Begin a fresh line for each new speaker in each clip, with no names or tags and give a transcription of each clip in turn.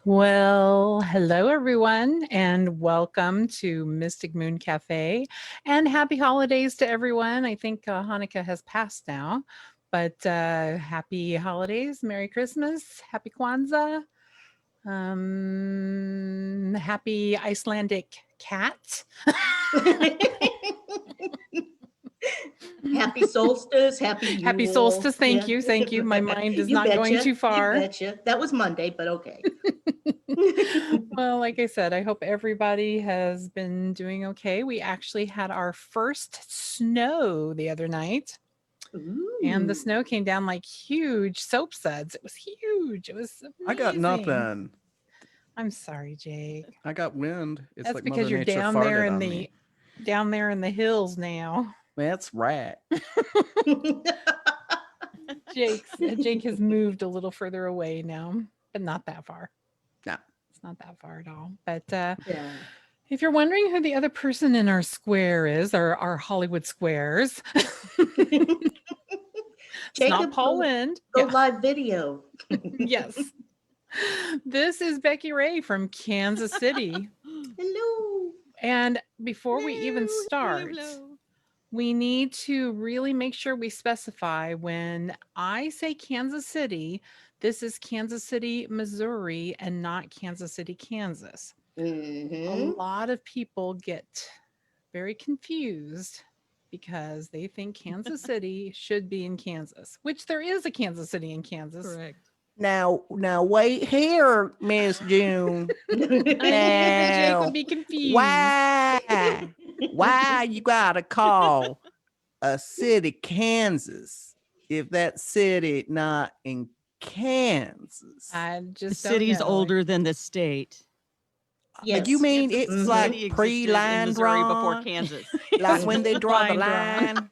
Well, hello everyone, and welcome to Mystic Moon Cafe. And happy holidays to everyone. I think Hanukkah has passed now, but happy holidays, Merry Christmas, Happy Kwanzaa, happy Icelandic cat.
Happy solstice, happy
Happy
Yule.
solstice. Thank you. Thank you. My mind is
You
not going
betcha.
too far.
You betcha. That was Monday, but okay.
Well, like I said, I hope everybody has been doing okay. We actually had our first snow the other night, and the
Ooh.
snow came down like huge soap suds. It was huge. It was amazing.
I got nothing.
I'm sorry, Jake.
I got wind. It's
That's
like
because
Mother
you're
Nature
down there
farted
in
on
the
me.
down there in the hills now.
That's right.
Jake has moved a little further away now, but not that far.
No.
It's not that far at all. But
Yeah.
if you're wondering who the other person in our square is, our Hollywood squares, it's not
Jacob,
Paul
go,
Lind.
go
Yeah.
live video.
Yes. This is Becky Ray from Kansas City.
Hello.
And before we even
Hello,
start,
hello.
we need to really make sure we specify when I say Kansas City, this is Kansas City, Missouri, and not Kansas City, Kansas. A
Mm-hmm.
lot of people get very confused because they think Kansas City should be in Kansas, which there is a Kansas City in Kansas.
Correct.
Now, wait here, Miss June.
I knew Jake would
Now,
be confused.
why you gotta call a city Kansas if that city not in Kansas?
I
The
just don't
city's
know.
older than the state.
Yes.
You mean
Kansas
it's
Mhm.
like
City existed in
pre-line
Missouri before
drawn?
Kansas.
Like when they draw the
Line drawn.
line?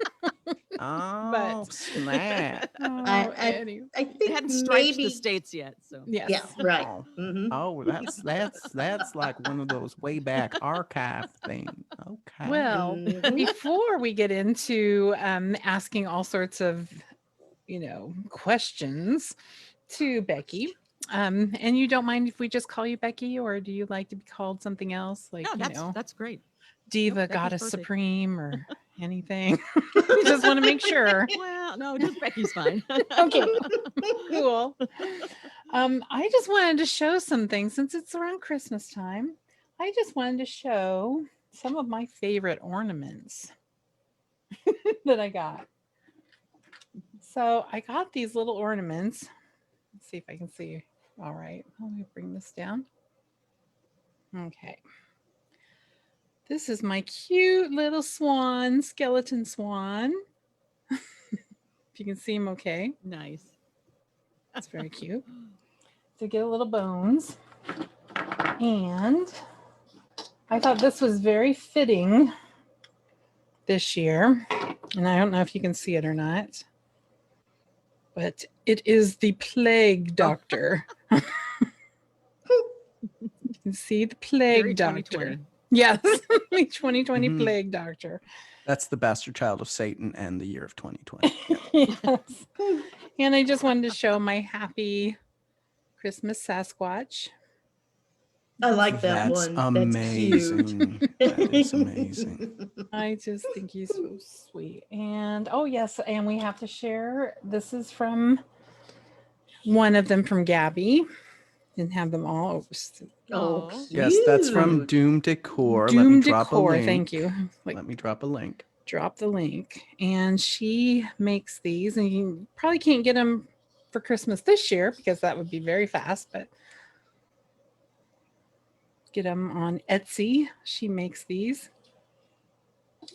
Oh,
But-
snap.
Oh,
I
anyway.
I
They
think
hadn't striped the
maybe.
states yet, so
Yes.
Yeah. Right.
Oh.
Mm-hmm.
Oh, that's like one of those way back archive things. Okay.
Well,
Mhm.
before we get into asking all sorts of, questions to Becky, and you don't mind if we just call you Becky, or do you like to be called something else, like
no, that's great.
Diva,
Becky's
Goddess
perfect.
Supreme, or anything? We just want to make sure.
Well, no, just Becky's fine.
Okay, cool. I just wanted to show some things since it's around Christmas time. I just wanted to show some of my favorite ornaments that I got. So I got these little ornaments. Let's see if I can see. All right, let me bring this down. Okay. This is my cute little swan, skeleton swan. If you can see him okay.
Nice.
It's very cute. To get a little bones. And I thought this was very fitting this year. And I don't know if you can see it or not. But it is the plague doctor. You can see the plague
Very
doctor.
2020.
Yes, the 2020
Mhm.
plague doctor.
That's the bastard child of Satan and the year of 2020.
Yes. And I just wanted to show my happy Christmas Sasquatch.
I like that
That's
one.
amazing.
That's cute.
That is amazing.
I just think he's so sweet. And oh yes, and we have to share. This is from one of them from Gabby. Didn't have them all.
Oh,
Aw.
Yes, that's from
cute.
Doom Decor. Let
Doom
me drop a
Decor.
link.
Thank you. Like,
Let me drop a link.
drop the link. And she makes these, and you probably can't get them for Christmas this year because that would be very fast, but get them on Etsy. She makes these.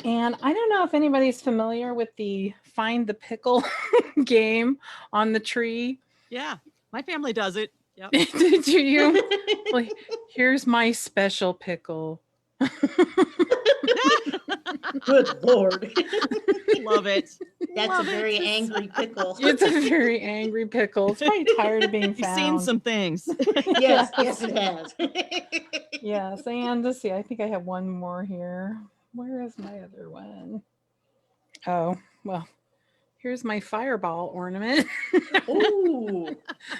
And I don't know if anybody's familiar with the Find the Pickle game on the tree.
Yeah, my family does it. Yep.
Did you? Well, here's my special pickle.
Good Lord.
Love it.
That's
Love
a
it.
very angry pickle.
It's a very angry pickle. It's probably tired of being
You've
found.
seen some things.
Yes, yes, it has.
Yes, and let's see. I think I have one more here. Where is my other one? Oh, well, here's my fireball ornament.
Ooh.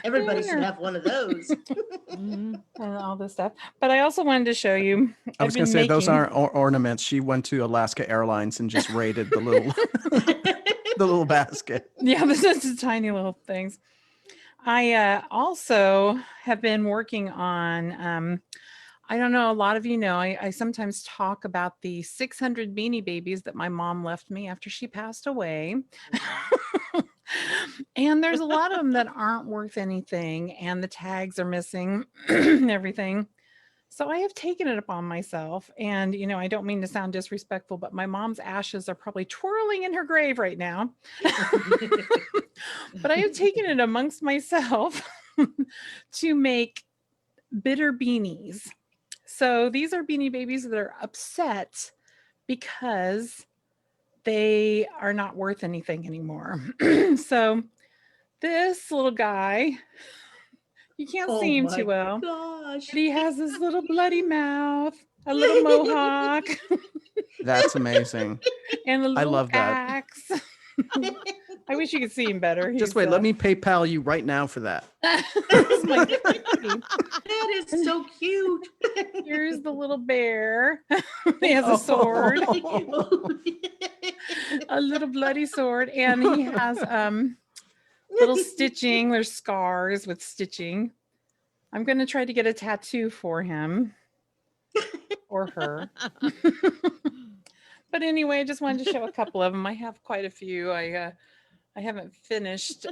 Everybody should
Winner.
have one of those.
Mhm.
And all this stuff. But I also wanted to show you.
I was going to say those aren't ornaments. She went to Alaska Airlines and just raided the little the little basket.
Yeah, this is just tiny little things. I also have been working on. I don't know. A lot of you know. I sometimes talk about the 600 Beanie Babies that my mom left me after she passed away. And there's a lot of them that aren't worth anything, and the tags are missing and everything. So I have taken it upon myself, and I don't mean to sound disrespectful, but my mom's ashes are probably twirling in her grave right now. But I have taken it amongst myself to make bitter beanies. So these are Beanie Babies that are upset because they are not worth anything anymore. So this little guy, you can't
Oh
see him
my
too well,
gosh.
but he has this little bloody mouth, a little mohawk,
That's amazing.
and a little
love that.
axe. I wish you could see him better.
Just
He's,
wait, let me PayPal you right now for that.
this is my baby.
That is so cute.
Here's the little bear. He has a sword, a little bloody sword, and he has little stitching. There's scars with stitching. I'm going to try to get a tattoo for him or her. But anyway, I just wanted to show a couple of them. I have quite a few. I haven't finished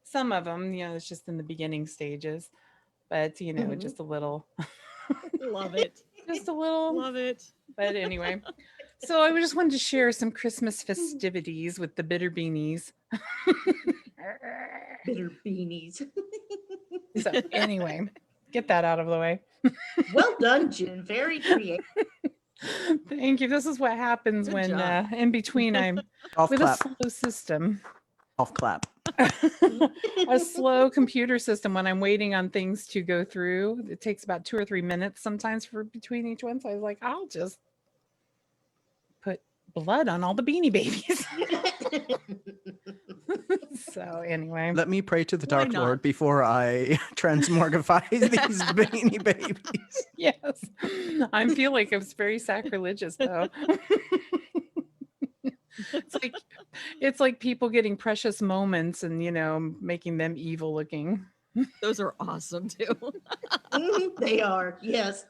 some of them. It's just in the beginning stages. But
Mhm.
just a little,
Love it.
just a little.
Love it.
But anyway, so I just wanted to share some Christmas festivities with the bitter beanies.
Bitter beanies.
So anyway, get that out of the way.
Well done, Jen. Very creative.
Thank you. This is what happens
Good
when
job.
in between I'm
Off
with
clap.
a slow system.
Off clap.
A slow computer system when I'm waiting on things to go through. It takes about 2 or 3 minutes sometimes for between each one. So I was like, I'll just put blood on all the Beanie Babies. So anyway,
Let me pray to the
Why
Dark
not?
Lord before I transmorgify these Beanie Babies.
yes, I feel like it's very sacrilegious though. it's like people getting precious moments and making them evil looking.
Those are awesome too.
They are, yes.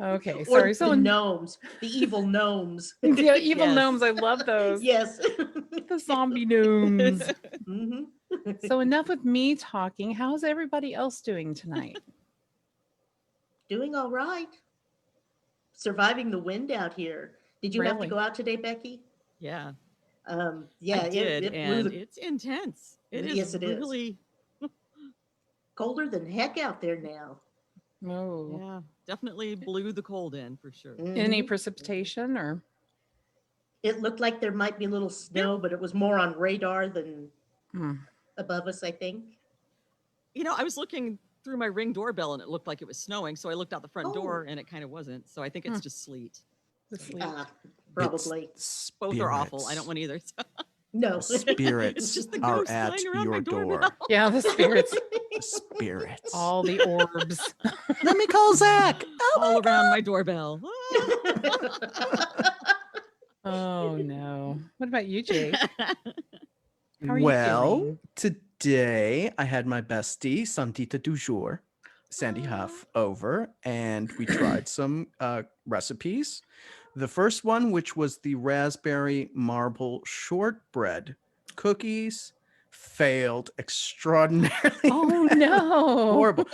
Okay,
Or
sorry.
the
So
gnomes, the evil gnomes.
the evil
Yes.
gnomes, I love those.
Yes.
The zombie gnomes.
Mhm.
So enough with me talking. How's everybody else doing tonight?
Doing all right. Surviving the wind out here. Did you have to
Really?
go out today, Becky?
Yeah,
Yeah,
I did,
it blew
and
the
it's intense. It is
Yes, it is.
really,
colder than heck out there now.
Oh,
yeah, definitely blew the cold in for sure.
any
Mhm.
precipitation or?
It looked like there might be a little snow, but it was more on radar than
Hmm.
above us, I think.
I was looking through my Ring doorbell and it looked like it was snowing, so I looked out the front door
Oh.
and it kind of wasn't. So I think it's
Hmm.
just sleet.
The sleet.
Probably.
It's
Both are awful. I
spirits.
don't want either. So
No.
Spirits
it's just the
are
ghosts
at
flying around my
your
doorbell.
door.
Yeah, the spirits.
The spirits.
All the orbs.
Let me call Zach.
All around my doorbell.
Oh no. What about you, Jake? How are you
Well,
feeling?
today I had my bestie, Santita du jour, Sandy Huff, over, and we tried some recipes. The first one, which was the raspberry marble shortbread cookies, failed extraordinarily.
Oh no.
Horrible.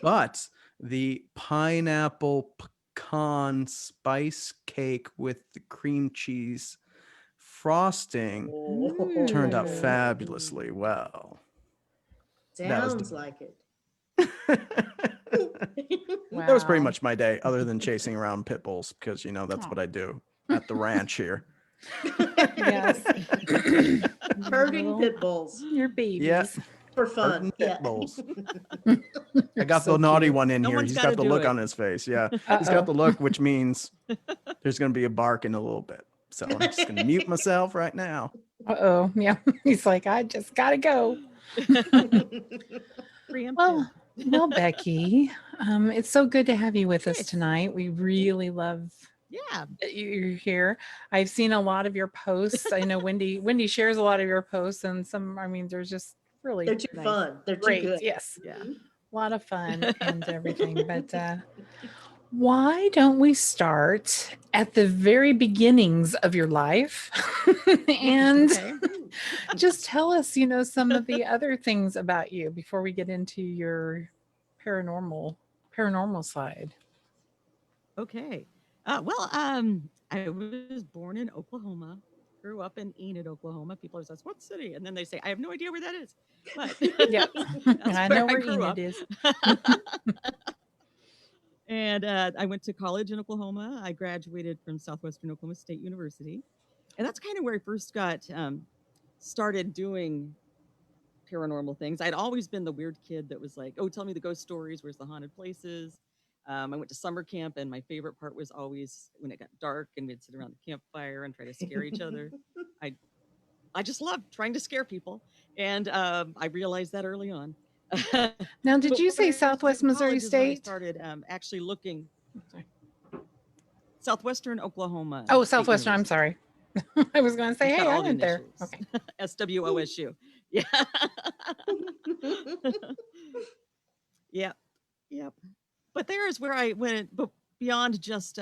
But the pineapple pecan spice cake with the cream cheese frosting turned out
Ooh.
fabulously well. That was
Sounds like it.
That was pretty
Wow.
much my day, other than chasing around pit bulls, because that's what I do at the ranch here.
Yes.
Herding
Little-
pit bulls
Your babies.
Yeah.
for
Herding
fun.
pit
Yeah.
bulls. I got
So
the naughty
cute.
one in
No
here.
one's
He's
gotta
got the
do
look
it.
on his face. Yeah. He's
Uh-oh.
got the look, which means there's going to be a bark in a little bit. So I'm just going to mute myself right now.
Uh-oh. Yeah. He's like, I just gotta go.
Preemptive.
Well, Becky, it's so good to have you with us
Yes.
tonight. We really love
Yeah.
that you're here. I've seen a lot of your posts. I know Wendy shares a lot of your posts, and some. I mean, there's just really
They're too
Nice.
fun. They're too
great.
good.
Yes,
Yeah.
Mhm.
a lot of fun and everything. But why don't we start at the very beginnings of your life and
Okay.
Ooh.
just tell us, some of the other things about you before we get into your paranormal side.
Okay. Well, I was born in Oklahoma, grew up in Enid, Oklahoma. People always ask, "What city?" And then they say, "I have no idea where that is," but
Yep.
that's
I
where
know
I
where
grew up.
Enid is.
And I went to college in Oklahoma. I graduated from Southwestern Oklahoma State University, and that's kind of where I first got started doing paranormal things. I'd always been the weird kid that was like, "Oh, tell me the ghost stories. Where's the haunted places?" I went to summer camp, and my favorite part was always when it got dark and we'd sit around the campfire and try to scare each other. I I just loved trying to scare people, and I realized that early on.
Now, did
But
you
when I
say
was in
Southwest Missouri
college is when I
State?
started actually looking
Sorry.
Southwestern Oklahoma
Oh,
State
Southwestern. I'm
University.
sorry. I was going to say,
It's got
hey, I
all the
went there.
initials.
Okay.
SWOSU. Yeah. Yep. Yep. But there is where I went, but beyond just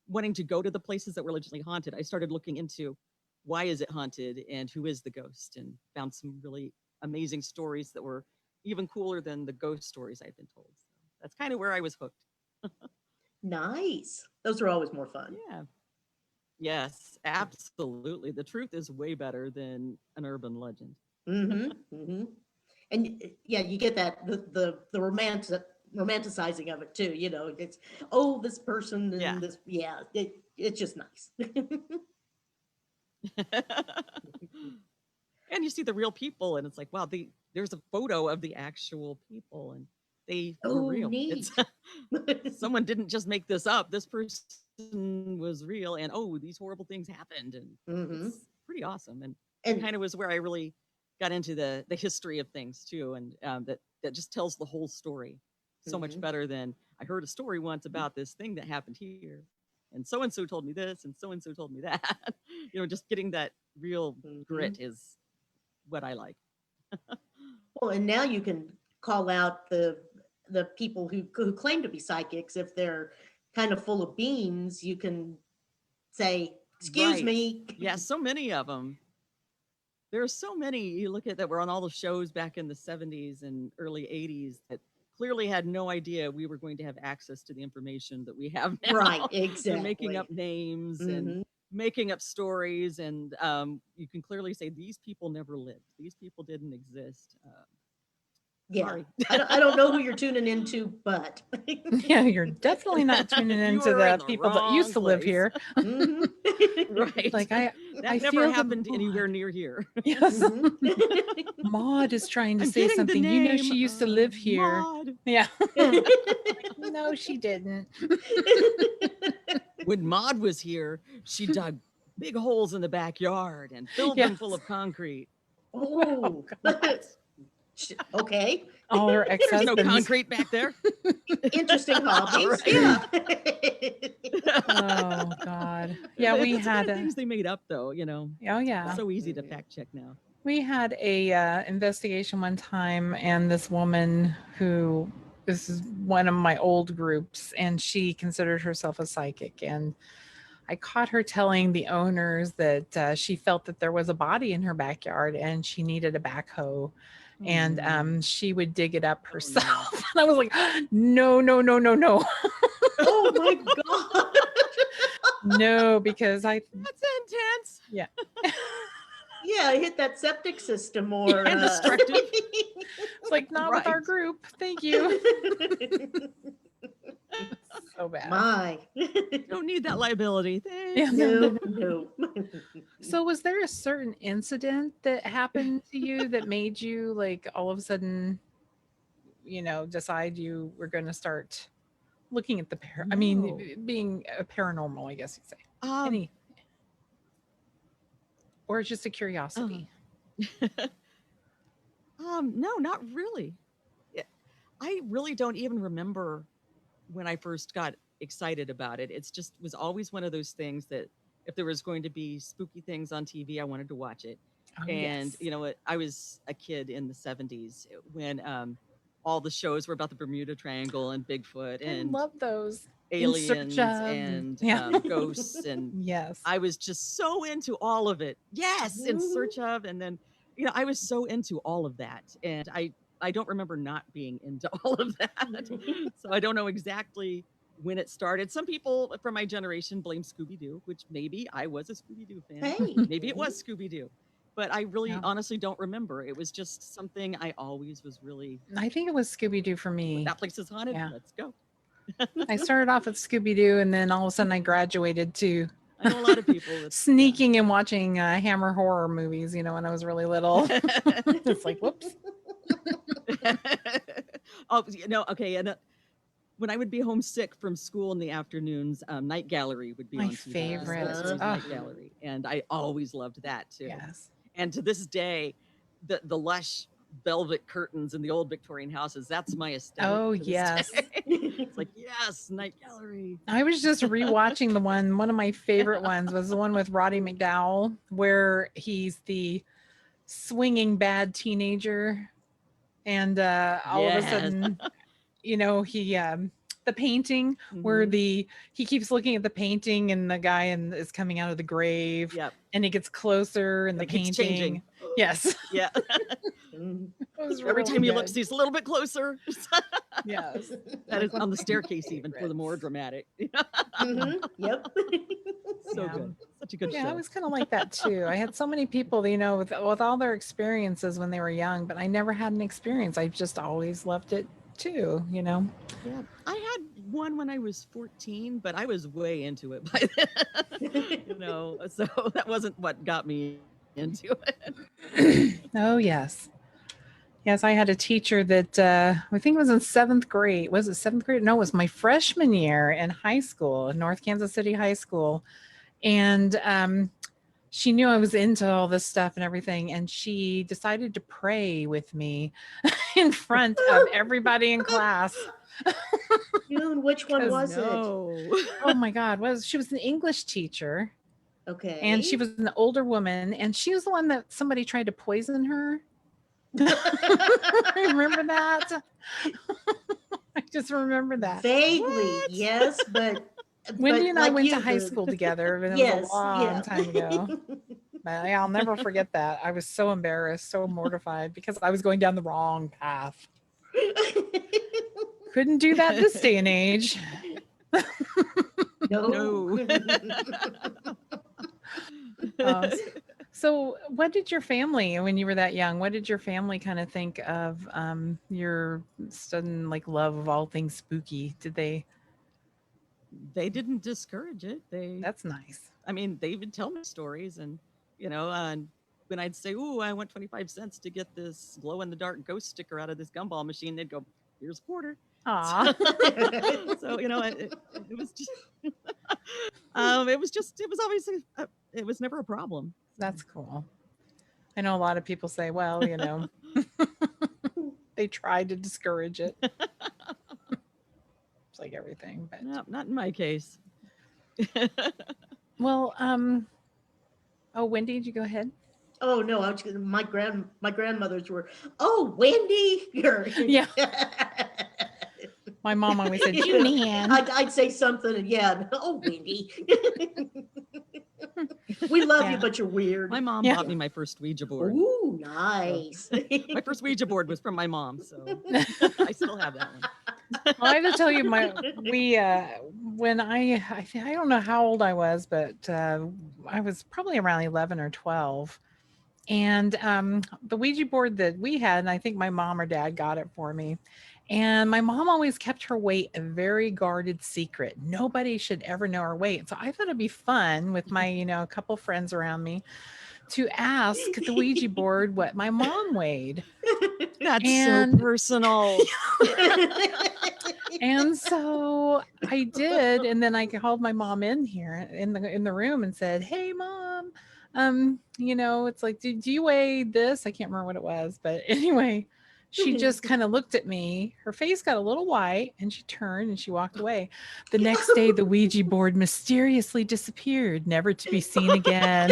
wanting to go to the places that were allegedly haunted, I started looking into why is it haunted and who is the ghost, and found some really amazing stories that were even cooler than the ghost stories I'd been told. So that's kind of where I was hooked.
Nice. Those are always more fun.
Yeah. Yes, absolutely. The truth is way better than an urban legend.
Mm-hmm. And yeah, you get that the romanticizing of it too. It's this person
Yeah.
and this. Yeah, it's just nice.
And you see the real people, and it's like, wow, there's a photo of the actual people, and they were
Oh,
real.
neat.
It's someone didn't just make this up. This person was real, and oh, these horrible things happened, and
Hmm.
it's pretty awesome. And
And
kind of was where I really got into the history of things too, and that just tells the whole story so much
mhm,
better than I heard a story once about this thing that happened here, and so told me this, and so told me that. Just getting that real
mhm.
grit is what I like.
Well, and now you can call out the people who claim to be psychics if they're kind of full of beans. You can say, "Excuse
Right.
me."
Yeah, so many of them. There are so many you look at that were on all the shows back in the 70s and early 80s that clearly had no idea we were going to have access to the information that we have
Right,
now. They're making
exactly.
up names and
Hmm.
making up stories, and you can clearly say these people never lived. These people didn't exist.
Yeah,
Sorry.
I don't know who you're tuning into, but.
Yeah, you're definitely not tuning
You
into
are in
the
the
people that used
wrong
to live
place.
here.
Mhm.
Right.
Like I
That never
feel the
happened anywhere
mod.
near here.
Yes.
Mhm.
Maud is trying to
I'm
say
getting the
something. You know
name
she used to live here.
Maud.
Yeah. Like, no, she didn't.
When Maud was here, she dug big holes in the backyard and filled
Yes.
them full of concrete.
Oh,
Oh,
God.
okay.
All her
There's no
ex-husbands.
concrete back there.
Interesting hobbies.
Right.
Yeah.
Oh God. Yeah, we
It's the
had
kind of
a
things they made up, though.
oh yeah.
So easy to
Mhm.
fact check now.
We had a investigation one time, and this woman who this is one of my old groups, and she considered herself a psychic, and I caught her telling the owners that she felt that there was a body in her backyard and she needed a backhoe,
Oh,
and
no.
she would dig it up
Oh, no.
herself. And I was like, no, no, no, no, no,
Oh my God.
no, because I
That's intense
yeah.
Yeah, hit that septic system or
and destructive.
It's like not with our
Right.
group. Thank you. So bad.
My.
Don't need that liability.
Yeah,
Thanks.
no, no,
No,
no.
no.
So was there a certain incident that happened to you that made you like all of a sudden, decide you were going to start looking at the I
No.
mean, being a paranormal, I guess you'd say.
Um,
Any or it's just a
uh,
curiosity.
No, not really. I really don't even remember when I first got excited about it. It's just was always one of those things that if there was going to be spooky things on TV, I wanted to watch it.
Oh,
And
yes.
you know what? I was a kid in the 70s when all the shows were about the Bermuda Triangle and Bigfoot
I
and
love those. In search
aliens
of.
and
Yeah.
ghosts, and
Yes.
I was just so into all of it. Yes, in search of, and then I was so into all of that, and I don't remember not being into all of that. So I don't know exactly when it started. Some people from my generation blame Scooby Doo, which maybe I was a Scooby Doo fan.
Hey.
Maybe it was Scooby Doo, but I really
Yeah.
honestly don't remember. It was just something I always was really.
I think it was Scooby Doo for me.
That place is haunted.
Yeah.
Let's go.
I started off with Scooby Doo, and then all of a sudden I graduated to
I know a lot of people that
sneaking and watching Hammer horror movies. When I was really little. It's like, whoops.
Oh, okay. And when I would be homesick from school in the afternoons, Night Gallery would be
My
on TV.
favorite.
Mysteries
Oh.
Night Gallery, and I always loved that too.
Yes.
And to this day, the lush velvet curtains in the old Victorian houses—that's my aesthetic.
Oh,
to this
yes.
day. It's like, yes, Night Gallery.
I was just rewatching the one of my favorite ones was the one with Roddy McDowell, where he's the swinging bad teenager. And all of a
Yes.
sudden, he the painting where
Mhm.
he keeps looking at the painting and the guy is coming out of the grave.
Yep.
And he gets closer and
And
the
it keeps
painting.
changing.
Yes.
Yeah.
Mm.
It was
Every
really
time he looks,
good.
he's a little bit closer.
Yes.
That is on the staircase, even for the more dramatic.
Mhm. Yep.
So
Yeah.
good. Such a good
Yeah, I
show.
was kind of like that too. I had so many people, with all their experiences when they were young, but I never had an experience. I just always loved it too.
Yeah. I had one when I was 14, but I was way into it by then. So that wasn't what got me into it.
Oh, yes. Yes, I had a teacher that I think it was in seventh grade. Was it seventh grade? No, it was my freshman year in high school, in North Kansas City High School. And she knew I was into all this stuff and everything. And she decided to pray with me in front of everybody in class.
June, which one
'Cause
was it?
No.
Oh my God. She was an English teacher.
Okay.
And she was an older woman. And she was the one that somebody tried to poison her. Remember that? I just remember that.
Vaguely,
What?
yes, but
Wendy and I
like
went
you,
to high
the-
school together, and it
Yes,
was a long
yeah.
time ago. But I'll never forget that. I was so embarrassed, so mortified because I was going down the wrong path. Couldn't do that this day and age.
No.
So what did your family, when you were that young, what did your family kind of think of your sudden love of all things spooky? Did they?
They didn't discourage it.
That's nice.
I mean, they would tell me stories, and and when I'd say, "Ooh, I want 25 cents to get this glow in the dark ghost sticker out of this gumball machine," they'd go, "Here's a quarter."
Aw.
So it was just it was always it was never a problem.
That's cool. I know a lot of people say, well, they tried to discourage it. It's like everything, but
No, not in my case.
well, oh, Wendy, did you go ahead?
Oh no, I was gonna, my grandmothers were, oh, Wendy, you're
Yeah. My mom always said, you man.
I'd say something, and yeah, oh, Wendy. We love
Yeah.
you, but you're weird.
My mom
Yeah.
bought me my first Ouija board.
Ooh, nice.
My first Ouija board was from my mom, so I still have that one.
Well, I have to tell you, when I don't know how old I was, but I was probably around 11 or 12. And the Ouija board that we had, and I think my mom or dad got it for me. And my mom always kept her weight a very guarded secret. Nobody should ever know her weight. So I thought it'd be fun with my, a couple friends around me to ask the Ouija board what my mom weighed.
That's
And-
so personal.
And so I did, and then I called my mom in here in the room and said, "Hey, Mom, It's like, do you weigh this? I can't remember what it was, but anyway, she just kind of looked at me. Her face got a little white and she turned and she walked away. The next day, the Ouija board mysteriously disappeared, never to be seen again.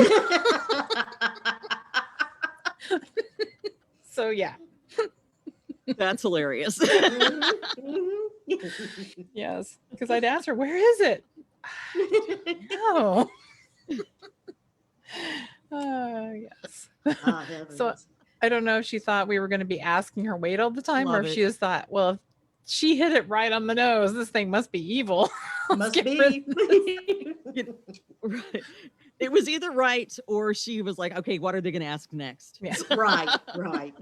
So, yeah.
That's hilarious.
Yes. Because I'd ask her, where is it? No. Yes.
Ah,
So
heavens.
I don't know if she thought we were going to be asking her weight all the time, or
Love
if
it.
she just thought, well, if she hit it right on the nose, this thing must be evil. Let's
Must
get rid of
be.
Right. It was either right or she was like, okay, what are they going to ask next?
Yeah.
Right, right.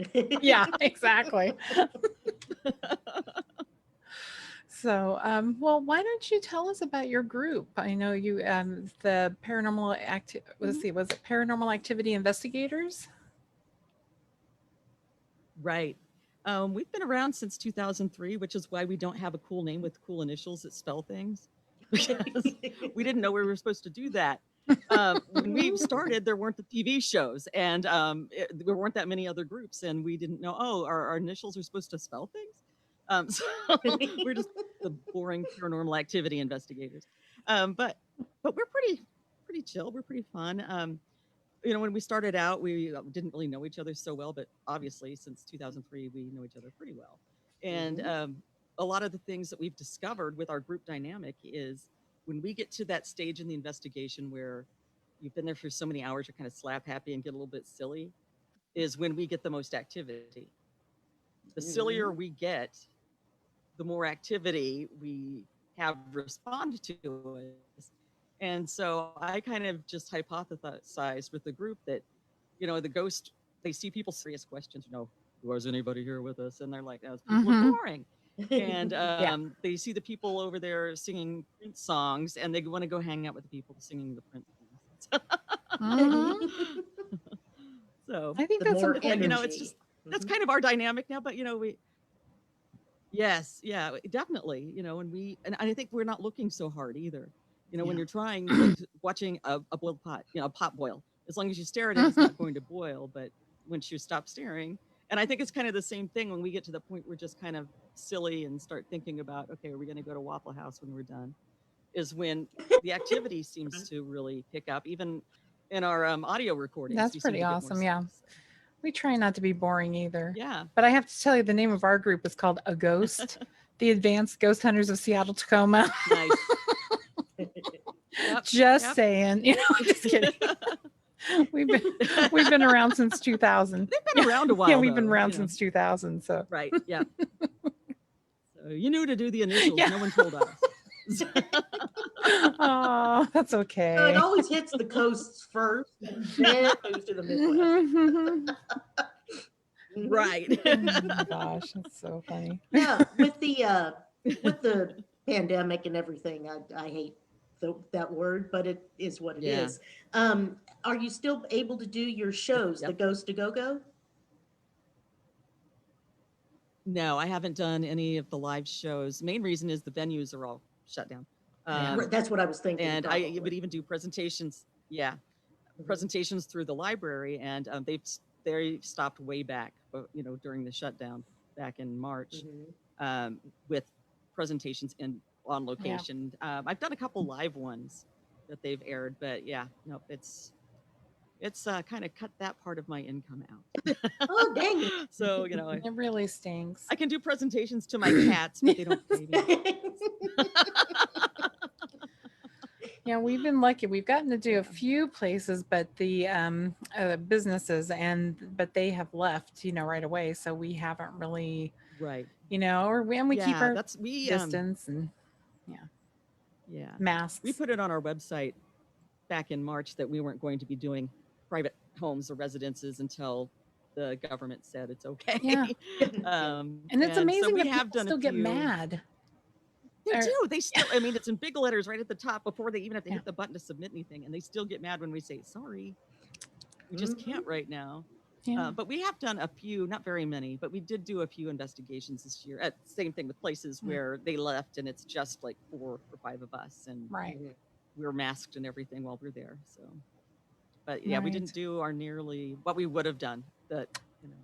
Yeah, exactly. So, well, why don't you tell us about your group? I know you, the paranormal let's see, was it Paranormal Activity Investigators?
Right. We've been around since 2003, which is why we don't have a cool name with cool initials that spell things. Because we didn't know we were supposed to do that. When we started, there weren't the TV shows, and there weren't that many other groups, and we didn't know. Oh, our initials are supposed to spell things. So we're just the boring paranormal activity investigators. But we're pretty chill. We're pretty fun. When we started out, we didn't really know each other so well, but obviously since 2003, we know each other pretty well. And a lot of the things that we've discovered with our group dynamic is when we get to that stage in the investigation where you've been there for so many hours, you're kind of slap happy and get a little bit silly, is when we get the most activity. The sillier we get, the more activity we have respond to us. And so I kind of just hypothesized with the group that, the ghost, they see people serious questions, was anybody here with us? And they're like, those people are boring. And they see the people over there singing Prince songs, and they want to go hang out with the people singing the Prince songs. So
I think
The
that's
more
important.
it's just that's kind of our dynamic now. But yes, yeah, definitely. And I think we're not looking so hard either. When
Yeah.
you're trying, like watching a boiled pot, a pot boil. As long as you stare at it, it's not going to boil. But once you stop staring, and I think it's kind of the same thing when we get to the point we're just kind of silly and start thinking about, okay, are we going to go to Waffle House when we're done? Is when the activity seems to really pick up, even in our audio recordings.
That's
we seem to
pretty
get more
awesome. Yeah.
stuff, so.
We try not to be boring either.
Yeah.
But I have to tell you, the name of our group is called A Ghost, the Advanced Ghost Hunters of Seattle, Tacoma.
Nice. Yep,
Just
yep.
saying, just kidding. We've been around since 2000.
They've been around a while.
Yeah, we've been
though,
around since 2000. So
Right. Yeah. So you knew to do the initials.
Yeah.
No one told us.
oh, that's okay.
So it always hits the coasts first, and then it goes to the Midwest.
Right.
Oh my gosh, that's so funny.
Yeah, with the pandemic and everything, I hate that word, but it is what it
Yeah.
is. Are you still able to do your shows,
Yep.
the Ghost to Go-Go?
No, I haven't done any of the live shows. Main reason is the venues are all shut down.
That's what I was thinking.
And
probably.
I would even do presentations. Yeah.
Mhm.
Presentations through the library, and they stopped way back, during the shutdown back in March,
Mhm.
with presentations on location. I've done a couple live ones that they've aired, but yeah, no, it's kind of cut that part of my income out.
Oh, dang it.
So
It really stinks.
I can do presentations to my cats, but they don't pay me.
Yeah, we've been lucky. We've gotten to do a few places, but the businesses but they have left, right away. So we haven't really,
Right.
and we keep
Yeah,
our
that's we
distance and
yeah.
masks.
We put it on our website back in March that we weren't going to be doing private homes or residences until the government said it's okay.
Yeah. And it's
so
amazing
we
that
have
people
done
still
a
get
few.
mad.
They
Or-
do. They still. I mean, it's in big letters right at the top before they even have to hit the button to submit anything, and they still get mad when we say sorry. We just can't right now.
Yeah.
But we have done a few, not very many, but we did do a few investigations this year. Same thing with places where they left, and it's just like 4 or 5 of us, and
Right.
we're masked and everything while we're there. So, But yeah, we
Right.
didn't do our nearly what we would have done. That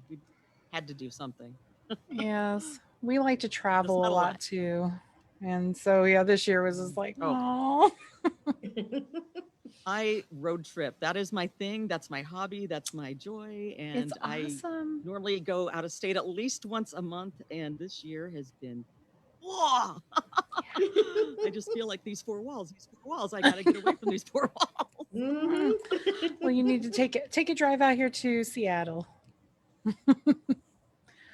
we had to do something.
Yes. We like to
Just
travel
not
a
a
lot
lot.
too. And so yeah, this year was just like,
Oh,
oh.
I road trip. That is my thing. That's my hobby. That's my joy.
It's
And I
awesome.
normally go out of state at least once a month. And this year has been, whoa! I just feel like these four walls. I got to get away from these four walls.
Mhm.
Well, you need to take a drive out here to Seattle. We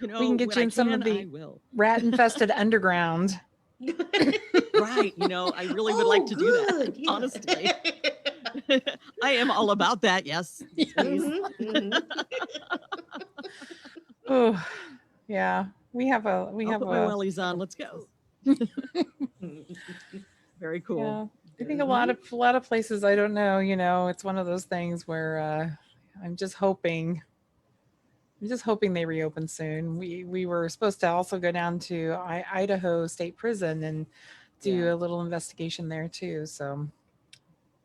can get
When
you
I
in some of
can, I
the
will.
rat infested underground.
Right. I really would like
Oh,
to do that,
good. Yeah.
honestly. I am all about that. Yes, please.
Mhm, mhm.
Oh, yeah. We have
I'll put my wellies on. Let's go. Very cool.
yeah. I think
Mhm.
a lot of places I don't know, it's one of those things where I'm just hoping they reopen soon. We were supposed to also go down to Idaho State Prison and do
Yeah.
a little investigation there too. So,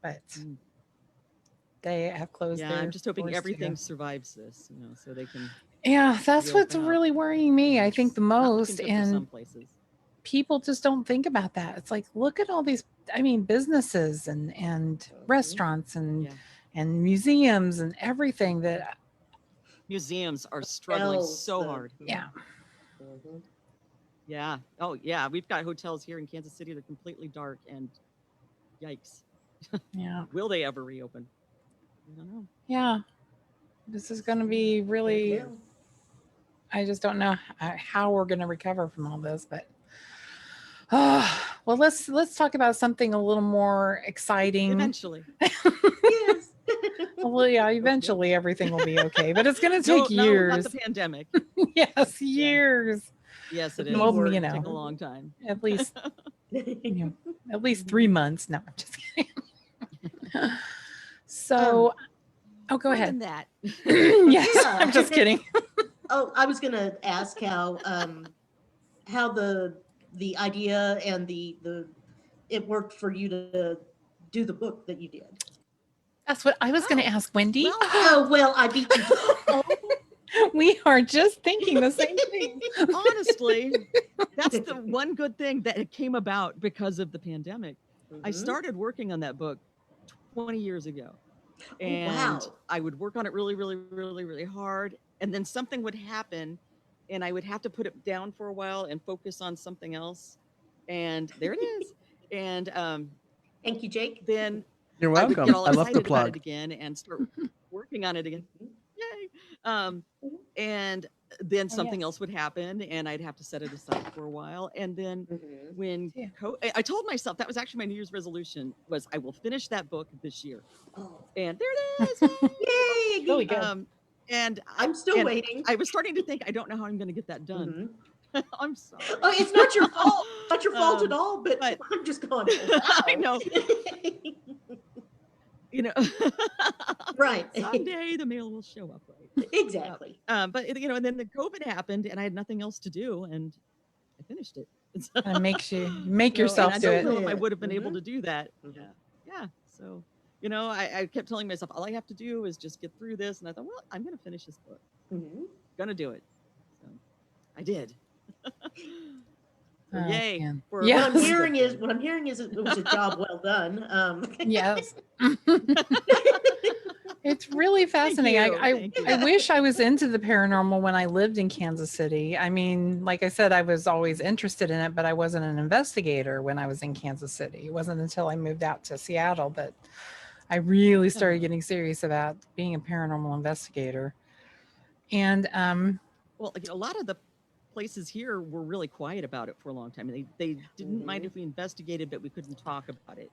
but
Mm.
they have closed
Yeah,
their
I'm just hoping
doors
everything
too.
survives this, so they can
Yeah, that's what's
reopen up.
really worrying me. I think
It's
the
not looking
most,
good for
and
some places.
people just don't think about that. It's like, look at all these, businesses and restaurants
Yeah.
and museums and everything that,
Museums are struggling
Bells,
so hard.
yeah,
Mhm.
Yeah. Oh, yeah. We've got hotels here in Kansas City that are completely dark, and yikes.
yeah,
Will they ever reopen? I don't know.
yeah. This is going to be really,
Well,
I just don't know how we're going to recover from all this, but well, let's talk about something a little more exciting.
Eventually.
yes.
Well, yeah, eventually everything will be okay, but it's going to take
No, not
years.
the pandemic.
Yes, years.
Yes, it
The
is.
P
Well,
word.
It'll take a long time.
at least at least 3 months. No, I'm just kidding. So, go
More
ahead.
than that.
Yes,
Yeah.
I'm just kidding.
Oh, I was gonna ask how the idea and the it worked for you to do the book that you did.
That's what I was going to
Oh,
ask Wendy.
well,
Oh well, I beat you.
oh,
We are just thinking the same thing.
honestly, that's the one good thing that it came about because of the pandemic. I
Mhm.
started working on that book 20 years ago.
Oh,
And
wow.
I would work on it really, really, really, really hard. And then something would happen and I would have to put it down for a while and focus on something else. And there it is. And
Thank you, Jake.
then
You're
I would get
welcome.
all
I love the
excited about it
plug.
again and start working on it again.
Mhm.
Yay. Um,
Mhm.
and then
Oh,
something
yes.
else would happen and I'd have to set it aside for a while. And then
Mhm.
when
Yeah.
I told myself that was actually my New Year's resolution was I will finish that book this year.
Oh,
And there it is. Yay!
yay!
Really good.
And
I'm still waiting.
I was starting to think I don't know how I'm going to get that done.
Mhm.
I'm sorry.
Oh, it's not your fault. Not your fault at all. But,
but-
I'm just going. Oh,
I
wow.
know.
Right.
Someday the mail will show up, right?
Exactly.
But and then the COVID happened, and I had nothing else to do, and I finished it.
Kind of makes you make
So,
yourself
and I
do
don't
it.
know if I
it.
would have been able
Mhm.
to do that.
Mhm.
Yeah. So, I kept telling myself all I have to do is just get through this, and I thought, well, I'm going to finish this book.
Mhm.
Gonna do it. So, I did. So,
Oh,
yay!
man.
For
What
Yes.
I'm hearing is it was a job well done.
Yes. It's really fascinating.
Thank you.
I wish I was into the paranormal when I lived in Kansas City. I mean, like I said, I was always interested in it, but I wasn't an investigator when I was in Kansas City. It wasn't until I moved out to Seattle that I really started getting serious about being a paranormal investigator. And
Well, a lot of the places here were really quiet about it for a long time. They didn't mind if we investigated, but we couldn't talk about it.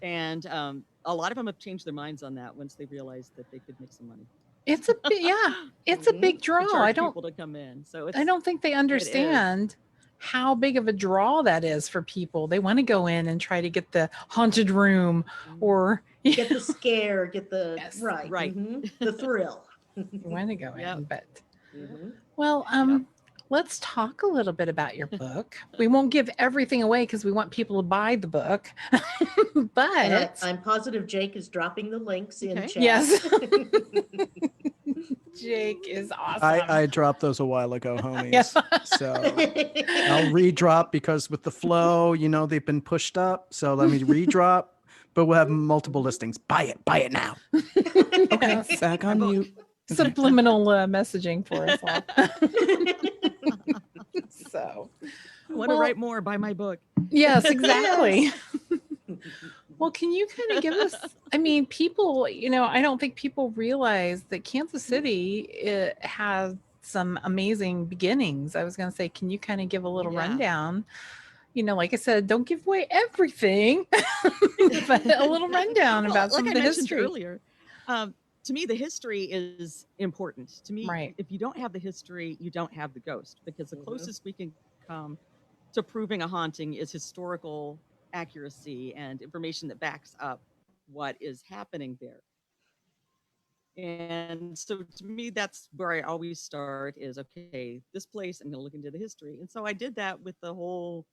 And a lot of them have changed their minds on that once they realized that they could make some money.
it's a it's a
Mhm.
big
To
draw.
charge people to come in. So
I don't think they understand how big of a draw that is for people. They want to go in and try to get the haunted room or
Get the scare, get the
Yes.
right.
Right.
Mhm. The thrill.
you want to go
Yep.
in, but
Mhm.
well, let's talk a little bit about your book. We won't give everything away because we want people to buy the book. But
I'm positive Jake is dropping the links in
Okay.
chat.
yes, Jake is awesome.
I dropped those a while ago, homies.
Yeah.
So I'll redrop because with the flow, they've been pushed up. So let me redrop, but we'll have multiple listings. Buy it now. Okay,
Yes.
back on
book.
mute.
Subliminal messaging for us all. So,
I want to
Well-
write more. Buy my book.
yes, exactly. Well, can you kind of give us? I mean, people, I don't think people realize that Kansas City has some amazing beginnings. I was going to say, can you kind of give a little
Yeah.
rundown? Like I said, don't give away everything, but a little rundown
Well,
about
like
some
I
of the
mentioned
history.
earlier, to me, the history is important. To me,
Right.
if you don't have the history, you don't have the ghost, because the
Mhm.
closest we can come to proving a haunting is historical accuracy and information that backs up what is happening there. And so to me, that's where I always start is, okay, this place, I'm going to look into the history. And so I did that with the whole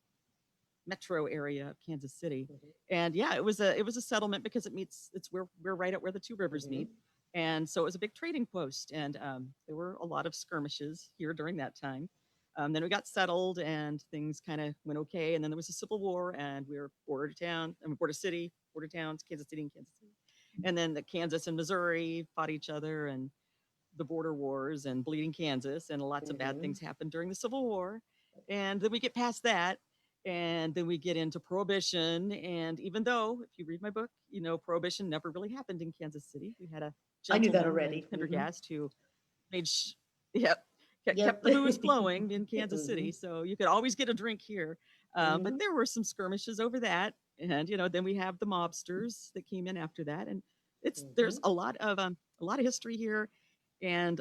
metro area of Kansas City. And yeah, it was a settlement because it's where we're right at where the two rivers
Mhm.
meet. And so it was a big trading post, and there were a lot of skirmishes here during that time. Then we got settled and things kind of went okay. And then there was a civil war, and we were border town, border city, border towns, Kansas City and Kansas City. And then the Kansas and Missouri fought each other, and the border wars and bleeding Kansas, and lots of bad
Mhm.
things happened during the Civil War. And then we get past that, and then we get into Prohibition. And even though, if you read my book, Prohibition never really happened in Kansas City. We had a
I knew that
gentleman
already.
named
Mhm.
Pendergast who made yep,
Yep.
kept the booze flowing in Kansas City,
Mhm.
so you could always get a drink here. But
Mhm.
there were some skirmishes over that, and then we have the mobsters that came in after that, and there's
Mhm.
a lot of history here, and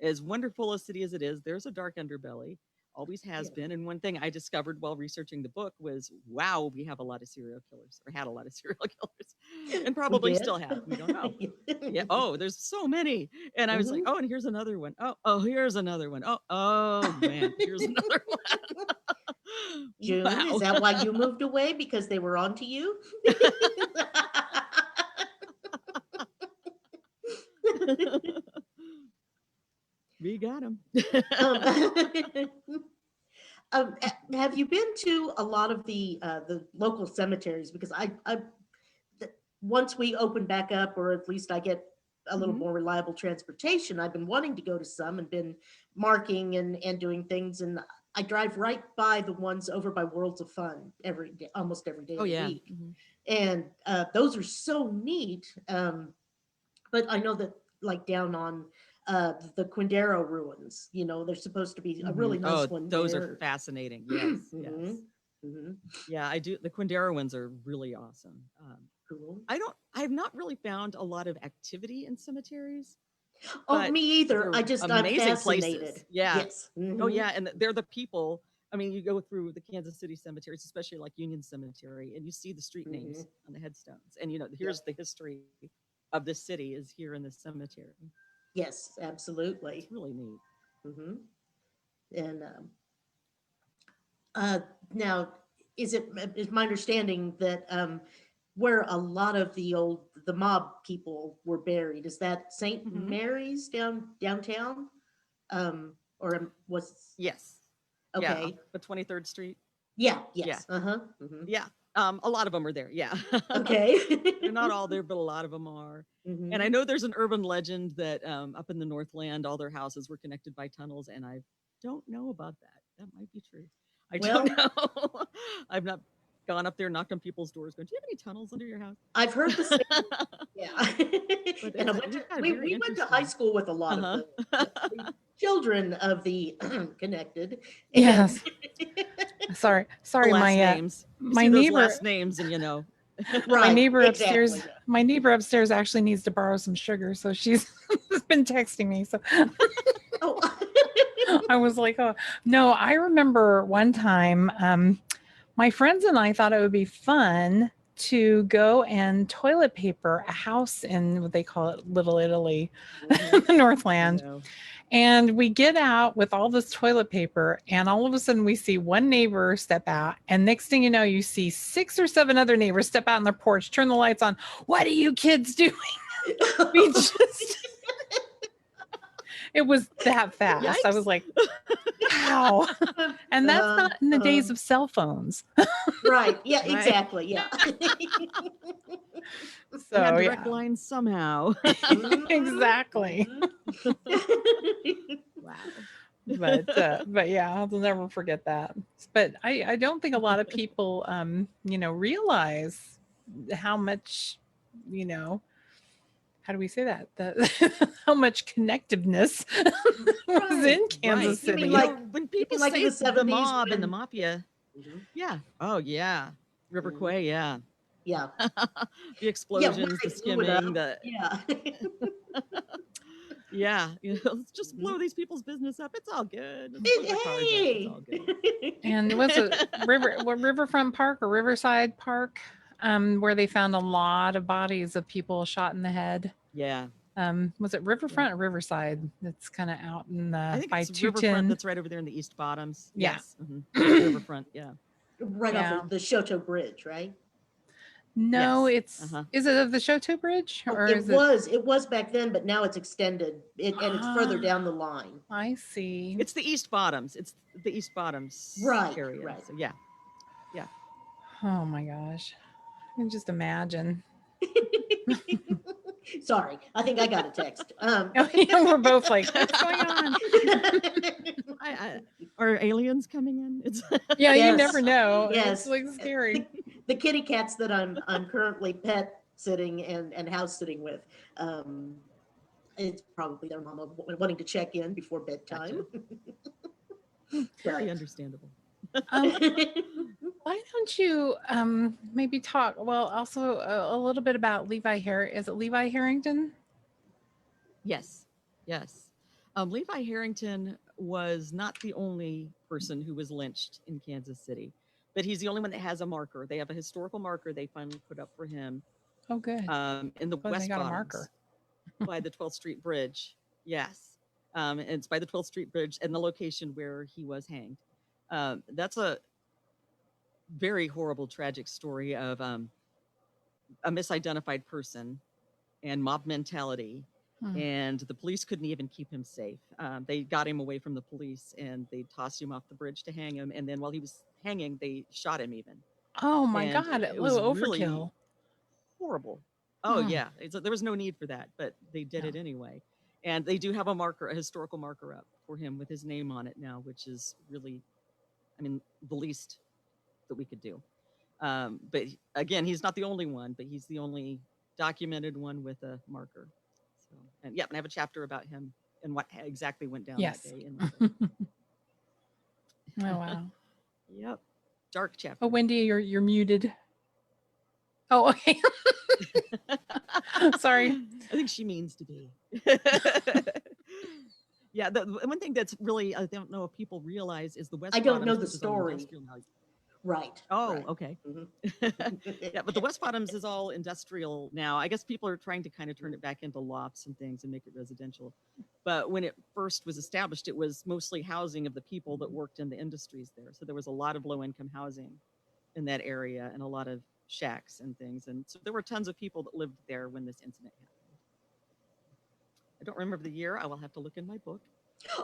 as wonderful a city as it is, there's a dark underbelly. Always has
Yeah.
been. And one thing I discovered while researching the book was, wow, we have a lot of serial killers, or had a lot of serial killers, and
We
probably
did.
still have. We don't know. Yeah. Oh, there's so many. And I was like,
Mhm.
oh, and here's another one. Oh, here's another one. Oh man, here's another one.
June,
Wow.
is that why you moved away? Because they were on to you?
We got him.
Um, have you been to a lot of the local cemeteries? Because once we open back up, or at least I get a little
Mhm.
more reliable transportation, I've been wanting to go to some and been marking and doing things. And I drive right by the ones over by Worlds of Fun every day, almost every day
Oh
of the
yeah.
week.
Mhm.
And those are so neat. But I know that like down on the Quindaro ruins, there's supposed to be a really
Mhm.
nice
Oh,
one
those are
there.
fascinating. Yes, yes.
Mhm. Mhm.
Yeah, I do. The Quindaro ones are really awesome.
Cool.
I've not really found a lot of activity in cemeteries,
Oh,
but
me either.
they're
I'm
amazing
fascinated.
places. Yeah.
Yes.
Oh
Mhm.
yeah, and they're the people. I mean, you go through the Kansas City cemeteries, especially like Union Cemetery, and you see the street names
Mhm.
on the headstones. And here's
Yep.
the history of this city is here in this cemetery.
Yes,
It's
absolutely.
really neat.
Hmm. And uh, now, is my understanding that where a lot of the mob people were buried, is that St.
Mhm.
Mary's downtown? Or was
Yes. Yeah.
okay?
But 23rd Street.
Yeah.
Yeah.
Yes. Uh-huh. Hmm.
Yeah. A lot of them are there. Yeah.
Okay.
They're not all there, but a lot of them are. And I
Mhm.
know there's an urban legend that up in the Northland, all their houses were connected by tunnels, and I don't know about that. That might be true. I don't
Well,
know. I've not gone up there, knocked on people's doors, going, "Do you have any tunnels under your house?"
I've heard the same. Yeah.
But
And
we've got a
we
very
went to high
interesting.
school with a lot of
Uh
the
huh.
children of the connected. And
Yes. Sorry,
The
sorry.
last
My
names. You
my
see those
neighbor,
last names, and
my
right,
neighbor upstairs,
exactly.
my neighbor upstairs actually needs to borrow some sugar, so she's been texting me. So
Oh,
I was like, oh no, I remember one time, my friends and I thought it would be fun to go and toilet paper a house in what they call it Little Italy,
Mhm.
Northland.
I know.
And we get out with all this toilet paper, and all of a sudden we see one neighbor step out. And next thing you know, you see 6 or 7 other neighbors step out on their porch, turn the lights on. What are you kids doing? We just, it was that fast. I was
Yikes.
like, wow. And that's not in the days of cell phones.
Right. Yeah,
Right.
exactly. Yeah.
They had
So,
direct
yeah,
lines somehow.
exactly.
Wow.
But yeah, I'll never forget that. But I don't think a lot of people, realize how much, how do we say that? How much connectiveness was
Right.
in Kansas
You
City.
mean like
When people
like in
say
the
the
70s
mob and the
when-
mafia,
Mhm.
yeah. Oh yeah. River
Mhm.
Quay, yeah.
Yeah.
The explosions,
they
the
blew it
skimming,
up.
the
Yeah.
yeah, let's just
Mhm.
blow these people's business up. It's all good. Let's blow their cars up. It's all good.
And was it Riverfront Park or Riverside Park, where they found a lot of bodies of people shot in the head?
Yeah.
Was it Riverfront or Riverside? That's kind of out in
I
the
think
by
it's Riverfront
210.
that's right over there in the East Bottoms.
Yeah.
Yes. Riverfront, yeah.
Right
Yeah.
off of the Shoto Bridge, right?
No,
Yes.
it's is it of the Shoto Bridge
Oh,
or
it
is
was back then, but now it's extended. And it's further
Ah.
down the line.
I see.
It's the East Bottoms. It's the East Bottoms
Right,
area.
right.
So yeah.
Oh my gosh. I can just imagine.
Sorry, I think I got a text.
We're both like, what's going on?
Are aliens coming in? It's
Yeah, you
Yes.
never know.
Yes.
It's like scary.
The kitty cats that I'm currently pet sitting and house sitting with. It's probably their mama wanting to check in before bedtime.
very understandable.
Why don't you maybe talk, well, also a little bit about Levi Is it Levi Harrington?
Yes. Yes. Levi Harrington was not the only person who was lynched in Kansas City, but he's the only one that has a marker. They have a historical marker they finally put up for him
Oh, good.
in the
Glad they
West
got a
Bottoms
marker.
by the 12th Street Bridge. Yes. It's by the 12th Street Bridge and the location where he was hanged. That's a very horrible, tragic story of a misidentified person and mob mentality.
Hmm.
And the police couldn't even keep him safe. They got him away from the police and they tossed him off the bridge to hang him. And then while he was hanging, they shot him even.
Oh my
And
God,
it
a
was
little
really
overkill.
horrible. Oh
Hmm.
yeah, there was no need for that, but they did
No.
it anyway. And they do have a marker, a historical marker up for him with his name on it now, which is really, I mean, the least that we could do. But again, he's not the only one, but he's the only documented one with a marker. So, and yeah, and I have a chapter about him and what exactly went down
Yes.
that day in my book.
Oh wow.
Yep, dark chapter.
Oh, Wendy, you're muted. Oh, okay. Sorry.
I think she means to be. Yeah, the one thing that's really, I don't know if people realize, is the West
I don't know
Bottoms,
the
which is all
story.
industrial now.
Right.
Oh,
right.
okay.
Mhm.
Yeah, but the West Bottoms is all industrial now. I guess people are trying to kind of turn it back into lofts and things and make it residential. But when it first was established, it was mostly housing of the people that worked in the industries there. So there was a lot of low income housing in that area and a lot of shacks and things. And so there were tons of people that lived there when this incident happened. I don't remember the year. I will have to look in my book.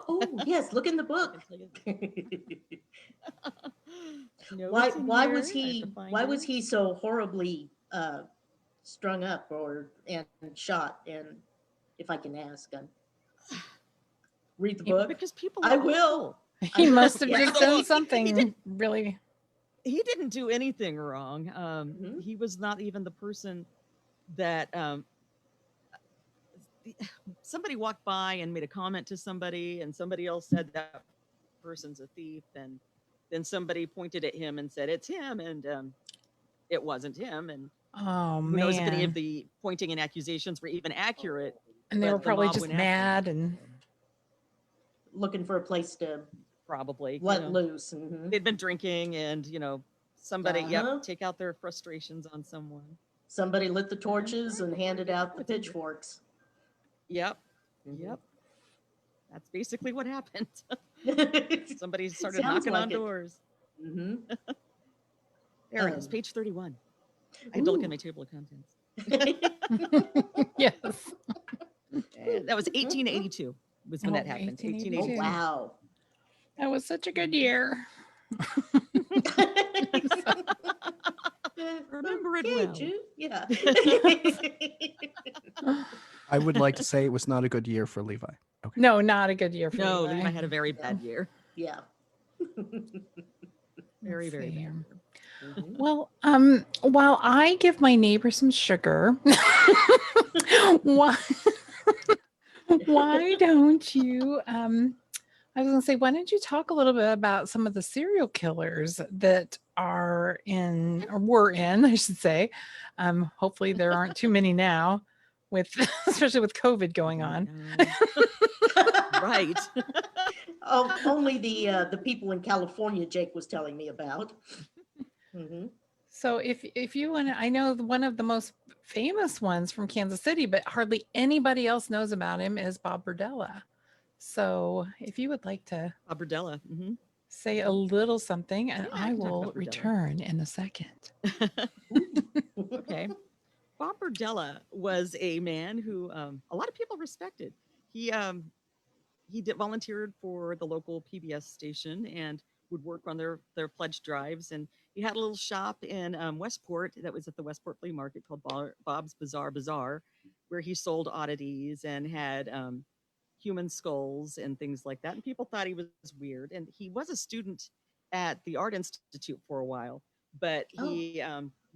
Oh yes, look in the
I
book.
can tell you. No,
why
it's in
why
here.
was
I have to
he
find
why was
it.
he so horribly strung up and shot? And if I can ask, read the book.
Because people
I
are
will.
awful.
He must have
Yeah.
just
He
done
did-
something really.
He didn't do anything wrong.
Mhm.
He was not even the person that somebody walked by and made a comment to somebody, and somebody else said that person's a thief, and then somebody pointed at him and said it's him, and it wasn't him, and
Oh
who knows if any of
man.
the pointing and accusations were even accurate.
And they
but
were
the
probably
mob
just
went after him.
mad and
Looking for a place to
Probably
let loose. Mhm.
they'd been drinking and Somebody,
Uh-huh.
take out their frustrations on someone.
Somebody lit the torches and handed out the pitchforks.
Yep.
Mhm.
Yep. That's basically what happened. Somebody started
Sounds
knocking
like
on
it.
doors.
Mhm.
There it is,
Um,
page 31. I had to look at
Ooh.
my table of contents.
Yes.
And that was 1882 was when
Oh,
that happened.
1882.
Oh,
1882.
wow.
That was such a good year.
Remember it
Okay,
well.
Jude. Yeah.
I would like to say it was not a good year for Levi. Okay.
No, not a good year for
No,
Levi.
Levi had a very
Yeah.
bad year.
Yeah.
Very,
Let's
very
see
bad
here.
year.
Mhm.
Well, while I give my neighbor some sugar, why, why don't you, I was going to say, why don't you talk a little bit about some of the serial killers that are in, or were in, I should say. Hopefully there aren't too many now with, especially with COVID going on.
Right.
Oh, only the people in California Jake was telling me about. Mhm.
So if you want to, I know one of the most famous ones from Kansas City, but hardly anybody else knows about him is Bob Berdella. So if you would like to
Bardella.
say a little something, and
Yeah, I
I
can talk
will
about Berdella.
return in a second.
Okay. Bob Berdella was a man who a lot of people respected. He did volunteered for the local PBS station and would work on their pledge drives. And he had a little shop in Westport that was at the Westport Flea Market called Bob's Bizarre Bazaar, where he sold oddities and had human skulls and things like that. And people thought he was weird. And he was a student at the Art Institute for a while, but
Oh.
he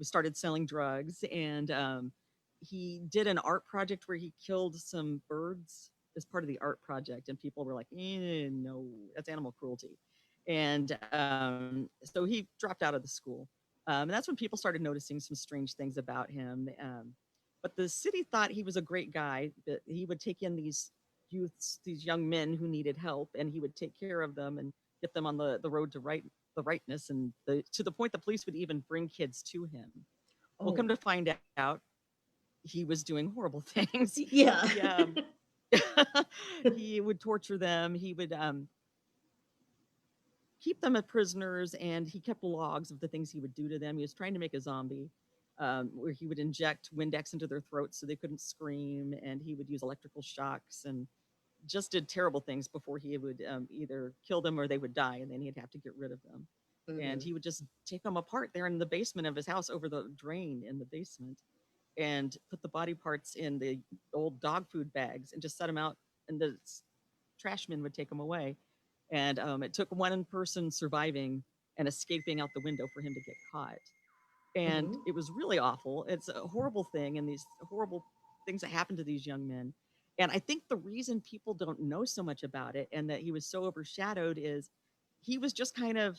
started selling drugs, and he did an art project where he killed some birds as part of the art project, and people were like, no, that's animal cruelty. And so he dropped out of the school. And that's when people started noticing some strange things about him. But the city thought he was a great guy, that he would take in these youths, these young men who needed help, and he would take care of them and get them on the road to the rightness, and to the point the police would even bring kids to him. Well, come to find out, he was doing horrible things.
Yeah.
He would torture them. He would keep them as prisoners, and he kept logs of the things he would do to them. He was trying to make a zombie, where he would inject Windex into their throats so they couldn't scream, and he would use electrical shocks and just did terrible things before he would either kill them or they would die, and then he'd have to get rid of them. And he would just take them apart there in the basement of his house, over the drain in the basement, and put the body parts in the old dog food bags and just set them out, and the trash men would take them away. And it took one person surviving and escaping out the window for him to get caught. And it was really awful. It's a horrible thing, and these horrible things that happen to these young men. And I think the reason people don't know so much about it, and that he was so overshadowed, is he was just kind of,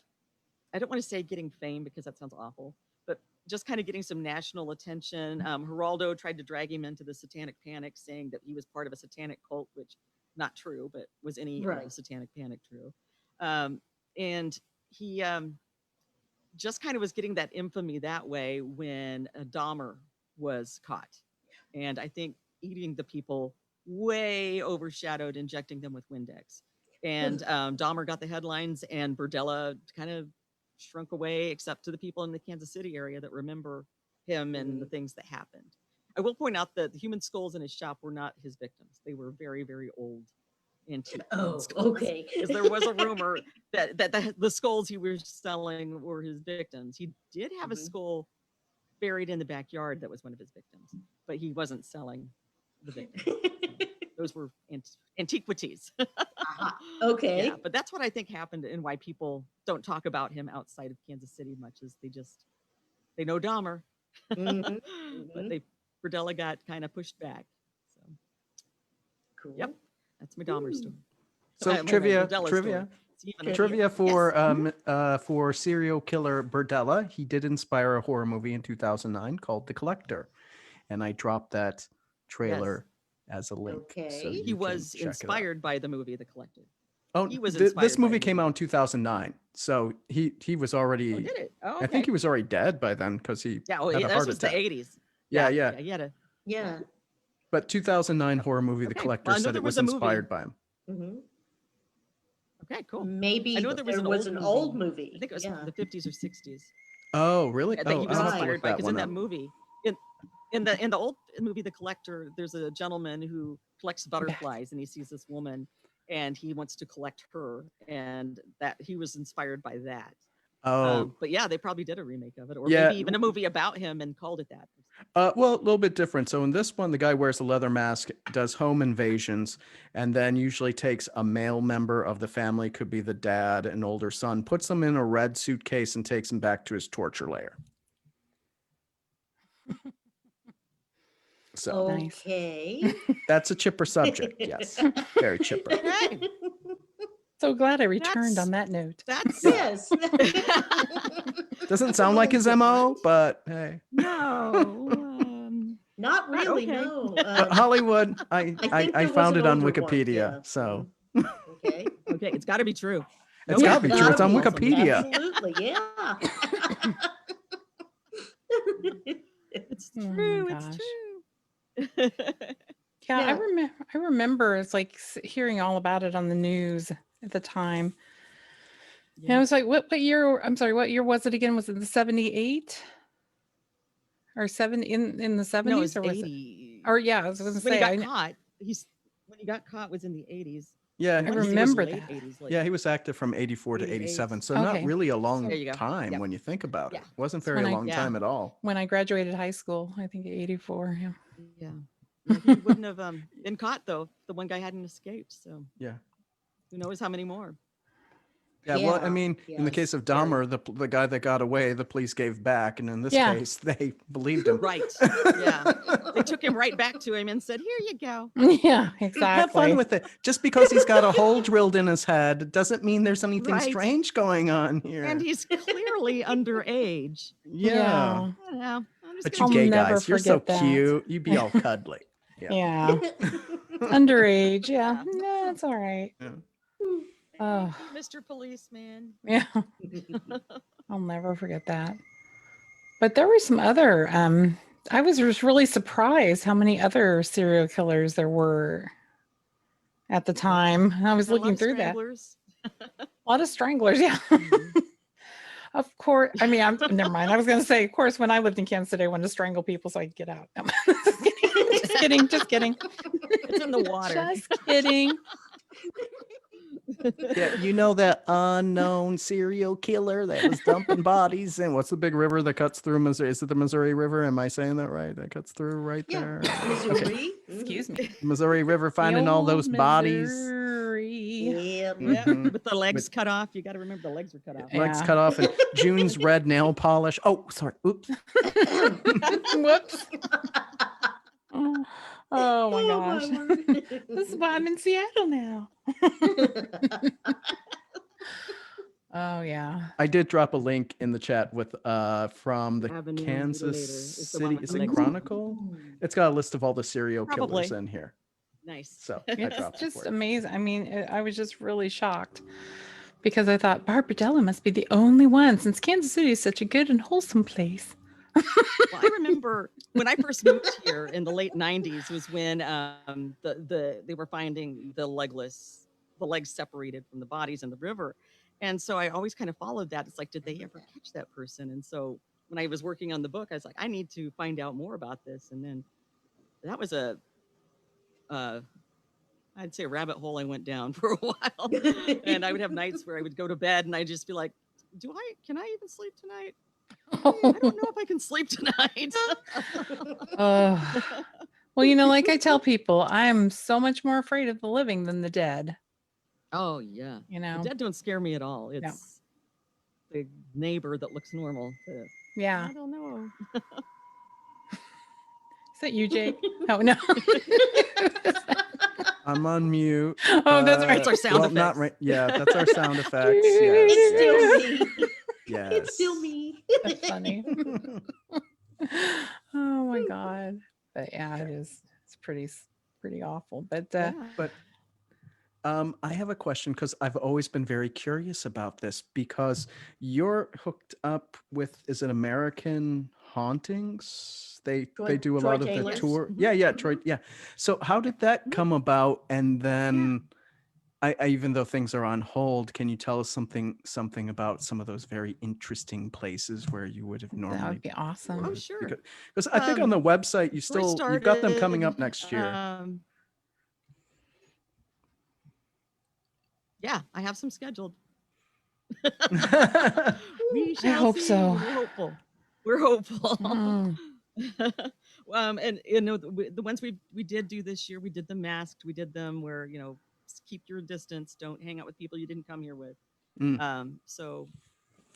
I don't want to say getting fame because that sounds awful, but just kind of getting some national attention. Geraldo tried to drag him into the Satanic Panic, saying that he was part of a satanic cult, which not true, but was any of the Satanic Panic true? And he just kind of was getting that infamy that way when Dahmer was caught. And I think eating the people way overshadowed injecting them with Windex. And Dahmer got the headlines, and Berdella kind of shrunk away, except to the people in the Kansas City area that remember him and the things that happened. I will point out that the human skulls in his shop were not his victims. They were very, very old antique skulls.
Okay.
Because there was a rumor that the skulls he was selling were his victims. He did have a skull buried in the backyard that was one of his victims, but he wasn't selling the victim. Those were antiquities.
Okay.
Yeah, but that's what I think happened, and why people don't talk about him outside of Kansas City much, is they know Dahmer, but Berdella got kind of pushed back. So,
Cool.
yep, that's my Dahmer story.
So
My
trivia for serial killer Berdella. He did inspire a horror movie in 2009 called The Collector, and I dropped that trailer as a link. So
Okay.
you
He
can
was
check it out.
inspired by the movie The Collector.
Oh,
He was
this
inspired by
movie
the
came
movie.
out in 2009, so he was already.
Oh, did it? Oh, okay.
I think he was already dead by then because he
Yeah, well,
had a
this
heart
was
attack.
the 80s.
Yeah,
Yeah, he had a.
Yeah.
But 2009 horror movie, The
Okay,
Collector,
well, I know
said
there
it
was
was
a movie.
inspired by him.
Hmm.
Okay, cool.
Maybe
I know there was
there
an
was
old
an
movie.
old movie.
I think it was
Yeah.
from the 50s or 60s
Oh, really?
that
Oh,
he was
I'll have to
Right.
inspired
look
by.
that
Because
one
in that
up.
movie, in the old movie, The Collector, there's a gentleman who collects butterflies, and he sees this woman, and he wants to collect her, and that he was inspired by that.
Oh,
But yeah, they probably did a remake of it, or
yeah.
maybe even a movie about him and called it that.
Well, a little bit different. So in this one, the guy wears a leather mask, does home invasions, and then usually takes a male member of the family, could be the dad, an older son, puts them in a red suitcase and takes them back to his torture lair. So
Nice.
Okay.
that's a chipper subject. Yes, very chipper.
Okay,
So glad I returned
That's-
on that note.
that's
Yes.
Doesn't sound like his
little
MO,
different.
but hey,
no.
Not really.
okay.
No.
Hollywood. I
think there was
found
an
it on
older one,
Wikipedia.
yeah.
So
Okay.
Okay, it's got to be true.
it's gotta be true. It's on
Gotta be.
Wikipedia.
Absolutely. Yeah.
It's
Oh my
true.
gosh.
It's true.
Yeah,
Yeah.
I remember it's like hearing all about it on the news at the time. And I was like, what year? I'm sorry, what year was it again? Was it the 78 or seven in the 70s
No, it's
or was it?
80.
Or yeah, I was going to
When he
say
got caught, when he got caught was in the 80s.
Yeah,
I
he was-
remember
late
that.
80s, like
Yeah, he was active from 84 to
88.
87. So not
Okay.
really a long
There you go.
time
Yep.
when you think about it.
Yeah.
Wasn't
So
very
when I-
long
Yeah.
time at all.
when I graduated high school, I think 84. Yeah.
Yeah. Yeah, he wouldn't have been caught though. The one guy hadn't escaped, so
Yeah.
who knows how many more.
Yeah, well, I
Yeah,
mean, in the
yes,
case of
very.
Dahmer, the guy that got away, the police gave back, and in this
Yeah.
case, they believed him.
Right. Yeah. They took him right back to him and said, "Here you go."
Yeah, exactly.
Have fun with it. Just because he's got a hole drilled in his head doesn't mean there's anything
Right.
strange going on here.
And he's clearly underage.
yeah.
Yeah. I'm just
But
gonna-
you
I'll
gay
never
guys, you're so
forget that.
cute. You be all cuddly. Yeah.
Yeah. Underage. Yeah.
Yeah.
No, it's all right.
Yeah.
Oh.
Thank you, Mr. Policeman.
Yeah. I'll never forget that. But there were some other I was just really surprised how many other serial killers there were at the time. I was
Got a lot
looking
of
through that.
stranglers.
A lot of stranglers, yeah.
Mhm.
Of course. I mean, never mind. I was going to say, of course, when I lived in Kansas City, I wanted to strangle people so I could get out. No, just kidding. Just kidding.
It's in the water.
Just kidding.
Yeah, you know that unknown serial killer that was dumping bodies in what's the big river that cuts through Missouri? Is it the Missouri River? Am I saying that right? That cuts through right
Yeah.
there.
Missouri.
Excuse me.
Missouri River
The
finding all
old
those bodies.
Missouri.
Yep.
Yeah,
Mhm.
with the legs cut off. You got to remember the legs were cut off.
Yeah.
Legs cut off and June's red nail polish. Oh, sorry. Oops.
Whoops. Oh my
Oh,
gosh.
my word.
This is why I'm in Seattle now. Oh yeah.
I did drop a link in the chat with from the
Avenue
Kansas
Mutilator is the one
City.
with
Is
the
it
legs.
Chronicle? It's got a list of all the serial killers
Probably.
in here.
Nice.
So I
It's
dropped it
just
for you.
amazing. I mean, I was just really shocked because I thought Barbadella must be the only one since Kansas City is such a good and wholesome place.
Well, I remember when I first moved here in the late 90s was when they were finding the legs separated from the bodies in the river. And so I always kind of followed that. It's like, did they ever catch that person? And so when I was working on the book, I was like, I need to find out more about this. And then that was I'd say a rabbit hole I went down for a while. And I would have nights where I would go to bed and I'd just be like, can I even sleep tonight? I don't know if I can sleep tonight.
Well, you know, like I tell people, I'm so much more afraid of the living than the dead.
Oh yeah.
You know?
The dead don't scare me at all. It's the neighbor that looks normal.
Yeah.
I don't know.
Is that you, Jake? Oh no.
I'm on mute.
Oh, that's right.
That's our sound
well, not
effects.
right. Yeah, that's our sound effects.
It's still
Yes.
me.
Yes.
It's still me.
That's funny. Oh my god. But yeah, it is. It's pretty awful. But
But I have a question because I've always been very curious about this because you're hooked up with, is it American Hauntings? They do a
Troy
lot of the
Taylor's.
tour.
Mhm.
Yeah, Troy. Yeah. So how did that come about? And then I even though things are on hold, can you tell us something about some of those very interesting places where you would have
That
normally
would be awesome.
Oh, sure.
because I think on the website you've got them coming up next year.
Yeah, I have some scheduled.
I
We shall
hope
see.
so.
We're hopeful. We're hopeful.
Mm.
And the ones we did do this year, we did them masked. We did them where keep your distance. Don't hang out with people you didn't come here with.
Mm.
So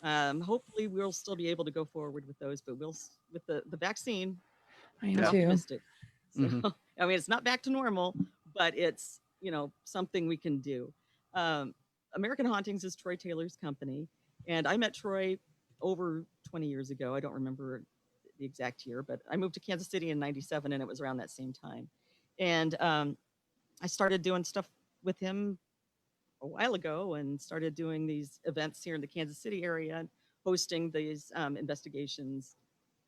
hopefully we'll still be able to go forward with those. But with the vaccine,
I
I'm
am too.
optimistic. So
Mhm.
I mean, it's not back to normal, but it's something we can do. American Hauntings is Troy Taylor's company, and I met Troy over 20 years ago. I don't remember the exact year, but I moved to Kansas City in '97, and it was around that same time. And I started doing stuff with him a while ago, and started doing these events here in the Kansas City area, and hosting these investigations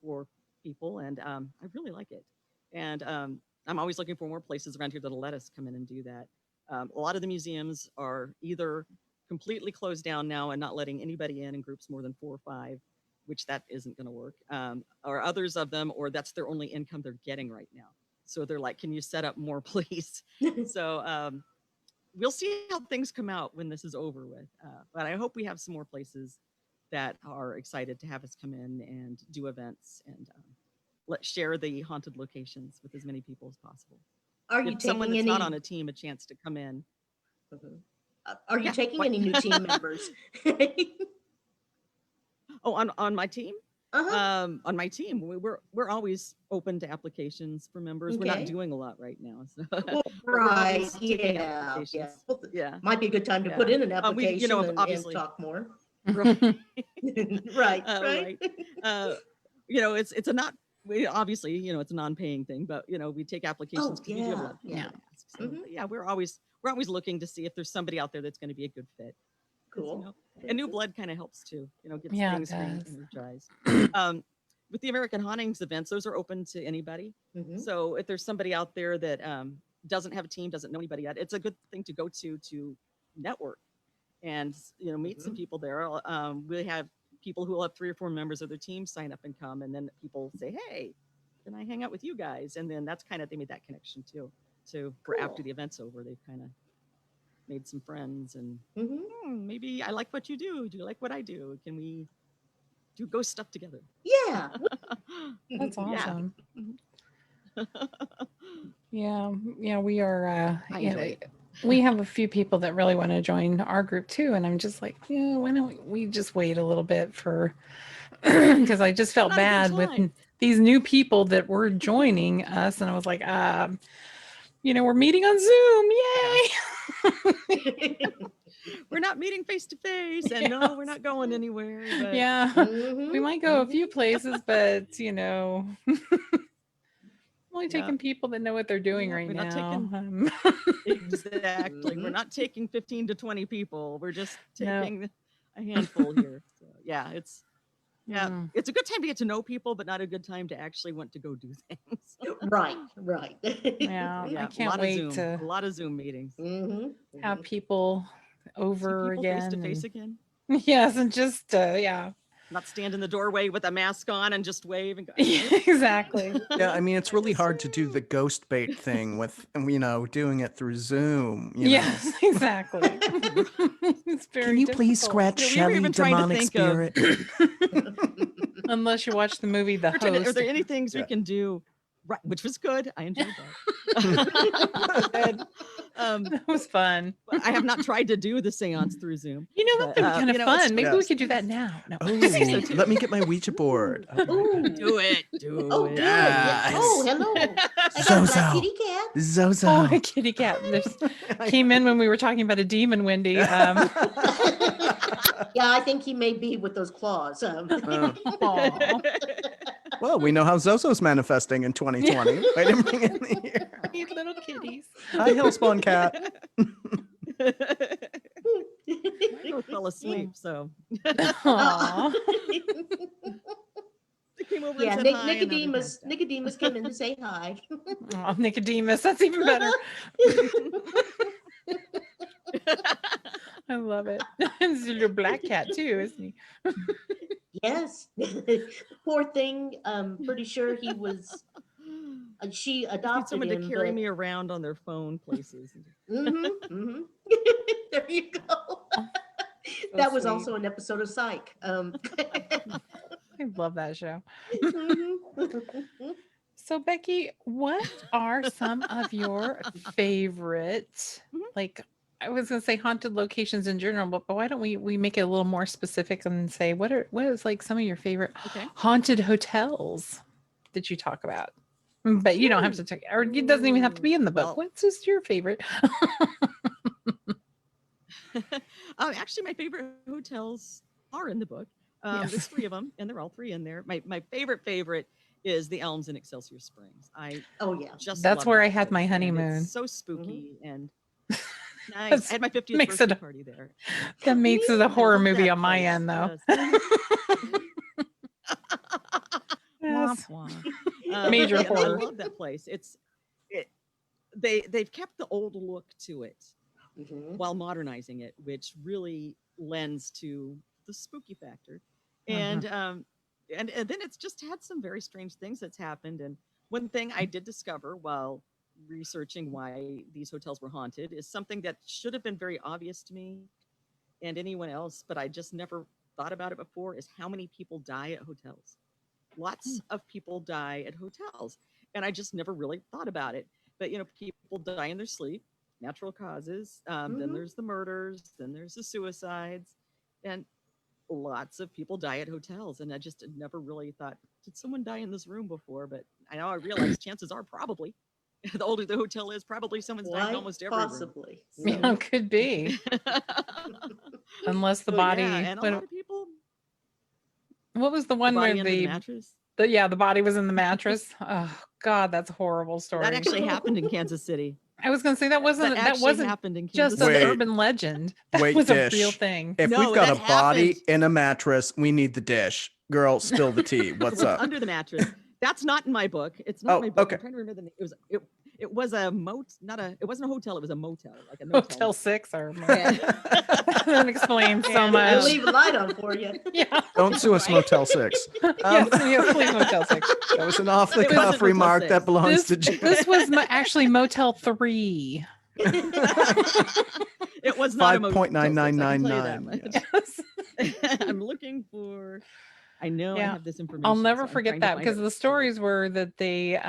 for people, and I really like it. And I'm always looking for more places around here that'll let us come in and do that. A lot of the museums are either completely closed down now and not letting anybody in groups more than 4 or 5, which that isn't going to work. Or others of them, or that's their only income they're getting right now. So they're like, "Can you set up more, please?" So we'll see how things come out when this is over with. But I hope we have some more places that are excited to have us come in and do events, and let's share the haunted locations with as many people as possible.
Are you
Give someone
taking
that's
any?
not on a team a chance to come in.
Mhm. Are you
Yeah,
taking
what?
any new team members?
Oh, on my team?
Uh-huh.
On my team, we're always open to applications for members. We're not
Okay.
doing a lot right now, so
Well,
but we're
right.
always taking
Yeah.
applications.
Well,
Yeah,
might be a good time to put
yeah.
in an
We,
application and
obviously,
talk more.
right,
Right. Right.
right. Uh, it's a not. We obviously, it's a non-paying thing, but we take applications
Oh,
because we do have a lot
yeah.
of people
Yeah.
that ask. So
Mhm.
yeah, we're always looking to see if there's somebody out there that's going to be a good fit. 'Cause,
Cool.
and new blood kind of helps too. Gets
Yeah, it
things kind of
does.
energized. With the American Hauntings events, those are open to anybody.
Mhm.
So if there's somebody out there that doesn't have a team, doesn't know anybody yet, it's a good thing to go to network and meet some
Mhm.
people there. We have people who will have 3 or 4 members of their team sign up and come, and then people say, "Hey, can I hang out with you guys?" And then that's kind of, they made that connection too. So for after
Cool.
the event's over, they've kind of made some friends, and
Mhm.
maybe I like what you do. Do you like what I do? Can we do ghost stuff together?
Yeah.
That's
Yeah.
awesome. Yeah, yeah, we are.
I enjoy it.
We have a few people that really want to join our group too, and I'm just like, yeah, why don't we just wait a little bit for? Because I just felt
Not a good
bad with
time.
these new people that were joining us, and I was like, we're meeting on Zoom, yay!
We're not meeting face to face, and no, we're not going anywhere. But
Yeah, we
Mhm.
might go a
Mhm.
few places, but only
yeah,
taking people that know what they're doing
yeah,
right
we're not
now.
taking exactly. We're
Mhm.
not taking 15 to 20 people. We're just
No.
taking a handful here. So yeah, it's
Mm.
a good time to get to know people, but not a good time to actually want to go do things.
Right. Right.
Yeah,
Yeah,
I
a
can't
lot
wait
of Zoom,
to
a lot of Zoom meetings.
Mhm.
have
Mhm.
people
See
over
people face to
again.
face again.
Yes, and just yeah.
Not stand in the doorway with a mask on and just wave and go.
Exactly.
Yeah, I mean, it's
I
really
miss
hard to do the
you.
ghost bait thing with, doing it through Zoom,
Yes, exactly. It's
Can
very
you please
difficult.
scratch
We were
Shelly,
even trying to
demonic
think of.
spirit?
Unless you watch the movie The
We're trying to, are
Host.
there any things we
Yeah.
can do? Right, which was good. I enjoyed that.
Good. That was fun.
I have not tried to do the seance through Zoom.
That'd
But,
been kind of
it's
fun. Maybe we
Yes.
could do that now. No.
Oh,
I think so too.
let me get my Ouija board. I'll be right back.
Ooh.
Do it. Do
Oh,
it.
good. Yeah. Oh,
Yes.
hello. I got a
Zozo.
black kitty cat.
Zozo.
Oh, a kitty cat. This came in when we were talking about a demon, Wendy.
Yeah, I think he may be with those claws.
Aw.
Well, we know how Zozo's manifesting in 2020. Wait a minute.
These little kitties.
Hi, Hillspawn Cat.
I both fell asleep, so
Aw.
they came over
Yeah,
and said hi. And now they're
Nicodemus.
passed out.
Nicodemus came in to say hi.
Aw, Nicodemus, that's even better. I love it. He's a little black cat too, isn't he?
Yes. Poor thing. Pretty sure he was. She
Just need
adopted
someone to
him,
carry
but
me around on their phone places.
there you go.
So
That was
sweet.
also an episode of Psych.
I love that show.
Mhm.
So, Becky, what are some of your favorite,
Mhm.
like, I was going to say haunted locations in general, but why don't we make it a little more specific and say what is like some of your favorite
Okay.
haunted hotels that you talk about? But you don't have to take, or it doesn't even have to be in the book.
Well-
What's just your favorite?
Actually, my favorite hotels are in the book.
Yes.
There's 3 of them, and they're all 3 in there. My favorite is the Elms in Excelsior Springs. I
Oh yeah.
just
That's
love
where
that
I had my
place, and
honeymoon.
It's so spooky and nice.
That's-
I had my 50th
makes
birthday
it-
party there.
That makes it a
I
horror
love
movie
that
on my
place,
end, though.
yes.
Yes.
Womp womp.
Major
I
horror.
love that place. They've kept the old look to it
Mhm.
while modernizing it, which really lends to the spooky factor.
Mhm.
And then it's just had some very strange things that's happened. And one thing I did discover while researching why these hotels were haunted is something that should have been very obvious to me and anyone else, but I just never thought about it before, is how many people die at hotels. Lots of people die at hotels, and I just never really thought about it. But people die in their sleep, natural causes. Then
Mhm.
there's the murders, then there's the suicides, and lots of people die at hotels. And I just never really thought, did someone die in this room before? But I realize chances are probably. The older the hotel is, probably someone's died in
Quite
almost every room.
possibly.
Yeah, it could be. Unless the
So,
body.
yeah, and a
what,
lot of people,
what was the
the
one
body
where
under the
the
mattress.
the body was in the mattress? Oh God, that's a horrible story.
That actually happened in Kansas City.
I was gonna say that wasn't
happened in Kansas
just an
Wait.
City.
urban legend. That
Wait,
was
Dish.
a real thing.
If
No,
we've got
that
a body
happened.
in a mattress, we need the dish. Girl, spill the tea. What's
It was
up?
under the mattress. That's not in my book. It's not
Oh,
in my book.
okay.
I'm trying to remember the name. It was a it wasn't a hotel. It was a motel, like a
Motel 6 or
And-
that explains so
And,
much.
We'll leave a light on for you.
Yeah.
Don't sue us,
Right.
Motel 6.
Yes, yes, please Motel 6.
That was an off the
It wasn't
cuff
Motel
remark
6.
that belongs
This,
to Jen.
this was actually Motel 3.
It was not a motel.
5.9999.
Yes.
I'm looking for. I know I
Yeah.
have this information.
I'll never
so I'm
forget
trying to
that
find
because
it.
the stories were that they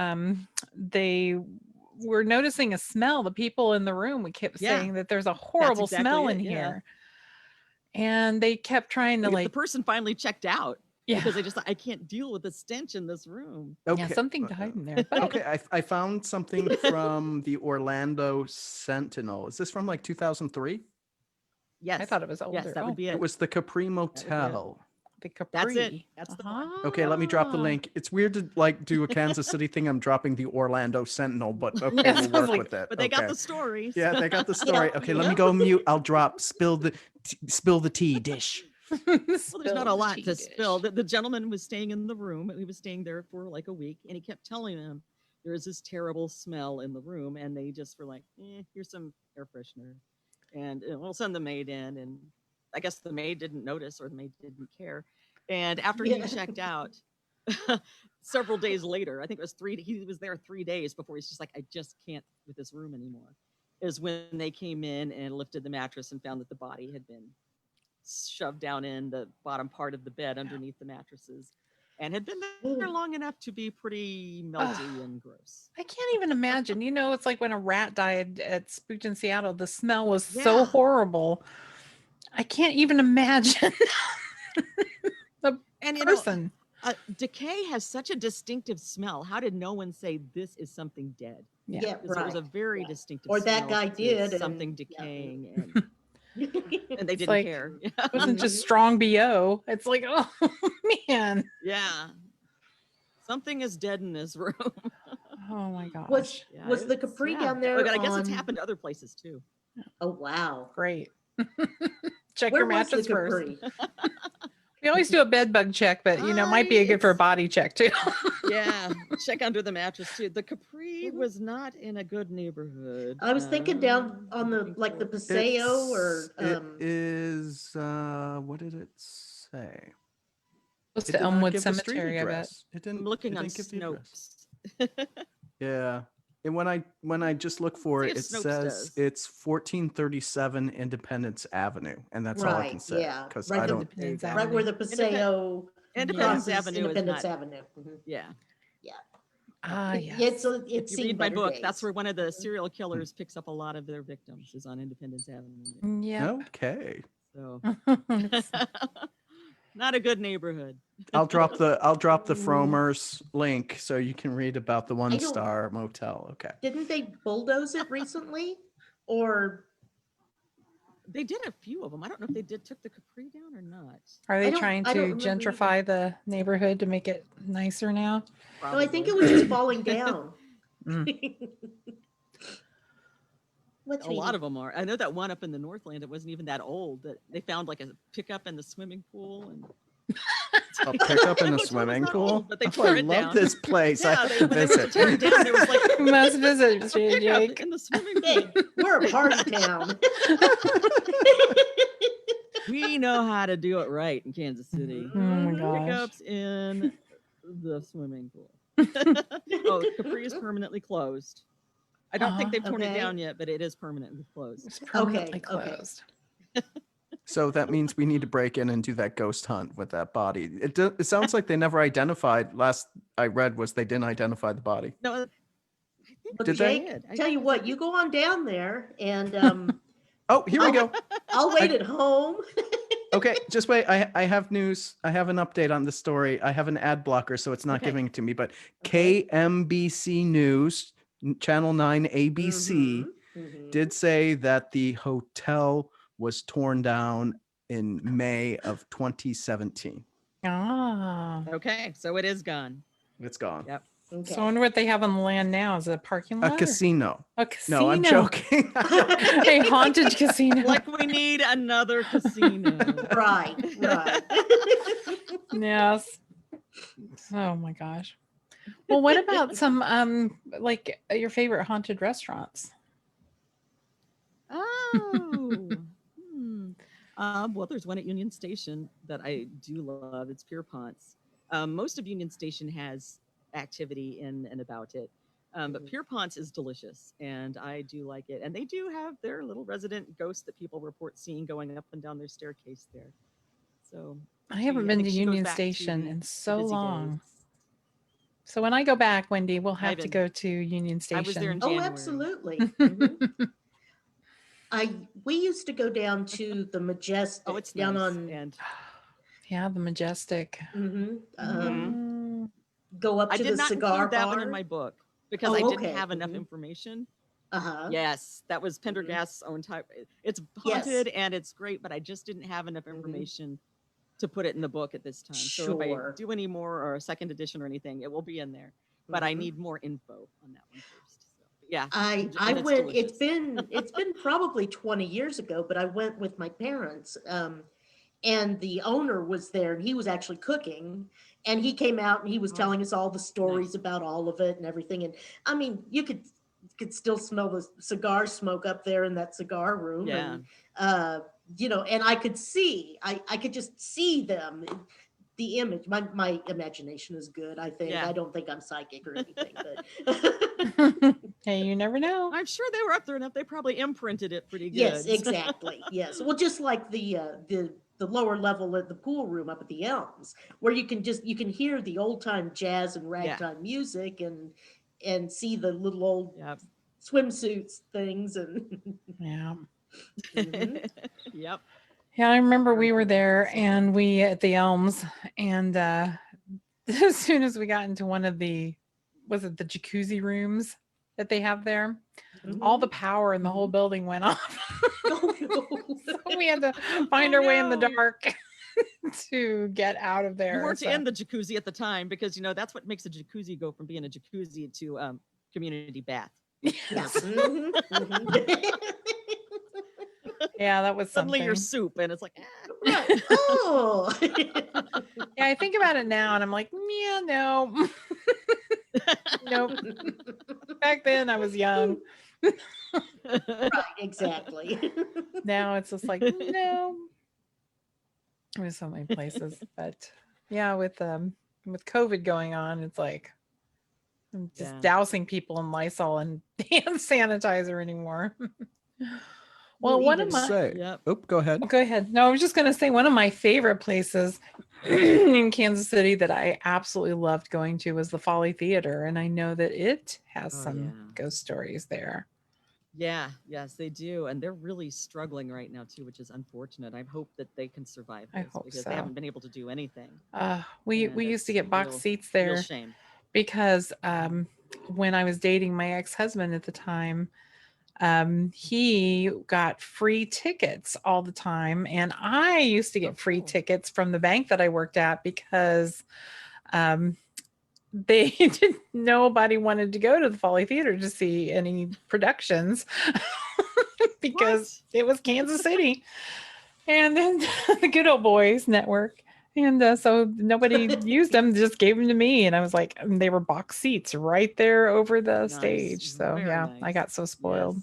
were noticing a smell. The people in the room, we kept
Yeah.
saying that there's a horrible
exactly
smell
it,
in
yeah.
here. And they kept trying to
The
like,
person finally checked out
yeah,
because they just thought, I can't deal with the stench in this room.
yeah, something died in there. But
Okay, I found something from the Orlando Sentinel. Is this from like 2003?
Yes.
I thought it was older.
Yes, that
Oh,
would be it.
It was the Capri
would be it.
Motel.
the Capri.
That's it. That's the one.
Okay, let me drop the
Ah.
link. It's weird to like do a Kansas City thing. I'm dropping the Orlando Sentinel, but okay,
Yes, I
we'll
was
work
like-
with it.
But they got
Okay.
the stories.
Yeah, they got the story. Okay, let me
Yeah.
go mute. I'll drop. Spill the tea dish.
Well, there's not a lot to spill. The gentleman was staying in the room. He was staying there for like a week, and he kept telling them there is this terrible smell in the room, and they just were like, here's some air freshener. And we'll send the maid in, and I guess the maid didn't notice or the maid didn't care. And after he
Yeah.
checked out, several days later, I think it was he was there 3 days before he's just like, I just can't with this room anymore, is when they came in and lifted the mattress and found that the body had been shoved down in the bottom part of the bed underneath the mattresses and had been there long enough to be pretty melty and gross.
I can't even imagine. You know, it's like when a rat died at Spooked in Seattle. The smell was so
Yeah.
horrible. I can't even imagine the
And
person.
Decay has such a distinctive smell. How did no one say this is something dead?
Yeah.
Yeah,
Because it was a
right.
very
Yeah.
distinctive
Or that
smell
guy
to
did, and-
something
yeah.
decaying and they
It's
didn't
like-
care.
It wasn't just strong BO. It's like, oh man.
Yeah. Something is dead in this room.
Oh my gosh.
Was
Yeah,
was the
it's-
Capri
yeah.
down there?
Look, I guess it's
on-
happened to other places too.
Oh, wow.
Great. Check
Where
your
was the
mattress first.
Capri?
We always do a bed bug check, but might be good for a
It's-
body check too.
Yeah, check under the mattress too. The Capri
Mhm.
was not in a good neighborhood.
I was thinking down on the,
looking
like the
for-
Paseo or,
it is what did it say?
Close
It
to
did not
Elmwood
give the street
Cemetery, I bet.
address. It didn't.
I'm looking
it
on
didn't give the address.
Snopes.
Yeah. And when I just look for
See
it,
if
it
Snopes
says
does.
it's 1437 Independence Avenue, and that's all I can
Right,
say
yeah,
because
right
I
the-
don't.
Independence
There you go.
right
Avenue.
where the Paseo
Independence
crosses
Avenue
Independence
is not.
Avenue. Mhm.
Yeah.
Ah,
It-
yes.
It's
If
it's
you
seen
read my
better
book,
days.
that's where one of the
Mhm.
serial killers picks up a lot of their victims is on Independence Avenue.
Yeah.
Okay.
So not a good neighborhood.
I'll drop the
Mm.
Fromers link so you can read about the
I
one
don't-
star motel. Okay.
Didn't they bulldoze it recently? Or
They did a few of them. I don't know if they took the Capri down or not.
Are they
don't-
trying
I
to
don't remember either.
gentrify the neighborhood to make it nicer now?
no, I think it
Probably.
was just falling down.
Mm.
What's
A lot of them are. I know that one up in the Northland, it wasn't even that old. That they found like a pickup in the swimming pool, and
I'll pick up in the
Which one was
swimming
not
pool.
old, but they
Oh,
tore
I
it
love
down.
this place. I
yeah,
have
they,
to
when they went to
visit.
tear it down, there was like
Must visit,
pickup
Jake.
in the swimming
Hey,
pool.
we're a party town.
We know how to do it right in Kansas City.
Oh my
Mhm.
gosh.
Pickups in the swimming pool. Oh, Capri is permanently closed. I don't think they've torn it
Okay.
down yet, but it is permanently closed.
It's permanently
okay.
closed.
So that means we need to break in and do that ghost hunt with that body. It sounds like they never identified. Last I read was they didn't identify the body.
No, I think
Well,
Did they?
Jake,
I
tell you
think
what,
they
you go on down there and
Oh, here we go.
I'll wait at home.
Okay, just wait. I have news. I have an update on this story. I have an ad blocker, so it's not
Okay.
giving it to me. But
Okay.
KMBC News, Channel 9 ABC,
Mhm, mhm.
did say that the hotel was torn down in May of 2017.
Ah.
Okay, so it is gone.
It's gone.
Yep.
Okay.
So I wonder what they have on the land now. Is it a parking lot?
A
or-
casino.
A casino.
No, I'm joking.
A haunted casino.
Like we need another casino.
Right, right.
Yes. Oh my gosh. Well, what about some like your favorite haunted restaurants?
Oh. Well, there's one at Union Station that I do love. It's Pierpont's. Most of Union Station has activity in and about it. But Pierpont's is delicious, and I do like it. And they do have their little resident ghost that people report seeing going up and down their staircase there. So
I haven't
I
been
think
to
she goes
Union
back to
Station
the
in so
busy
long.
days.
So when I go back, Wendy, we'll have to
Ivan.
go to Union Station.
I was there in
Oh,
January.
absolutely. Mhm. We used to go down to the Majestic
Oh, it's
down
nice.
on
And
Yeah, the Majestic.
Mhm.
go up
I
to
did
the
not
cigar
include that
bar.
one in my book because
Oh,
I didn't
okay.
have enough
Mhm.
information.
Uh-huh.
Yes, that was Pendergast's own type. It's
Yes.
haunted and it's great, but I just didn't have enough information to put it in the book at this time. So if
Sure.
I do any more or a second edition or anything, it will be in there. But I
Mhm.
need more info on that one first. So, but yeah,
I
and it's
went.
delicious.
It's been probably 20 years ago, but I went with my parents, and the owner was there, and he was actually cooking, and he came out and he was
Oh,
telling us all the stories
nice.
about all of it and everything. And I mean, you could still smell the cigar smoke up there in that cigar room,
Yeah.
and and I could see, I could just see them. The image, my imagination is good. I think
Yeah.
I don't think I'm psychic or anything, but.
Hey, you never know.
I'm sure they were up there enough. They probably imprinted it pretty good.
Yes, exactly. Yes. Well, just like the lower level at the pool room up at the Elms, where you can hear the old time jazz and ragtime music and see the little old
Yep.
swimsuits things and
Yeah.
Mhm.
Yep.
Yeah, I remember we were there and we at the Elms, and as soon as we got into one of the jacuzzi rooms that they have there, all the power in the whole building went off.
Oh, no.
So we had to find our way in the
no.
dark to get out of there.
You weren't
so-
in the jacuzzi at the time because that's what makes a jacuzzi go from being a jacuzzi to community bath.
Yes. Mhm, mhm.
Yeah, that was
Suddenly you're
something.
soup, and it's like,
Right. Oh.
Yeah, I think about it now and I'm like, yeah, no. Nope. Back then I was young.
Right, exactly.
Now it's just like, no. There's so many places. But yeah, with COVID going on, it's like I'm just
Yeah.
dousing people in Lysol and hand sanitizer anymore.
Well,
Well, one of
even
my
Say,
Yep.
oh, go ahead.
go ahead. No, I was just gonna say one of my favorite places in Kansas City that I absolutely loved going to was the Folly Theater, and I know that it has
Oh,
some
yeah.
ghost stories there.
Yeah, yes, they do. And they're really struggling right now too, which is unfortunate. I hope that they can survive
I
this
hope
because they
so.
haven't been able to do anything.
We
And
used to
it's
get box
real
seats
real
there
shame.
because when I was dating my ex-husband at the time, he got free tickets all the time, and I used to
Oh,
get free
cool.
tickets from the bank that I worked at because um, they didn't nobody wanted to go to the Folly Theater to see any productions because
What?
it was Kansas City, and then the Good Old Boys Network. And so nobody used them, just gave them to me. And I was like, and they were box seats right there over the
Nice.
stage. So
Very
yeah, I
nice.
got so spoiled.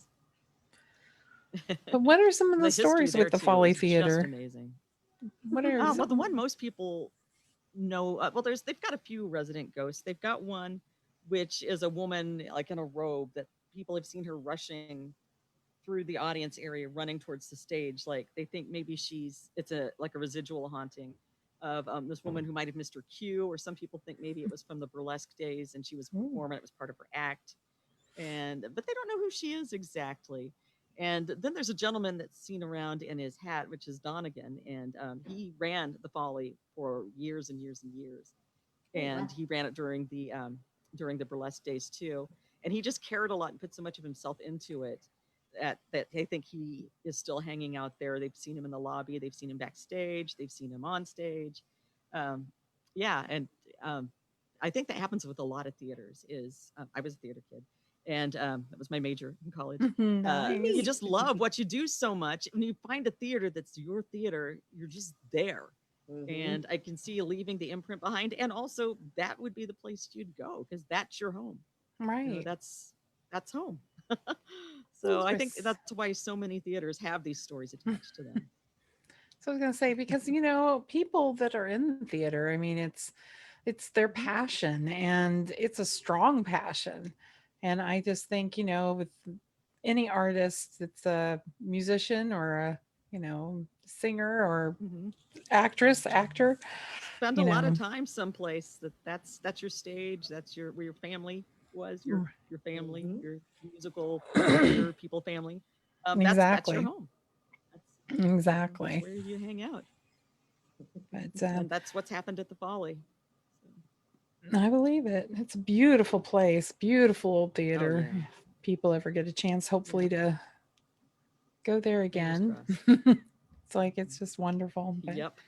Yes.
But what are some of
The
the
history
stories
there
with the
too
Folly
is just
Theater?
amazing.
What are
Well, the one
some?
most people know, well, they've got a few resident ghosts. They've got one which is a woman like in a robe that people have seen her rushing through the audience area, running towards the stage. Like they think maybe it's a like a residual haunting of this woman who might have missed her cue, or some people think maybe it was from the burlesque days and she was
Ooh.
performing. It was part of her act, and but they don't know who she is exactly. And then there's a gentleman that's seen around in his hat, which is Donegan, and he ran the Folly for years and years and years,
Oh, wow.
and he ran it during the burlesque days too. And he just cared a lot and put so much of himself into it that they think he is still hanging out there. They've seen him in the lobby, they've seen him backstage, they've seen him on stage. Um, yeah, and um, I think that happens with a lot of theaters. Is I was a theater kid, and that was my major in college. You
Nice.
Neat.
just love what you do so much. When you find a theater that's your theater, you're just there.
Mhm.
And I can see you leaving the imprint behind, and also that would be the place you'd go because that's your home.
Right.
That's home.
Well,
So I think
Chris.
that's why so many theaters have these stories attached to them.
So I was gonna say because people that are in the theater, I mean, it's their
Mhm.
passion and it's a strong passion. And I just think, with any artist that's a musician or a, singer or
Mhm.
actress, actor,
Spend a
you
lot of
know,
time someplace that's your stage, that's your where your family was, your family,
Mhm.
your musical theater people family. That's your
exactly.
home. That's that's
Exactly.
where you hang out,
But
and that's what's happened at the Folly. So,
I believe it. It's a beautiful place, beautiful old
oh
theater.
yeah,
If people ever get a chance, hopefully
yep.
to go there
Fingers
again.
crossed.
It's like it's just wonderful. But
Yep.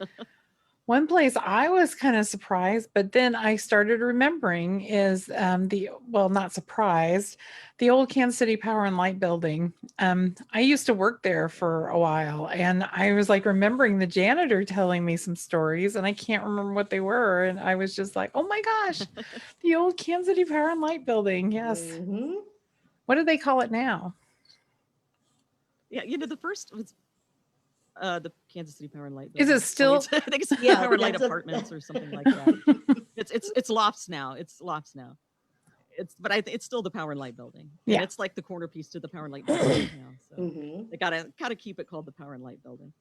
one place I was kind of surprised, but then I started remembering is not surprised, the old Kansas City Power and Light building. I used to work there for a while, and I was like remembering the janitor telling me some stories, and I can't remember what they were. And I was just like, oh my gosh, the old Kansas City Power and Light building. Yes.
Mhm.
What do they call it now?
Yeah, the first was the Kansas City Power and Light
Is it
building. Oh,
still?
I think it's
Yeah,
Power and Light
that's a
Apartments or something like that. It's lofts now. It's lofts now. But it's still the Power and Light building, and
Yeah.
it's like the corner piece to the Power and Light district now. So
Mhm.
they gotta keep it called the Power and Light building.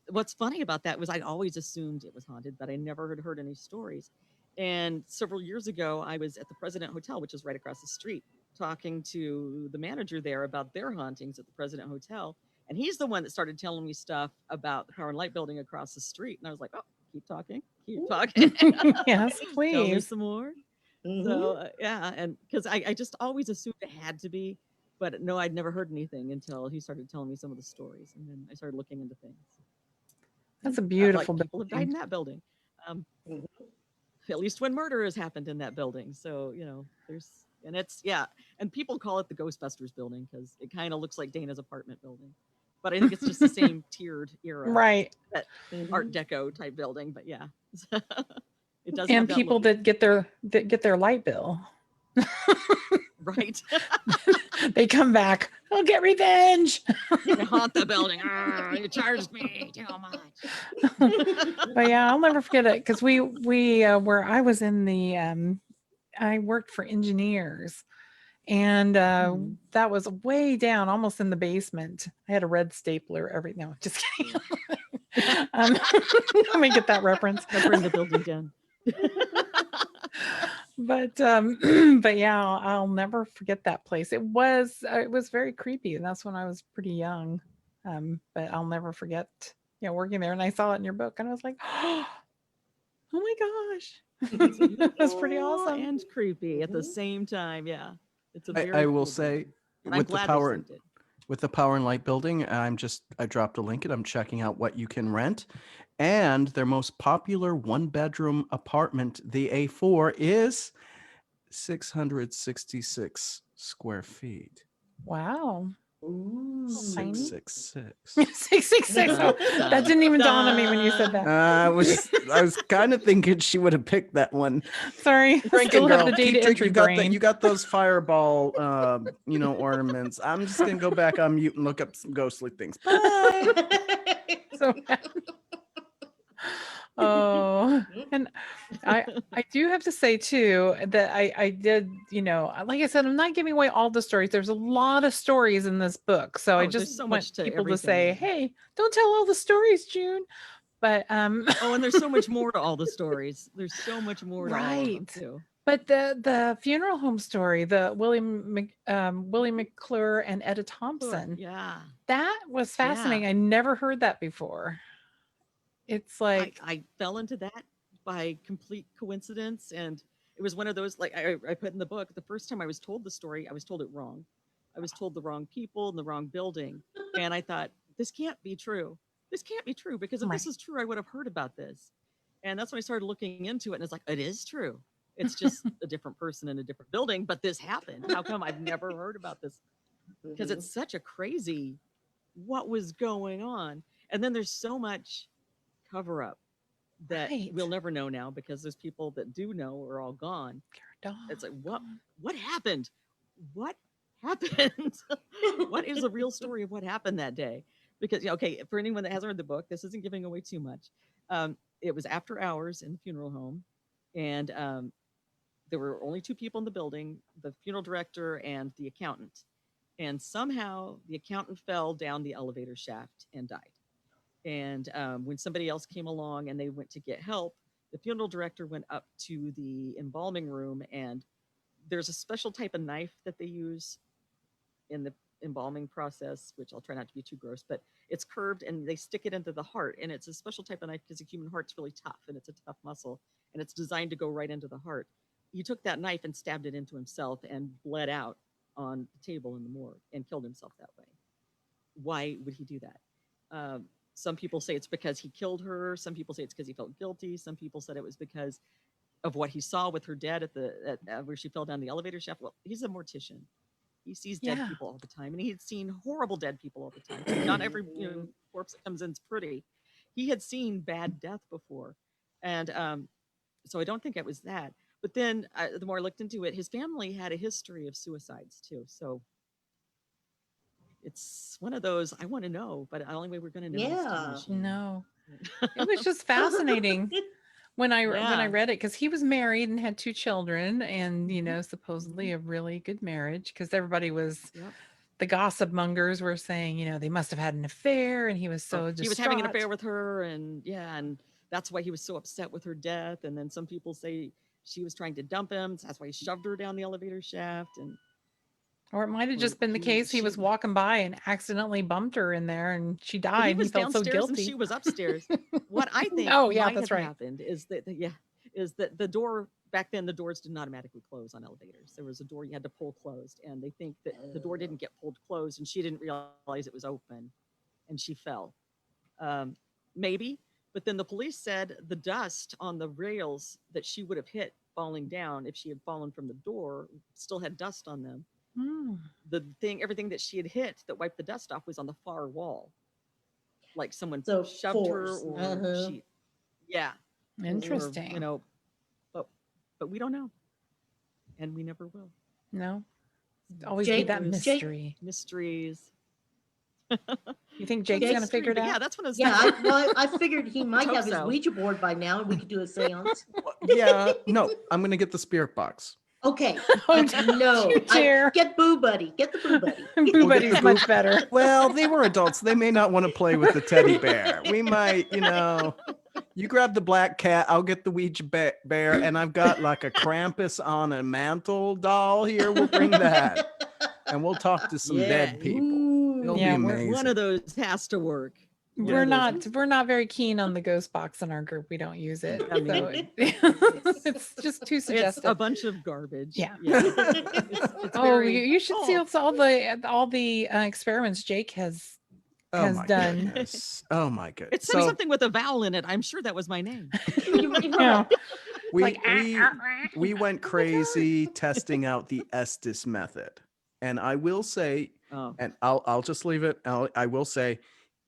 What's funny about that was I always assumed it was haunted, but I never had heard any stories. And several years ago, I was at the President Hotel, which is right across the street, talking to the manager there about their hauntings at the President Hotel. And he's the one that started telling me stuff about the Power and Light building across the street. And I was like, oh, keep talking.
Yes,
Tell me
please.
some more.
Mhm.
So yeah, and because I just always assumed it had to be, but no, I'd never heard anything until he started telling me some of the stories, and then I started looking into things.
That's a
Like
beautiful
people have died
building.
in that building, um,
Mhm.
at least when murder has happened in that building. So there's and it's yeah, and people call it the Ghostbusters building because it kind of looks like Dana's apartment building. but I think it's just the same tiered era,
Right.
that
Mhm.
Art Deco type building. But yeah, it does
And
have that
people
look,
that get their light bill.
right?
They come back. I'll get revenge.
They haunt the building. You charged me too much.
But yeah, I'll never forget it because we where I was in the I worked for engineers, and
Mhm.
that was way down, almost in the basement. I had a red stapler. Every no, just kidding. Let me get that reference.
I bring the building down.
But but yeah, I'll never forget that place. It was very creepy, and that's when I was pretty young. But I'll never forget, working there, and I saw it in your book, and I was like, oh my gosh,
It's
that's pretty
beautiful
awesome.
and creepy at the
Mhm.
same time. Yeah, it's a
I
very
will
cool
say
building. And I'm
with the
glad they
power
saved it.
with the power and light building, I dropped a link and I'm checking out what you can rent. And their most popular one bedroom apartment, the A4, is 666 square feet.
Wow,
Ooh.
tiny.
666.
666. Oh, that didn't even dawn on me when you said that.
I was kind of thinking she would have picked that one.
Sorry, I
Franken
still have
girl,
the data
keep
entry
you got
brain.
you got those fireball ornaments. I'm just gonna go back on mute and look up some ghostly things. Bye.
So oh, and I do have to say too that I did, like I said, I'm not giving away all the stories. There's a lot of stories in this book, so I
Oh, there's
just
so
want
much to
people to
everything.
say,
Yeah.
hey, don't tell all the stories, June. But
Oh, and there's so much more to all the stories. There's so much more to all of them
right.
too.
But the funeral home story, the Willie McClure and Etta
Sure.
Thompson,
Yeah.
that was
Yeah.
fascinating. I never heard that before. It's like,
I fell into that by complete coincidence. And it was one of those, like I put in the book, the first time I was told the story, I was told it wrong. I was told the wrong people in the wrong building. And I thought, this can't be true. This can't be true, because if this
right.
is true, I would have heard about this. And that's when I started looking into it. And it's like, it is true. It's just a different person in a different building, but this happened. How come I've never heard about this? Because
Mhm.
it's such a crazy, what was going on? And then there's so much cover up that
Right.
we'll never know now, because those people that do know are all gone. It's like, what happened? What happened? What is the real story of what happened that day? Because, okay, for anyone that hasn't read the book, this isn't giving away too much. It was after hours in the funeral home, and there were only two people in the building, the funeral director and the accountant. And somehow the accountant fell down the elevator shaft and died. And when somebody else came along and they went to get help, the funeral director went up to the embalming room, and there's a special type of knife that they use in the embalming process, which I'll try not to be too gross, but it's curved and they stick it into the heart. And it's a special type of knife because the human heart's really tough and it's a tough muscle, and it's designed to go right into the heart. He took that knife and stabbed it into himself and bled out on the table in the morgue and killed himself that way. Why would he do that? Some people say it's because he killed her. Some people say it's because he felt guilty. Some people said it was because of what he saw with her dead at where she fell down the elevator shaft. Well, he's a mortician. He sees dead
Yeah.
people all the time, and he had seen horrible dead people all the time. So not every corpse that comes in is pretty. He had seen bad death before, and so I don't think it was that. But then the more I looked into it, his family had a history of suicides too. So it's one of those, I want to know, but the only way we're going to know is time
Yeah.
machine.
No, it was just fascinating when I
Yeah.
read it, because he was married and had two children, and
Mhm.
supposedly a really good marriage, because everybody was,
Yep.
the gossip mongers were saying, they must have had an affair, and he was
Oh,
so
he was having an
distraught.
affair with her, and yeah, and that's why he was so upset with her death. And then some people say she was trying to dump him, so that's why he shoved her down the elevator shaft. And
Or it might have
or
just been the case he
she
was walking by and accidentally bumped her in there, and she
well, he
died, and he
was
felt so
downstairs and she
guilty.
was upstairs. What I think
Oh yeah,
might
that's
have
right.
happened is that the door back then, the doors did not automatically close on elevators. There was a door you had to pull closed, and they think that the door didn't get pulled closed, and she didn't realize it was open, and she fell. Um, Maybe, but then the police said the dust on the rails that she would have hit falling down if she had fallen from the door still had dust on them.
Hmm.
everything that she had hit that wiped the dust off was on the far wall. Like someone
So
shoved her
force.
or
Uh-huh.
she, yeah.
Interesting.
Or, you know, but we don't know. And we never will.
No, always be
Jake,
that
There's
mystery.
mysteries.
You think Jake's
Jake-
gonna figure it
But
out?
yeah, that's what I was
Yeah, I figured he might
hope
have his
so.
Ouija board by now, and we could do a seance.
Yeah, no, I'm gonna get the spirit box.
Okay.
Oh,
No,
you dare.
get Boo Buddy. Get the Boo Buddy.
Boo
We'll get
Buddy's
the
much better.
Well, they were adults. They may not want to play with the teddy bear. We might, you grab the black cat, I'll get the Ouija bear, and I've got like a Krampus on a mantle doll here. We'll bring that, and we'll talk to some
Yeah.
dead people. It'll
Yeah,
be
we're-
amazing.
One of those has to work.
We're not very keen on the ghost box in our group. We don't use it.
I mean,
So it's just too
It's
suggestive.
a bunch of garbage.
Yeah.
It's
Oh,
very-
you should see all the experiments Jake has
Oh
has
my
done.
goodness. Oh my goodness.
It said something with a vowel in it. I'm sure that was my name.
Yeah.
we
Like,
we went crazy testing out the Estes method, and I will say,
Oh,
and I'll just leave it. I will say,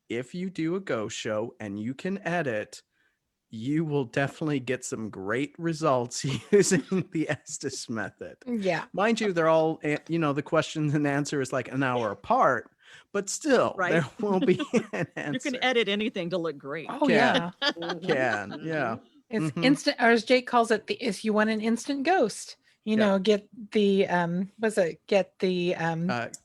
if you do a ghost show and you can edit, you will definitely get some great results using the Estes method.
Yeah.
Mind you, they're all, the question and answer is like an hour apart, but still,
Right.
there will be an answer.
you can edit anything to look great.
Oh
Yeah.
yeah.
Can, yeah.
It's
Mhm.
instant, or as Jake calls it, if you want an instant ghost,
Yeah.
get the
Spirit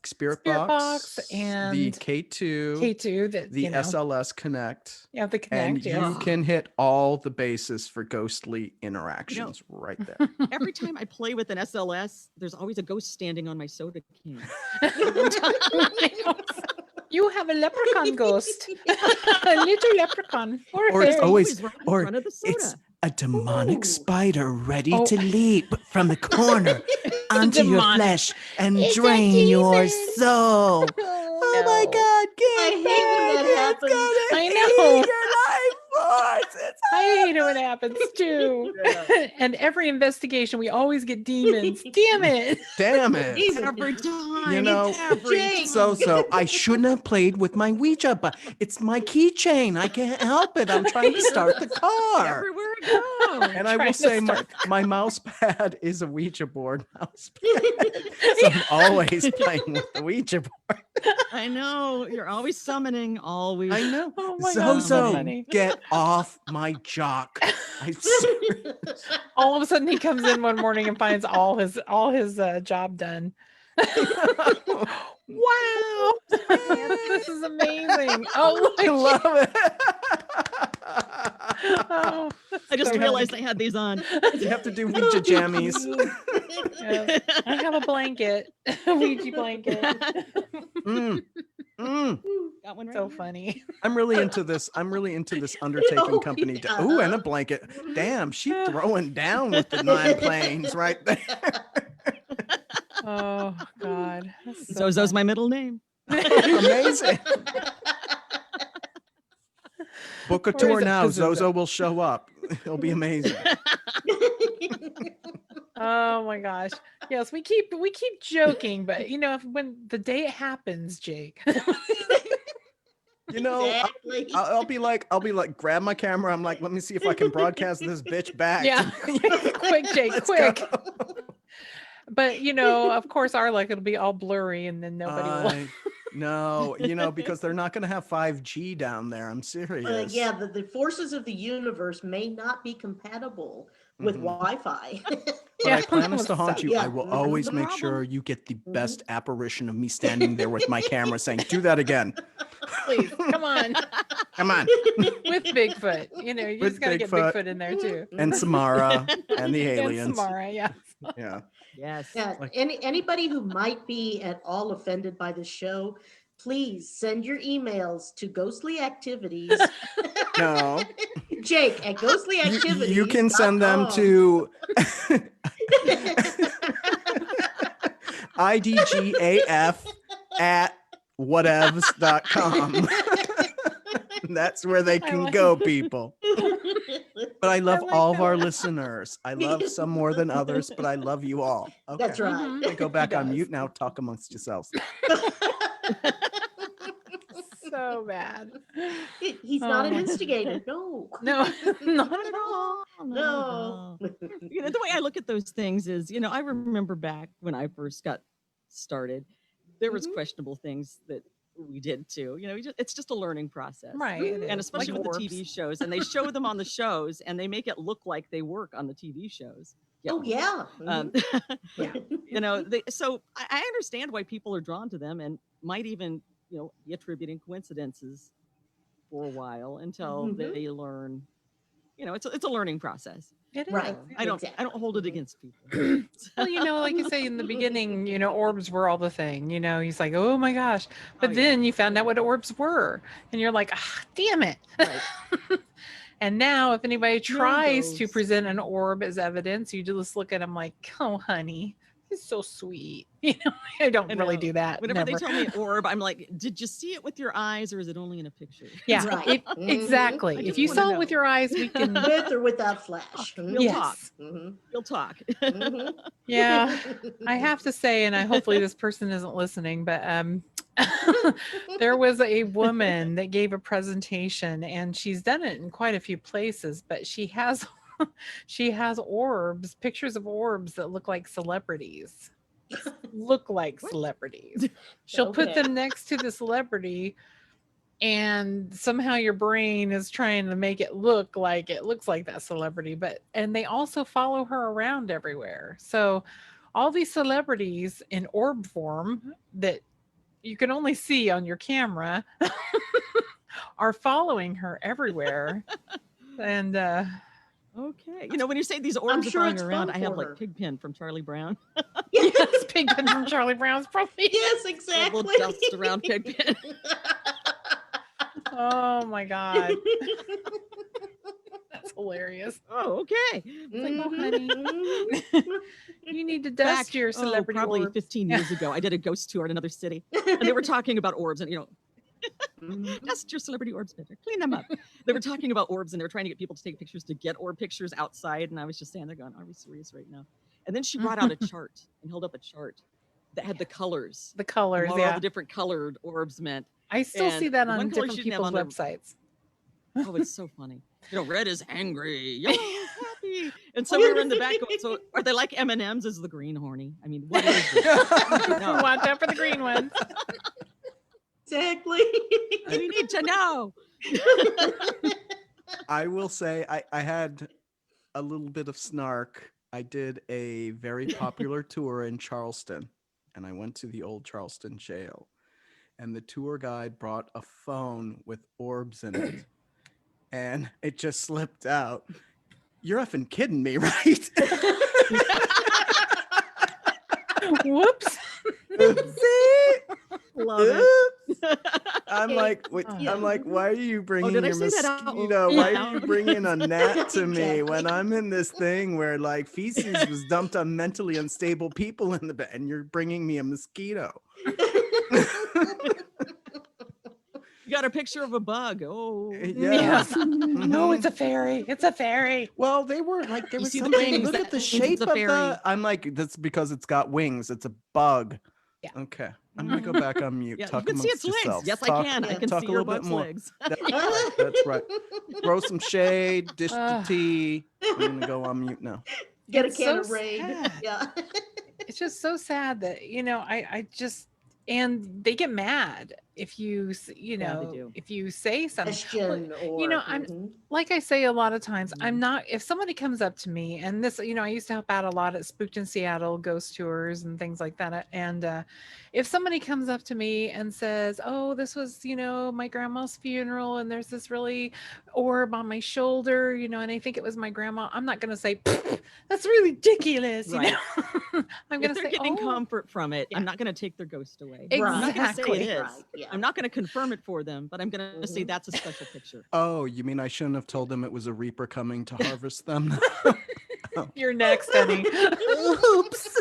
Spirit
box,
box
the
and
K2,
K2 that
the SLS Connect,
yeah, the
and
Connect.
you
Yes.
can hit all the bases for ghostly interactions right there.
Every time I play with an SLS, there's always a ghost standing on my soda can.
You have a leprechaun ghost, a little leprechaun,
Or it's
fairy.
always-
right in
or
front of the soda.
it's a demonic
Ooh.
spider ready
Oh.
to leap from the corner onto your
Demonic.
flesh and
It's a
drain your
demon.
soul. Oh my
No.
God,
I
get
hate when
back.
that happens.
It's gonna
I
eat
know.
your life force. It's
I hate it when it happens too. And every investigation, we always get demons. Damn it!
damn it.
Demon.
Every time.
You know,
every
Jake.
time.
So I shouldn't have played with my Ouija, but it's my keychain. I can't help it. I'm trying to start the car.
Everywhere I go.
And I
Trying
will
to
say
start
my mouse pad is a Ouija board mouse pad. So I'm always playing with the Ouija board.
I know. You're always summoning, always.
I know.
Oh my God, so
Zozo,
funny.
get off my jock. I swear.
All of a sudden, he comes in one morning and finds all his job done. Wow, this is amazing. Oh,
I love it.
oh,
I just
so
realized
funny.
I had these on.
You have to do Ouija jammies.
Yes. I have a blanket, a Ouija blanket.
Mm, mm.
Got one right
So
here.
funny.
I'm really into this undertaking
Oh,
company.
yeah.
Ooh, and a blanket. Damn, she throwing down with the 9 planes right there.
Oh God, that's so
Zozo's
funny.
my middle name.
Amazing. Book a
Or is
tour
it
now.
Pazuzu?
Zozo will show up. It'll be amazing.
Oh my gosh. Yes, we keep joking, but when the day it happens, Jake.
You know,
Exactly.
I'll be like, grab my camera. I'm like, let me see if I can broadcast this bitch back.
Yeah. Quick, Jake,
Let's
quick.
go.
But of course our luck it'll be all blurry and then nobody will.
No, because they're not going to have 5G down there. I'm serious.
Yeah, the forces of the universe may not be compatible with
Mhm.
Wi-Fi.
But
Yeah.
I promise to haunt you.
Yeah,
I will
that's
always
the
make
problem.
sure you get the best apparition of me standing there with my camera saying, do that again.
Please, come on.
Come on.
With Bigfoot. You
With
just gotta get
Bigfoot.
Bigfoot in there too.
And Samara and the
And
aliens.
Samara, yeah.
Yeah.
Yes.
Yeah,
Like-
anybody who might be at all offended by the show, please send your emails to ghostly activities.
No.
Jake at ghostly activities.
You can send them to idgaf@whatevs.com. That's where they
I
can
like
go, people. But I love
like
all of
that.
our listeners. I love some more than others, but I love you all. Okay.
That's right.
Mhm.
I go back
He
on
does.
mute now. Talk amongst yourselves.
So bad.
He's not
Oh
an
my-
instigator. No.
No, not
Not
at
at
all.
all. Not at
No.
all. You know, the way I look at those things is, you know, I remember back when I first got started, there was
Mhm.
questionable things that we did too. You know, it's just a learning process.
Right. It
And
is.
especially
Like
with
orbs.
the TV shows, and they show them on the shows and they make it look like they work on the TV shows.
Oh yeah.
Um,
Yeah.
you know, so I understand why people are drawn to them and might even, you know, be attributing coincidences for a while until
Mhm.
they learn. You know, it's a learning process.
It is.
Right.
I don't
Exactly.
hold it
Mhm.
against people.
Well, like you say in the beginning, orbs were all the thing. He's like, oh my gosh. But
Oh, yeah.
then you found out what orbs were. And you're like, ah, damn it.
Right.
And now if anybody tries to
those.
present an orb as evidence, you just look at them like, oh, honey, it's so sweet. I don't
I
really
know.
do that.
Whenever
Never.
they tell me orb, I'm like, did you see it with your eyes or is it only in a picture?
Yeah,
Right. Mhm.
exactly.
I
If
just
you
wanna
saw it with
know.
your eyes, we can.
With or without flash.
We'll
Yes.
talk.
Mhm.
We'll talk.
Mhm.
Yeah, I have to say, and hopefully this person isn't listening, but there was a woman that gave a presentation, and she's done it in quite a few places, but she has orbs, pictures of orbs that look like celebrities. Look like celebrities. She'll put
Okay.
them next to the celebrity, and somehow your brain is trying to make it look like it looks like that celebrity, and they also follow her around everywhere. So all these celebrities in orb form that you can only see on your camera are following her everywhere. And
Okay. You know, when you say these orbs are
sure
following
it's
around,
fun
I have
for
like
her.
Pigpen from Charlie Brown.
yes, Pigpen from Charlie Brown's probably.
Yes,
A
exactly.
little dust around Pigpen.
Oh my god, that's hilarious.
Oh, okay.
It's like, oh
Mhm.
honey,
Mhm.
you need to dust your celebrity
probably
orbs.
15 years ago, I did a ghost tour in another city, and they were talking about orbs, and
Mhm.
dust your celebrity orbs better, clean them up. They were talking about orbs, and they were trying to get people to take pictures to get orb pictures outside, and I was just standing there going, "Are we serious right now?" And then she brought out a chart and held up a chart that had the colors,
The
and
colors,
what all
yeah.
the different colored orbs meant.
I still see
And
that
the
on
one color
different
she didn't have
people's
on there-
websites.
Oh, it's so funny. Red is angry, yellow is happy, and so we were in the back. So are they like M&Ms? Is the green horny? I mean, what is this? No.
Watch out for the green ones.
Exactly.
We need to know.
I will say I had a little bit of snark. I did a very popular tour in Charleston, and I went to the old Charleston jail. And the tour guide brought a phone with orbs in it. And it just slipped out. You're effing kidding me, right?
Whoops.
Oopsie.
Love it.
Oops. I'm like, wait,
Yeah.
I'm like, why are you bringing
did I
your
say that out
mosquito? Why are you
loud?
bringing a gnat to me
Exactly.
when I'm in this thing where like feces was dumped on mentally unstable people in the bed, and you're bringing me a mosquito?
You got a picture of a bug. Oh,
Yeah.
Yes. No,
Mhm.
it's a fairy. It's a fairy.
Well, they were like, there
You
was
see the
something.
wings,
Look
that
at the
means
shape
it's a
of
fairy.
the. I'm like, that's because it's got wings. It's a bug.
Yeah.
Okay, I'm gonna go back on mute.
yeah, you
Talk
can see
amongst
its legs.
yourselves.
Yes,
Talk-
I can. I
yeah.
can
talk
see
a
your
little bit
bug's
more.
legs.
That's right. Throw some shade. Dish the
Ugh.
tea. I'm gonna go on mute now.
Get a
It's
can
so
of raid.
sad.
Yeah.
It's just so sad that I just, and they get mad if you
Yeah, they do.
if you say something.
Question or
I'm
mhm.
like I say a lot of times,
Mm-hmm.
I'm not, if somebody comes up to me, and this, I used to help out a lot at Spooked in Seattle ghost tours and things like that. And if somebody comes up to me and says, oh, this was, my grandma's funeral, and there's this really orb on my shoulder, and I think it was my grandma, I'm not going to say, that's really ridiculous.
Right.
I'm
If
going to
they're
say,
getting
oh,
comfort from it,
Yeah.
I'm not going to take their ghost away.
Exactly.
I'm not going to say it is.
Right, yeah.
I'm not going to confirm it for them, but I'm going to say
Mhm.
that's a special picture.
Oh, you mean I shouldn't have told them it was a reaper coming to harvest them?
you're next, honey.
Oops.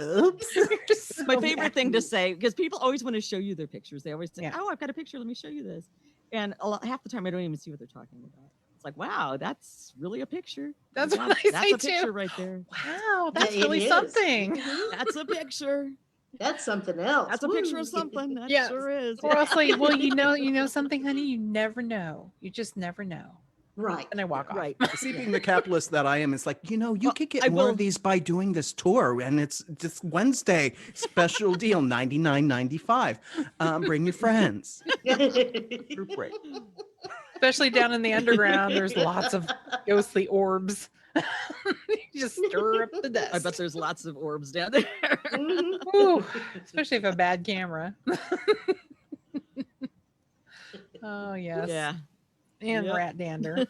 Oops.
You're so
My favorite
bad.
thing to say, because people always want to show you their pictures. They always say,
Yeah.
oh, I've got a picture. Let me show you this. And half the time I don't even see what they're talking about. It's like, wow, that's really a picture.
That's what I
That's
say
a picture
too.
right there.
Wow, that's
It
really
is.
something.
Mhm.
That's a picture.
That's something else.
That's a picture
Woo.
of something. That
Yes.
sure is.
Or else like, well, you know something, honey, you never know. You just never know.
Right.
And I walk off.
Right.
See, being the capitalist that I am, it's like, you
Well,
could get
I
more
will-
of these by doing this tour, and it's just Wednesday special deal, $99.95. Bring your friends. Group rate.
Especially down in the underground, there's lots of ghostly orbs. You just stir up the dust.
I bet there's lots of orbs down there.
Mhm.
Ooh, especially if a bad camera. Oh yes.
Yeah.
And
Yep.
rat dander.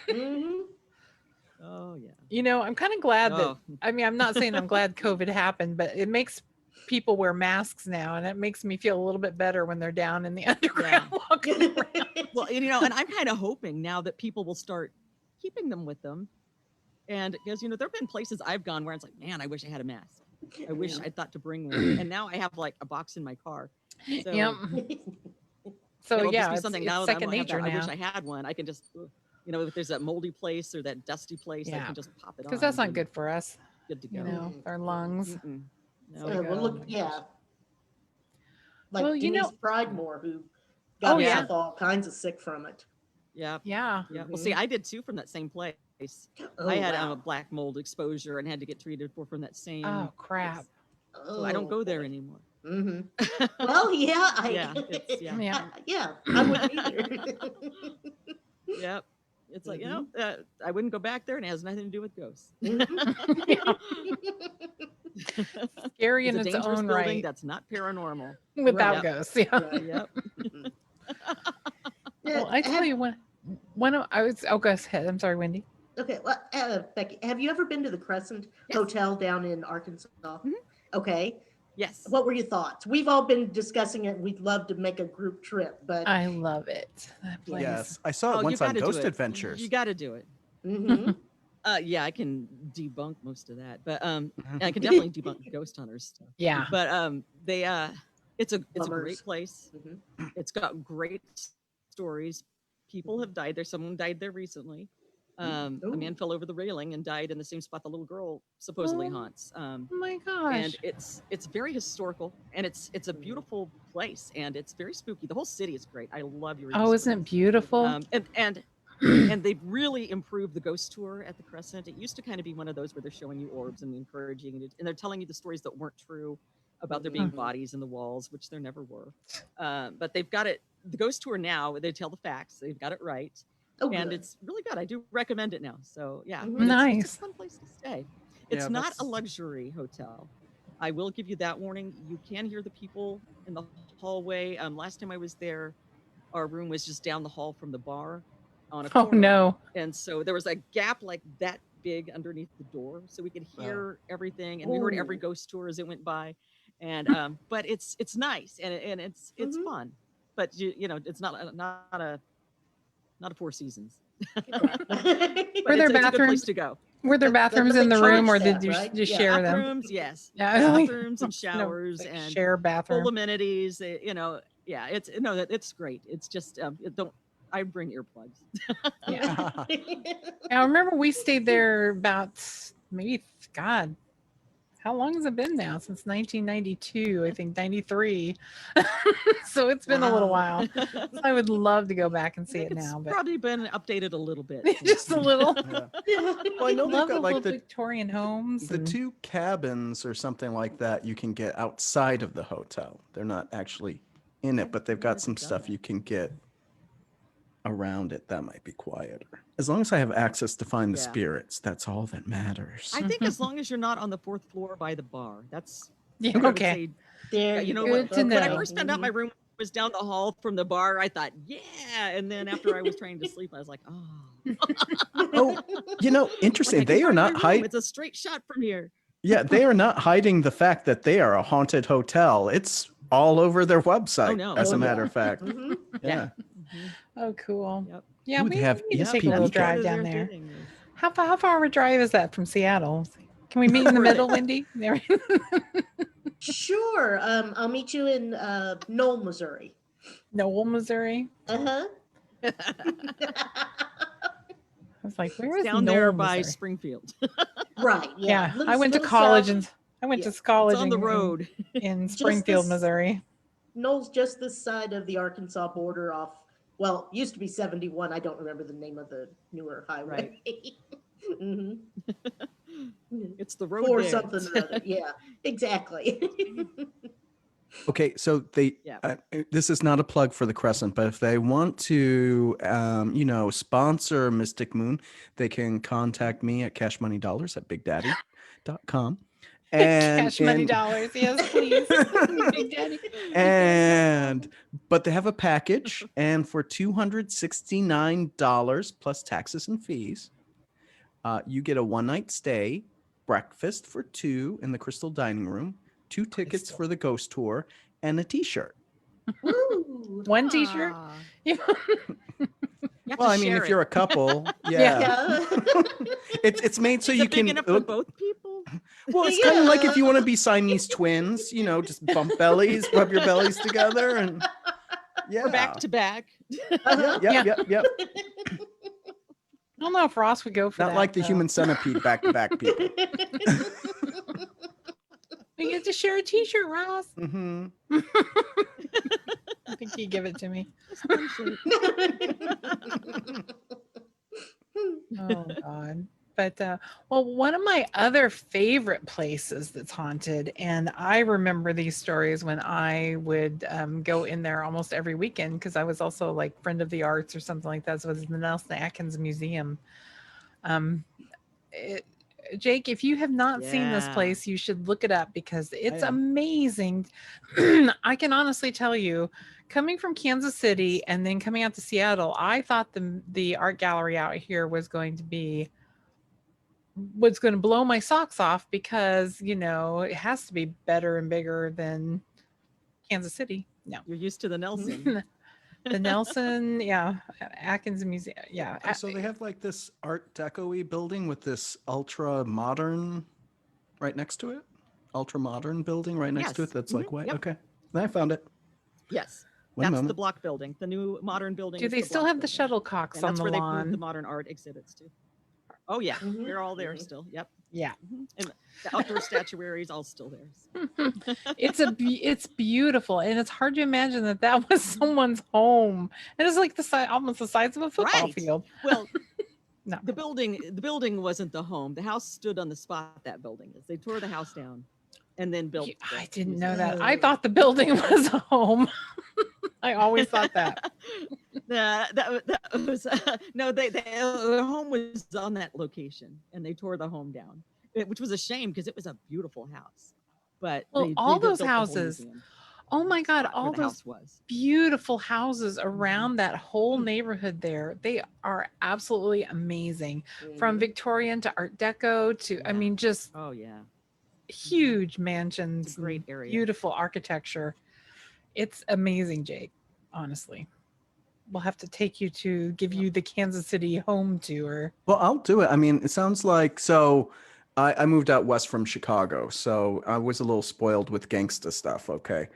Mhm.
Oh yeah.
You know, I'm kind of glad that
Oh,
I mean, I'm not saying I'm glad COVID happened, but it makes people wear masks now, and it makes me feel a little bit better when they're down in the underground walking around.
well, and I'm kind of hoping now that people will start keeping them with them. And because, there have been places I've gone where it's like, man, I wish I had a mask. I wish I'd thought to bring one. And now I have like a box in my car. So
Yep. So
it'll
yeah,
just be
it's,
something
it's
now that I
second
don't have
nature
that. I wish
now.
I had one. I can just, if there's that moldy place or that dusty place, I
Yeah.
can just pop it on.
Because that's not
and
good for us,
Good to go.
you know, our lungs.
Mm-mm. No.
There you
well,
go.
look, yeah. Like
Well, you
Denise
know-
Pridemore, who got
Oh, yeah.
herself all kinds of sick from it.
Yeah.
Yeah.
Yeah. Well, see, I did too from that same place.
Oh,
I had
wow.
a black mold exposure and had to get treated from that same.
Oh crap.
So I don't go there anymore.
Hmm. Well, yeah,
Yeah, it's- yeah.
Yeah.
yeah, I wouldn't either.
Yep. It's like, I wouldn't go back there, and it has nothing to do with ghosts.
Scary in
It's a
its
dangerous
own
building
right
that's not paranormal.
without
Yep.
ghosts. Yeah.
Right.
Yep.
Well, I tell you what. Go ahead. I'm sorry, Wendy.
Okay, well, Becky, have you ever been to the Crescent
Yes.
Hotel down in Arkansas?
Mhm.
Okay,
Yes.
what were your thoughts? We've all been discussing it. We'd love to make a group trip, but
I love it. That place.
Yes, I saw it
you
once on
gotta do
Ghost
it.
Adventures.
You got to do it.
Mhm.
Yeah, I can debunk most of that, but
Mhm.
I can definitely debunk ghost hunters stuff.
Yeah.
But it's a
Bummers.
great place.
Mhm.
It's got great stories. People have died there. Someone died there recently. A man
Ooh.
fell over the railing and died in the same spot the little girl supposedly
Oh.
haunts.
Oh my gosh.
And it's very historical, and it's a beautiful place, and it's very spooky. The whole city is great. I love your.
Oh, isn't it beautiful?
And they've really improved the ghost tour at the Crescent. It used to kind of be one of those where they're showing you orbs and encouraging you, and they're telling you the stories that weren't true about there being
Mhm.
bodies in the walls, which there never were. But they've got it. The ghost tour now, they tell the facts. They've got it right.
Oh,
And
good.
it's really good. I do recommend it now. So yeah,
Mhm.
but it's
Nice.
a fun place to stay. It's
Yeah,
not a
that's-
luxury hotel. I will give you that warning. You can hear the people in the hallway. Last time I was there, our room was just down the hall from the bar on a
Oh
corner.
no.
And so there was a gap like that big underneath the door, so we could hear everything, and we heard every
Ooh.
ghost tour as it went by. And but it's nice, and it's
Mhm.
fun. But it's not a Four Seasons.
Were
But
there
it's a good place
bathrooms?
to go.
Were there
That's
bathrooms
what
in
they
the room, or
charge
did
that,
you
right?
just
Yeah.
share them?
Bathrooms, yes.
Yeah, I was like-
Bathrooms and showers
like
and
share
full
bathroom.
amenities. Yeah, it's great. It's just I bring earplugs.
Yeah. I remember we stayed there about maybe God. How long has it been now? Since 1992, I think 93. So it's been a little
Wow.
while. So I would love to go back and see
think
it
it's
now, but
probably been updated a little bit.
just a little.
Yeah. Well, I know they've
Love the
got
little
like the
Victorian homes.
the
and-
2 cabins or something like that you can get outside of the hotel. They're not actually in it, but they've got some stuff you can get around it that might be quieter. As long as I have access to find the
Yeah.
spirits, that's all that matters.
I think as long as you're not on the 4th floor by the bar, that's
Yeah,
I would
okay.
say,
There
you know,
Good
go.
to
when I
know.
first found out my room was down the hall from the bar, I thought, yeah. And then after I was trying to sleep, I was like, oh.
Oh, interesting.
Like, I can
They are
find my
not
room.
hiding.
It's a straight shot from here.
Yeah, they are not hiding the fact that they are a haunted hotel. It's all over their website,
no.
as
Oh,
a matter
yeah.
of fact.
Mhm.
Yeah.
Oh, cool.
Yep.
Yeah,
Ooh,
we
they have
need to
ESP
take a little
weekend.
drive
That is
down
their
there.
thing.
How far of a drive is that from Seattle? Can we meet in the middle, Wendy? There.
Sure. I'll meet you in Knoll, Missouri.
Noel, Missouri.
Uh huh.
was like, where
It's
is
down there
Knoll,
by
Missouri?
Springfield.
Right.
Yeah,
Little-
I went to
little
college
south-
and I went
yeah,
to college
It's on the
in,
road.
in
Just
Springfield,
this-
Missouri.
Knowles just this side of the Arkansas border off, well, used to be 71. I don't remember the name of the newer highway. Mhm.
It's the road
For
there.
something or other. Yeah, exactly.
Okay, so they
Yeah.
this is not a plug for the Crescent, but if they want to sponsor Mystic Moon, they can contact me at cashmoneydollars at bigdaddy.com. And
Cash money dollars, yes, please. Big Daddy.
but they have a package, and for $269 plus taxes and fees, you get a one-night stay, breakfast for two in the Crystal Dining Room, 2 tickets
Crystal.
for the ghost tour, and a T-shirt.
Woo.
One T-shirt.
Ah.
Yeah.
You have
Well,
to
I mean,
share
if you're a
it.
couple,
Yeah.
yeah,
Yeah.
it's made so
Is
you
it big
can
enough for both people?
Well, it's kind of like if
Yeah.
you want to be Siamese twins, just bump bellies, rub your bellies together, and yeah,
Or back to back?
Uh-huh.
yep.
I don't know if Ross would go for
Not
that.
like the
though.
human centipede back to back people.
We get to share a T-shirt, Ross.
Hmm.
I think you give it to me. Oh God. But well, one of my other favorite places that's haunted, and I remember these stories when I would go in there almost every weekend because I was also like friend of the arts or something like that. So it was the Nelson Atkins Museum. Jake, if you have not seen this
Yeah.
place, you should look it up because it's
am.
amazing. I can honestly tell you, coming from Kansas City and then coming out to Seattle, I thought the art gallery out here was going to blow my socks off because, it has to be better and bigger than Kansas City. No.
You're used to the Nelson.
The Nelson, yeah, Atkins Museum. Yeah.
So they have like this Art Deco-y building with this ultra modern right next to it. Ultra modern building right next to
Yes.
it. That's like
Mhm.
white.
Yep.
Okay, I found it.
Yes.
One
That's the
moment.
block building. The new modern building.
Do
is
they
the
still
block
have the
building.
shuttlecocks
And
on
that's
the
where they moved
lawn?
the modern art exhibits to. Oh yeah,
Mhm,
they're all there
mhm.
still. Yep.
Yeah.
Mhm. And the outdoor statuaries all still there.
It's beautiful, and it's hard to imagine that was someone's home. It is like almost the size of a football
Right.
field.
Well,
No.
the building wasn't the home. The house stood on the spot that building is. They tore the house down and then built.
I
the
didn't know
museum.
that. I
Oh.
thought the building was a home. I always thought that.
that was no. The home was on that location, and they tore the home down, which was a shame because it was a beautiful house. But
Well,
they
all
built
those
the whole
houses.
museum
Oh my God,
spot where
all
the
those
house was.
beautiful houses around that whole
Mm.
neighborhood there. They are absolutely amazing. From
Mhm.
Victorian to Art Deco to, I
Yeah.
mean, just
Oh yeah,
huge mansions,
it's a great
and
area.
beautiful architecture. It's amazing, Jake. Honestly, we'll have to take you to give
Yep.
you the Kansas City home tour.
Well, I'll do it. I mean, it sounds like so. I moved out west from Chicago, so I was a little spoiled with gangsta stuff. Okay,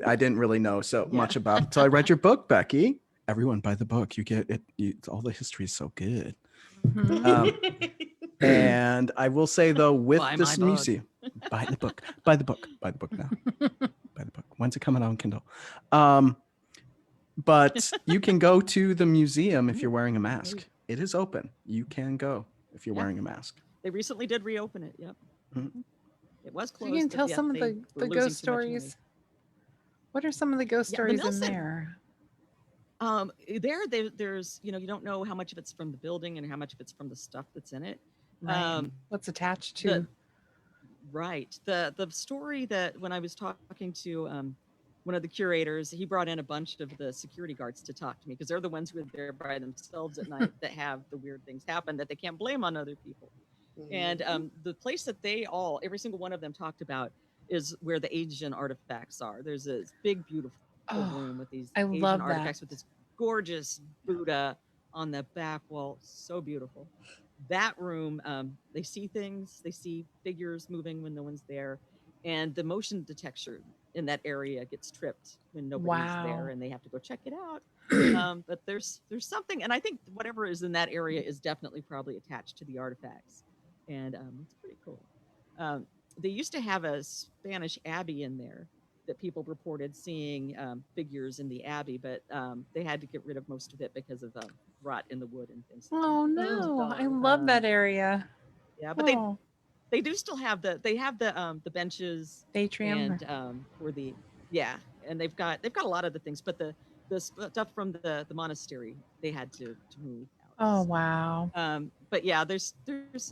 I didn't really know so
Yeah.
much about it. So I read your book, Becky. Everyone buy the book. You get it. All the history is so good.
Mhm.
And I will say though, with
Buy
this
my book.
museum, buy the book. Buy the book. Buy the book now. Buy the book. When's it coming out on Kindle? But you can go to the museum if you're wearing a mask. It is open. You can go if you're
Yeah.
wearing a mask.
They recently did reopen it. Yep.
Mhm.
It was
So
closed.
you can
but
tell
yeah,
some of
they
the
were losing
ghost
too much money.
stories. What are some of the ghost
Yeah, the
stories in
Nelson-
there?
There's you don't know how much of it's from the building and how much of it's from the stuff that's in it.
Right. What's attached to?
the- Right. The story that when I was talking to one of the curators, he brought in a bunch of the security guards to talk to me because they're the ones who are there by themselves at night that have the weird things happen that they can't blame on other people. And the place that every single one of them talked about is where the Asian artifacts are. There's this big, beautiful
Oh,
room with these
I
Asian
love that.
artifacts with this gorgeous Buddha on the back wall. So beautiful. That room, they see things, they see figures moving when no one's there. And the motion detector in that area gets tripped when nobody's
Wow.
there and they have to go check it out. But there's something, and I think whatever is in that area is definitely probably attached to the artifacts, and it's pretty cool. Um, they used to have a Spanish abbey in there that people reported seeing figures in the abbey, but they had to get rid of most of it because of rot in the wood and things.
Oh no, I love that area.
Yeah, but
Oh,
they do still have the the benches
atrium.
and for the and they've got a lot of the things, but the stuff from the monastery they had to move out.
Oh
So,
wow.
but yeah, there's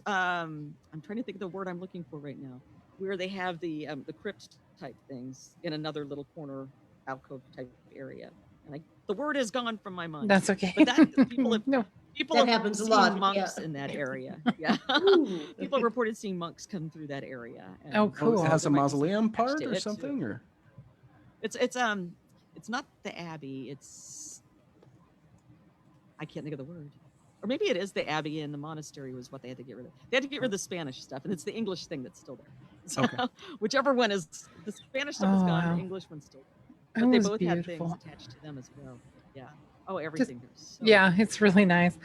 I'm trying to think of the word I'm looking for right now, where they have the crypt type things in another little corner alcove type area, and the word is gone from my mind.
That's okay.
But that people have
No.
That happens a
seen
lot,
monks
yeah.
in that area. Yeah,
Ooh.
people have reported seeing monks come through that area. And
Oh,
Oh,
cool.
it has a
there might be something
mausoleum
attached
part
to
or
it, too.
something, or
It's not the abbey. It's I can't think of the word. Or maybe it is the abbey and the monastery was what they had to get rid of. They had to get rid of the Spanish stuff, and it's the English thing that's still there. So
Okay.
whichever one is the Spanish stuff is
Oh,
gone,
wow.
the English one's still
It
there. But they
was
both had things
beautiful.
attached to them as well. Yeah. Oh, everything there's so
Yeah, it's really nice.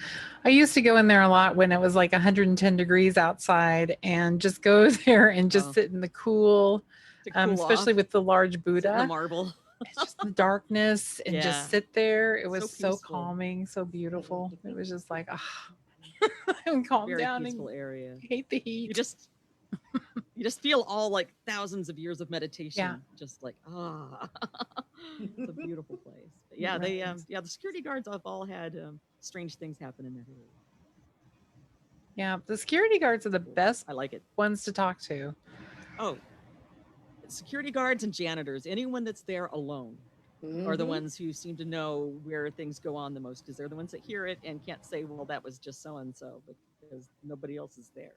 I used to go in there a lot when it was like 110 degrees outside and just go there and just
Oh.
sit in the cool,
to cool
especially
off,
with the large
sit in the
Buddha.
marble.
It's just the darkness and
Yeah.
just sit there. It
So
was so
peaceful.
calming, so beautiful. It was just like, and calm
Very
down
peaceful
and
area.
hate the heat.
You just feel all like thousands of years of meditation.
Yeah.
Just like it's a beautiful place. But yeah, they the security guards have all had strange things happen in that area.
Yeah, the security guards are the best
I like it.
ones to talk to.
Oh, security guards and janitors, anyone that's there alone are the
Mhm.
ones who seem to know where things go on the most, because they're the ones that hear it and can't say, well, that was just so and so, because nobody else is there.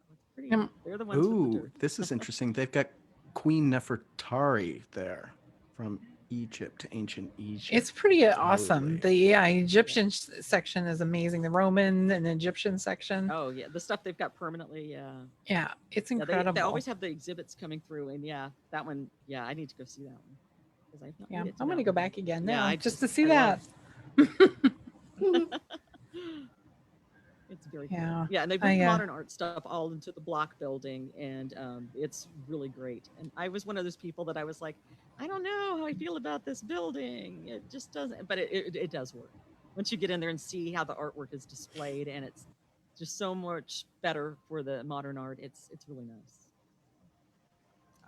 So it's pretty. They're the ones with the
Ooh,
dirt.
this is interesting. They've got Queen Nefertari there from Egypt, ancient Egypt.
It's pretty awesome.
Totally.
The Egyptian section is amazing. The Roman and Egyptian section.
Oh yeah, the stuff they've got permanently.
Yeah, it's
Yeah,
incredible.
they always have the exhibits coming through, and that one. Yeah, I need to go see that one because I've not.
Yeah,
made it to
I'm
that
going to go
one.
back again
Yeah,
now
I
just to
just-
see
I
that.
love- It's very cool.
Yeah,
Yeah, and they've moved
I,
modern art stuff all into the block building, and it's really great. And I was one of those people that I was like, I don't know how I feel about this building. It just doesn't, but it does work. Once you get in there and see how the artwork is displayed, and it's just so much better for the modern art. It's really nice.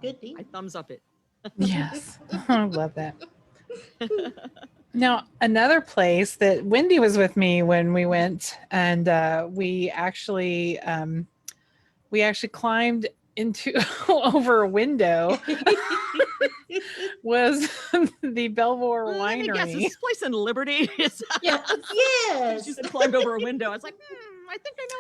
Good deal.
I thumbs up it.
Yes, I love that. Now, another place that Wendy was with me when we went, and we actually climbed into over a window, was the Belvoir
Let me guess, is
Winery.
this place in Liberty?
Yeah. Yes.
She said climbed over a window. I was like, I think I know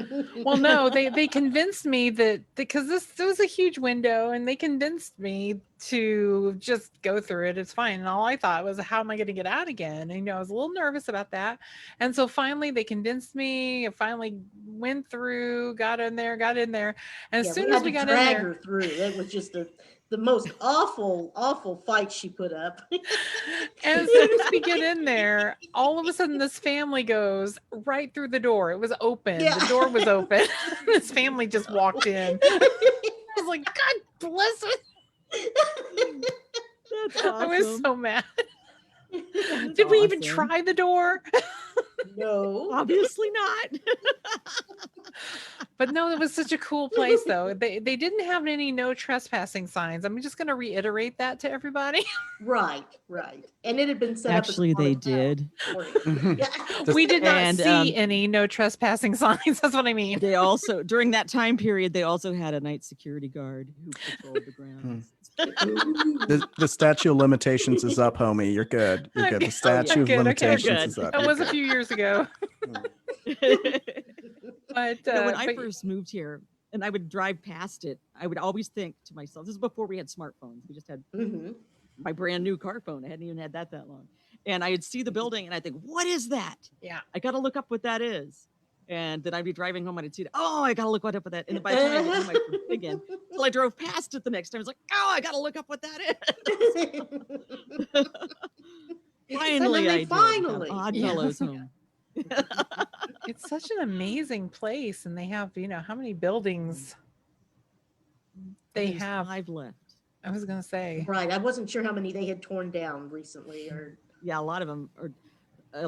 where you're at.
Well, no, they convinced me that because this was a huge window, and they convinced me to just go through it. It's fine. And all I thought was, how am I going to get out again? And I was a little nervous about that. And so finally, they convinced me. I finally went through, got in there. And as soon as we got in
drag
there,
her through. It was just the most awful fight she put up.
and as soon as we get in there, all of a sudden this family goes right through the door. It was open.
Yeah.
The door was open. This family just walked in. I was like, God bless it.
That's
I was
awesome.
so mad.
That's
Did we even
awesome.
try the door?
No.
Obviously not.
But no, it was such a cool place though. They didn't have any no trespassing signs. I'm just going to reiterate that to everybody.
Right. And it had been set
Actually,
up as a
they
hotel
did.
for you. Yeah.
We did not
And,
see any no trespassing signs. That's what I mean.
They also, during that time period, they also had a night security guard who patrolled the grounds.
The statute of limitations is up, homie. You're good. You're good. The statute of
good, okay.
limitations
Good.
is up.
That
You're
was a
good.
few years ago. But
When I
but-
first moved here and I would drive past it, I would always think to myself, this is before we had smartphones. We just had
Mhm.
my brand new car phone. I hadn't even had that long. And I'd see the building and I'd think, what is that?
yeah.
I got to look up what that is. And then I'd be driving home and I'd see it. Oh, I got to look what up with that. And by the time I get home, I'd forget again. Until I drove past it the next time. I was like, oh, I got to look up what that is. Finally,
they
I did.
finally.
Oddfellows home.
It's such an amazing place, and they have, how many buildings they
There's
have.
5 left.
I was gonna say.
Right. I wasn't sure how many they had torn down recently or
Yeah, a lot of them are.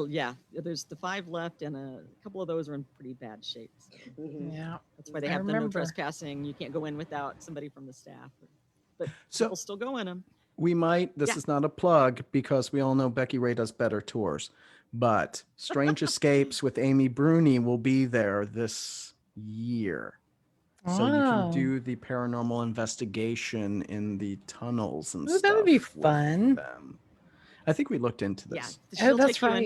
Yeah, there's the 5 left, and a couple of those are in pretty bad shape. So
Mhm.
Yeah.
that's why they
I
have the no
remember.
trespassing. You can't go in without somebody from the staff. But
So
people still go in them.
we might, this
Yeah.
is not a plug because we all know Becky Ray does better tours, but Strange Escapes with Amy Bruni will be there this year. So you can
Oh.
do the paranormal investigation in the tunnels and
Ooh,
stuff.
that would be
with
fun.
them. I think we looked into
Yeah,
this.
she'll
that's
take you
right.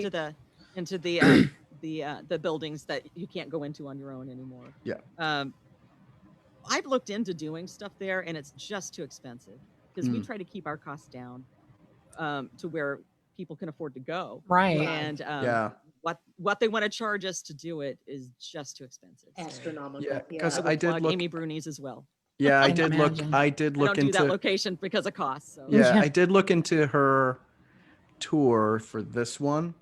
into the buildings that you can't go into on your own anymore.
Yeah.
I've looked into doing stuff there, and it's just too expensive because we
Mm.
try to keep our costs down to where people can afford to go.
Right.
And
Yeah.
what they want to charge us to do it is just too expensive. So
astronomical.
Yeah,
Yeah.
'cause
I
I
would
did
plug
look-
Amy Bruni's as well.
Yeah, I
can
did look.
imagine.
I did
I
look
don't do that
into.
location because of cost. So
Yeah,
Yeah.
I did look into her tour for this one,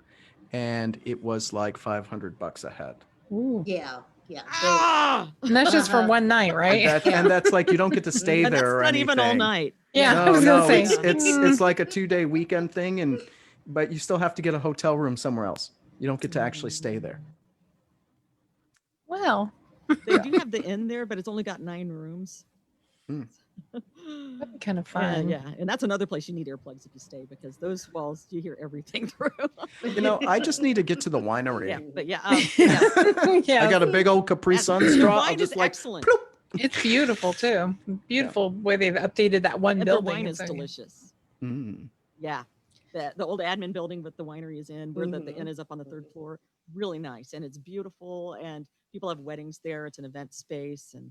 and it was like $500 a head.
Ooh.
Yeah. Yeah.
ah,
And that's just for
Uh-huh.
one night, right?
And that's like you don't get to stay
and
there
that's
or
not
anything.
even all night.
Yeah, I
No,
was gonna
no,
say.
it's like a 2-day weekend thing, but you still have to get a hotel room somewhere else. You don't get to actually stay there.
Well,
They do have the inn there, but it's only got 9 rooms.
Mm.
that'd be kind of
Yeah,
fun.
yeah, and that's another place you need earplugs if you stay because those walls you hear everything through.
You know, I just need to get to the winery.
Yeah, but yeah,
Yeah,
I got a big old Capri Sun
the
straw.
wine
I'll just
is
like
excellent,
it's beautiful too. Beautiful way they've updated that one
and their
building.
wine
It's
is
so-
delicious.
Mm.
Yeah, the old admin building with the winery is in, where the
Mhm.
inn is up on the 3rd floor. Really nice, and it's beautiful, and people have weddings there. It's an event space, and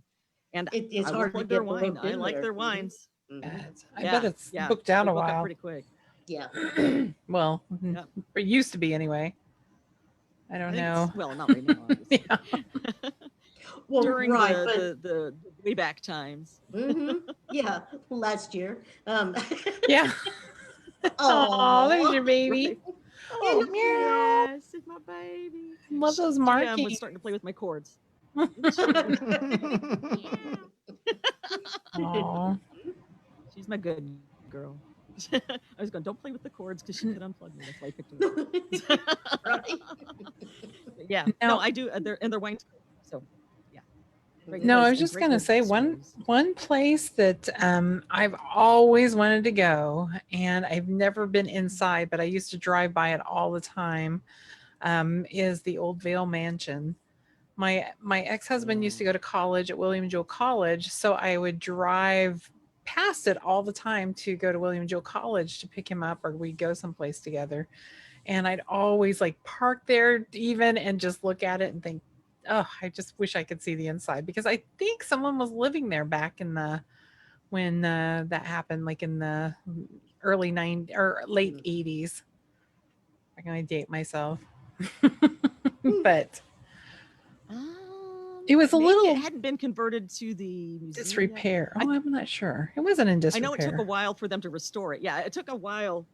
It's
I will
hard to
plug their
get
wine.
booked
I
in
like
there.
their
Mhm.
wines.
Mhm.
I bet it's
yeah,
booked out
they
a
book up
while.
pretty quick.
Yeah.
Well,
Yep.
it used to be anyway. I
I
don't
think
know.
well, not right now. Obviously.
Yeah.
Well,
During
right,
the way back times.
yeah, last year.
Yeah. Oh, there's your baby.
Right.
Oh, meow.
Yes, it's my baby.
I love those
She was
markings.
starting to play with my cords.
Aw.
She's my good girl. I was going, don't play with the cords because she could unplug me. That's why I picked her up.
Right.
But yeah,
Now-
no, I do. They're wine's great. So yeah. Great
No,
place
I was
and
just
great
gonna
with
say
stories.
one place that I've always wanted to go, and I've never been inside, but I used to drive by it all the time. Is the Old Vale Mansion. My ex-husband used to go to college at William Jewell College, so I would drive past it all the time to go to William Jewell College to pick him up, or we'd go someplace together. And I'd always like park there even and just look at it and think, oh, I just wish I could see the inside, because I think someone was living there back in when that happened, like in the early 90s or late 80s. I'm gonna date myself. But it was a
Maybe
little
it hadn't been converted to the museum yet.
disrepair. Oh, I'm not sure. It wasn't in
I
disrepair.
know it took a while for them to restore it. Yeah, it took a while.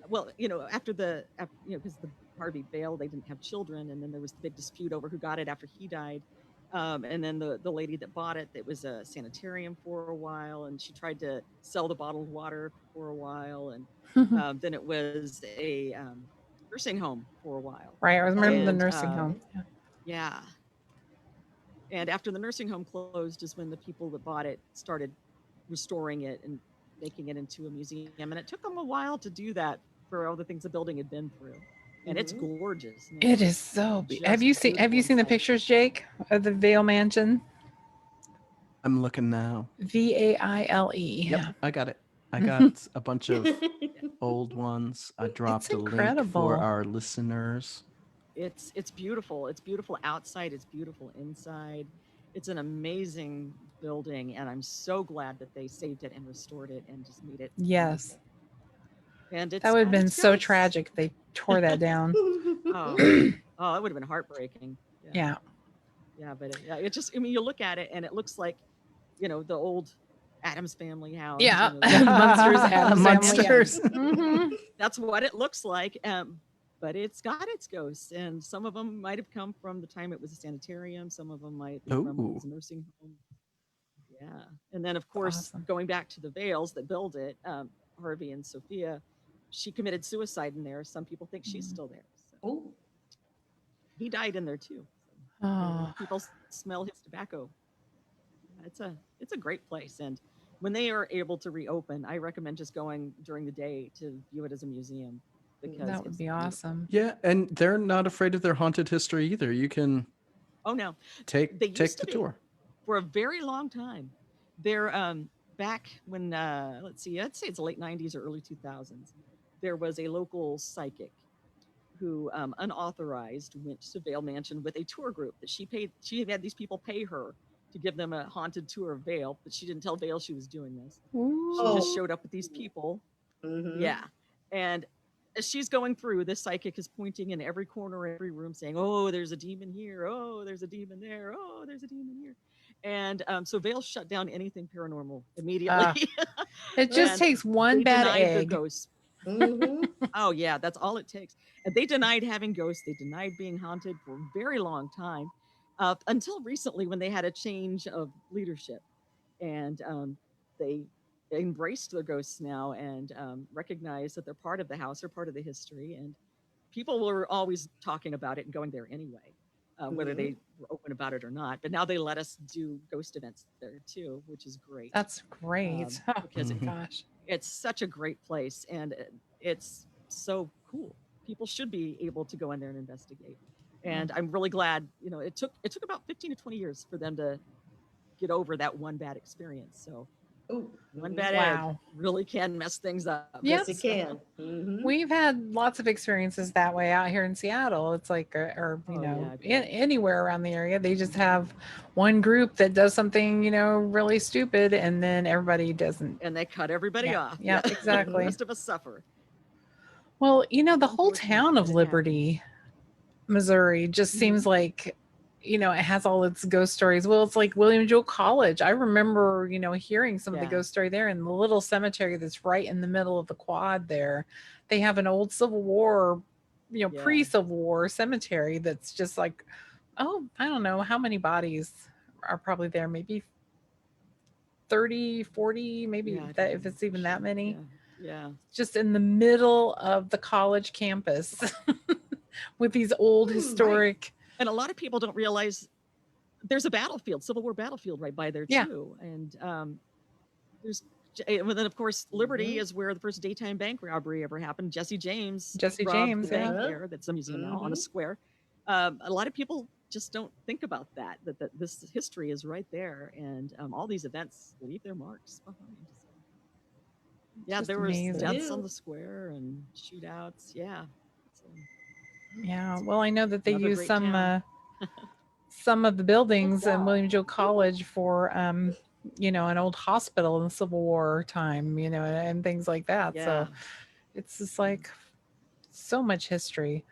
Well, after because the Harvey bailed, they didn't have children, and then there was the big dispute over who got it after he died. And then the lady that bought it, it was a sanitarium for a while, and she tried to sell the bottled water for a while, and then it was a nursing home for a while.
Right. I remember the
And,
nursing home. Yeah.
Yeah. And after the nursing home closed is when the people that bought it started restoring it and making it into a museum. And it took them a while to do that for all the things the building had been through. And it's gorgeous. now.
It is so
Just
have you seen the
beautiful
pictures, Jake, of the Vale Mansion?
I'm looking now.
Vaile.
Yep, I got it. I got a bunch of old ones. I dropped a link
incredible.
for our listeners.
It's beautiful. It's beautiful outside. It's beautiful inside. It's an amazing building, and I'm so glad that they saved it and restored it and just made it.
Yes.
And it's
That would have
got
been
its
so
ghosts.
tragic if they tore that down.
Oh, it would have been heartbreaking.
Yeah.
Yeah, but it just, I mean, you look at it and it looks like, the old Adam's Family house.
Yeah.
Munster's
Addams Family, yeah.
Monsters.
Mhm.
That's what it looks like. But it's got its ghosts, and some of them might have come from the time it was a sanitarium. Some of them might be from when it was a nursing home. Yeah, and then of course,
awesome.
going back to the Vales that built it, Harvey and Sophia, she committed suicide in there. Some people think she's still there. So
Oh,
he died in there too.
Oh,
People smell his tobacco. It's a great place, and when they are able to reopen, I recommend just going during the day to view it as a museum because
that would
it's
be
beautiful.
awesome.
Yeah, and they're not afraid of their haunted history either. You can
Oh no,
take
they used
take
to
the
be
tour.
for a very long time. They're back when let's see, I'd say it's late '90s or early 2000s. There was a local psychic who unauthorized went to Vale Mansion with a tour group that she paid. She had these people pay her to give them a haunted tour of Vale, but she didn't tell Vale she was doing this. She just
Oh.
showed up with these people.
mhm.
Yeah. And as she's going through, this psychic is pointing in every corner, every room, saying, "Oh, there's a demon here. Oh, there's a demon there. Oh, there's a demon here." And so Vale shut down anything paranormal immediately.
It just
And
takes one
they
bad
denied the
egg.
ghosts.
Mhm.
Oh yeah, that's all it takes. And they denied having ghosts. They denied being haunted for a very long time, until recently when they had a change of leadership, and they embraced their ghosts now and recognize that they're part of the house, they're part of the history, and people were always talking about it and going there anyway, whether
Mhm.
they were open about it or not. But now they let us do ghost events there too, which is great.
That's great. Oh,
Because
Mhm.
gosh.
it's such a great place and it's so cool. People should be able to go in there and investigate. And I'm really glad, it took about 15 to 20 years for them to get over that one bad experience. So
Oh,
one
mhm.
bad
Wow.
egg really can mess things up.
Yep.
Yes, it can. Mhm.
We've had lots of experiences that way out here in Seattle. It's like, or
Oh, yeah, I bet.
anywhere around the area, they just have one group that does something, really stupid, and then everybody doesn't.
And they cut everybody
Yeah,
off.
yeah,
The
exactly.
rest of us suffer.
Well, the whole
Unfortunate,
town of
but it
Liberty, Missouri, just seems
Mhm.
like, it has all its ghost stories. Well, it's like William Jewell College. I remember, hearing some of the
Yeah.
ghost story there in the little cemetery that's right in the middle of the quad there. They have an old Civil War,
Yeah.
pre-Civil War cemetery that's just like, oh, I don't know how many bodies are probably there. Maybe 30, 40, maybe
Yeah, I
that
don't
if
know.
it's even that many.
Yeah.
Just in the middle of the college campus with these old
Right.
historic.
And a lot of people don't realize there's a battlefield, Civil War battlefield right by there
Yeah.
too. And there's and then of course Liberty
Mhm.
is where the first daytime bank robbery ever happened. Jesse James
Jesse
robbed
James,
the bank
yeah.
there. That's a museum now on a
Mhm.
square. A lot of people just don't think about that this history is right there, and all these events leave their marks behind. So, yeah,
Just
there was
amazing.
They
deaths on
do.
the square and shootouts. Yeah, so
Yeah. Well, I know that they
another
use
great town.
some of the buildings in
wow.
William Jewell College for an old hospital in the Civil War time, and things like that.
Yeah.
So it's just like so much history.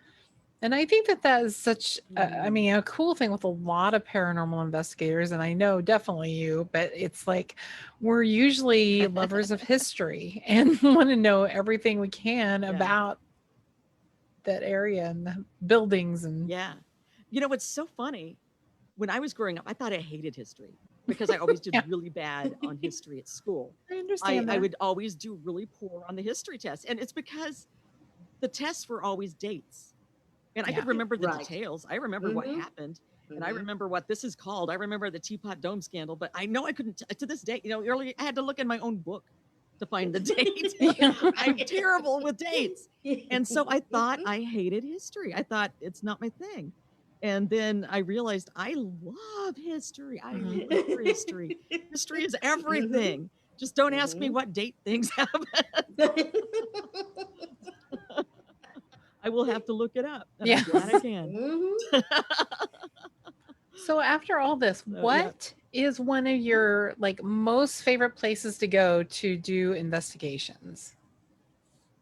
And I think that is such,
Mhm.
a cool thing with a lot of paranormal investigators. And I know definitely you, but it's like we're usually lovers of history and want to know everything we can
Yeah.
about that area and the buildings and
Yeah. What's so funny? When I was growing up, I thought I hated history because I always did
yeah,
really bad on history at school.
I
I,
understand
I
that.
would always do really poor on the history test. And it's because the tests were always dates. And I
Yeah.
could remember the
Right.
details. I remember what
Mhm.
happened. And I
Mhm.
remember what this is called. I remember the Teapot Dome scandal, but I know I couldn't, to this day, earlier I had to look in my own book to find the date.
Yeah.
I'm
Right.
terrible with dates. And so I thought I hated history. I thought it's not my thing. And then I realized I love history. I
Mhm.
live for history. History is
Mhm.
everything. Just don't ask me
Mhm.
what date things happen. I will have to look it up, and I'm
Yeah.
glad I can.
Mhm.
So after all this,
So, yeah.
what is one of your most favorite places to go to do investigations?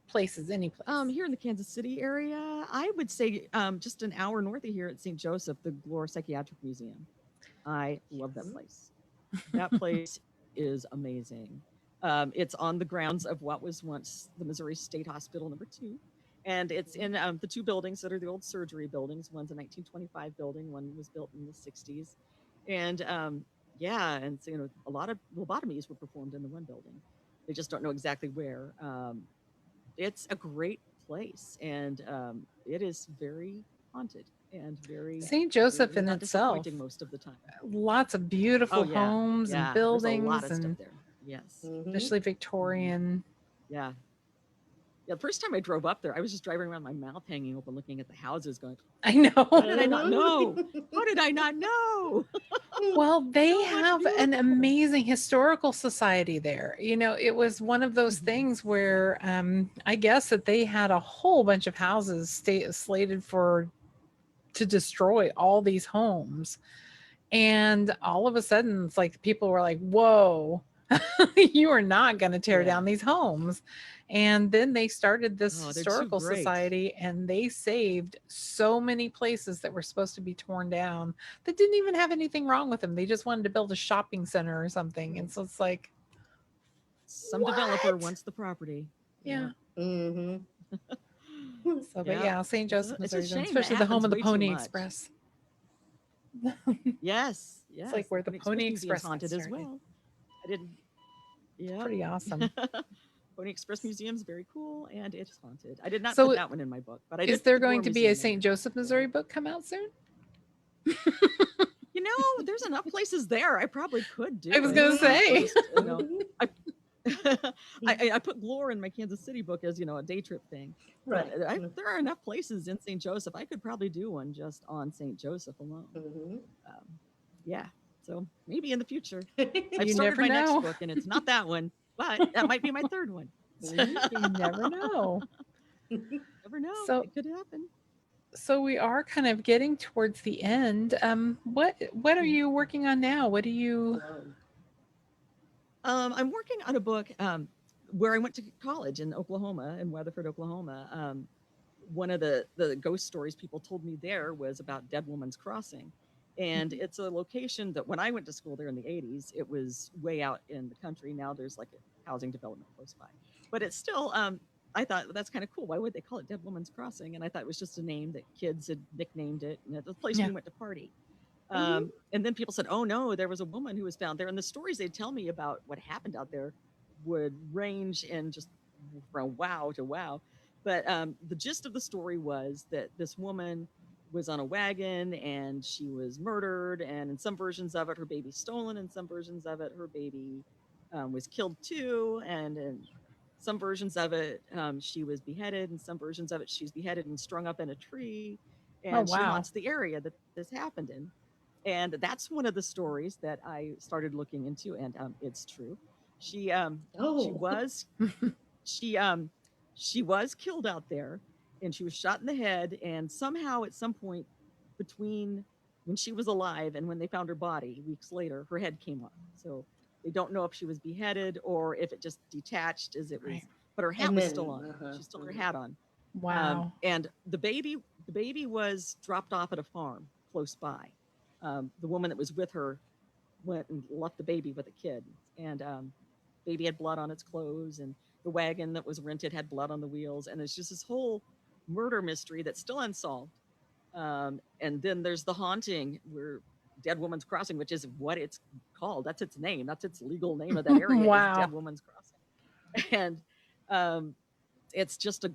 Places, any place.
Here in the Kansas City area, I would say just an hour north of here at St. Joseph, the Glore Psychiatric Museum. I love that place. That place is amazing. It's on the grounds of what was once the Missouri State Hospital #2. And it's in the two buildings that are the old surgery buildings. One's a 1925 building, one was built in the 60s. And yeah, and so, a lot of lobotomies were performed in the one building. They just don't know exactly where. It's a great place, and it is very haunted and very,
St. Joseph
very
in
not
itself,
disappointing most of the time.
lots of
Oh
beautiful
yeah,
homes and
yeah. There's a lot
buildings,
of stuff
and
there. Yes.
Mhm.
especially Victorian.
Yeah. Yeah, the first time I drove up there, I was just driving around, my mouth hanging open, looking at the houses, going,
I know.
"How did I not know? How did I not know?"
Well, they
So much
have an
beautiful.
amazing historical society there. It was one of those
Mhm.
things where I guess that they had a whole bunch of houses slated to destroy all these homes. And all of a sudden, it's like people were like, whoa, you are not going to tear
Yeah.
down these homes. And then they started this
Oh, they're too
historical
great.
society, and they saved so many places that were supposed to be torn down that didn't even have anything wrong with them. They just wanted to build a shopping center or something. And so it's like,
Some developer
what?
wants the property.
Yeah.
Mhm.
So, but
Yeah.
yeah, St. Joseph,
It's a
Missouri,
shame that
especially the home
happens
of the
way too
Pony
much.
Express.
Yes.
It's
Yes.
like where the
Pony
Pony
Museum's
Express got
haunted as
started.
well. I didn't. Yeah.
Pretty awesome.
Pony Express Museum's very cool, and it's haunted. I did not
So
put that one in my book, but I did
is
put
there
the Gore
going to be a
Museum in
St.
there.
Joseph, Missouri book come out soon?
There's enough places there. I probably could do
I was
it.
going to say.
Just, I, I put Glore in my Kansas City book as a day trip thing.
Right.
But there are enough places in St. Joseph. I could probably do one just on St. Joseph alone.
Mhm.
Yeah. So maybe in the future. I've
You
started
never
my
know.
next book, and it's not that one, but that might be my third one.
You never know.
Never know.
So,
It could happen.
so we are kind of getting towards the end. What are you working on now? What do you?
I'm working on a book where I went to college in Oklahoma, in Weatherford, Oklahoma. One of the ghost stories people told me there was about Dead Woman's Crossing. And it's a location that when I went to school there in the 80s, it was way out in the country. Now there's like a housing development close by. But it's still, I thought that's kind of cool. Why would they call it Dead Woman's Crossing? And I thought it was just a name that kids had nicknamed it. And it's a place
Yeah.
we went to party. And then people said, "Oh no, there was a woman who was found there." And the stories they tell me about what happened out there would range in just from wow to wow. But the gist of the story was that this woman was on a wagon and she was murdered. And in some versions of it, her baby's stolen. In some versions of it, her baby was killed too. And in some versions of it, she was beheaded. In some versions of it, she's beheaded and strung up in a tree.
Oh,
And she
wow.
haunts the area that this happened in. And that's one of the stories that I started looking into, and it's true. She she was she she was killed out there, and she was shot in the head, and somehow at some point between when she was alive and when they found her body weeks later, her head came off. So they don't know if she was beheaded or if it just detached as it was,
Right.
but her hat
And
was
then,
still on. She still had her hat on.
Wow.
And the baby was dropped off at a farm close by. The woman that was with her went and left the baby with a kid, and baby had blood on its clothes, and the wagon that was rented had blood on the wheels, and there's just this whole murder mystery that's still unsolved. And then there's the haunting where Dead Woman's Crossing, which is what it's called. That's its name. That's its legal name of that area.
Wow.
Is Dead Woman's Crossing, and it's just a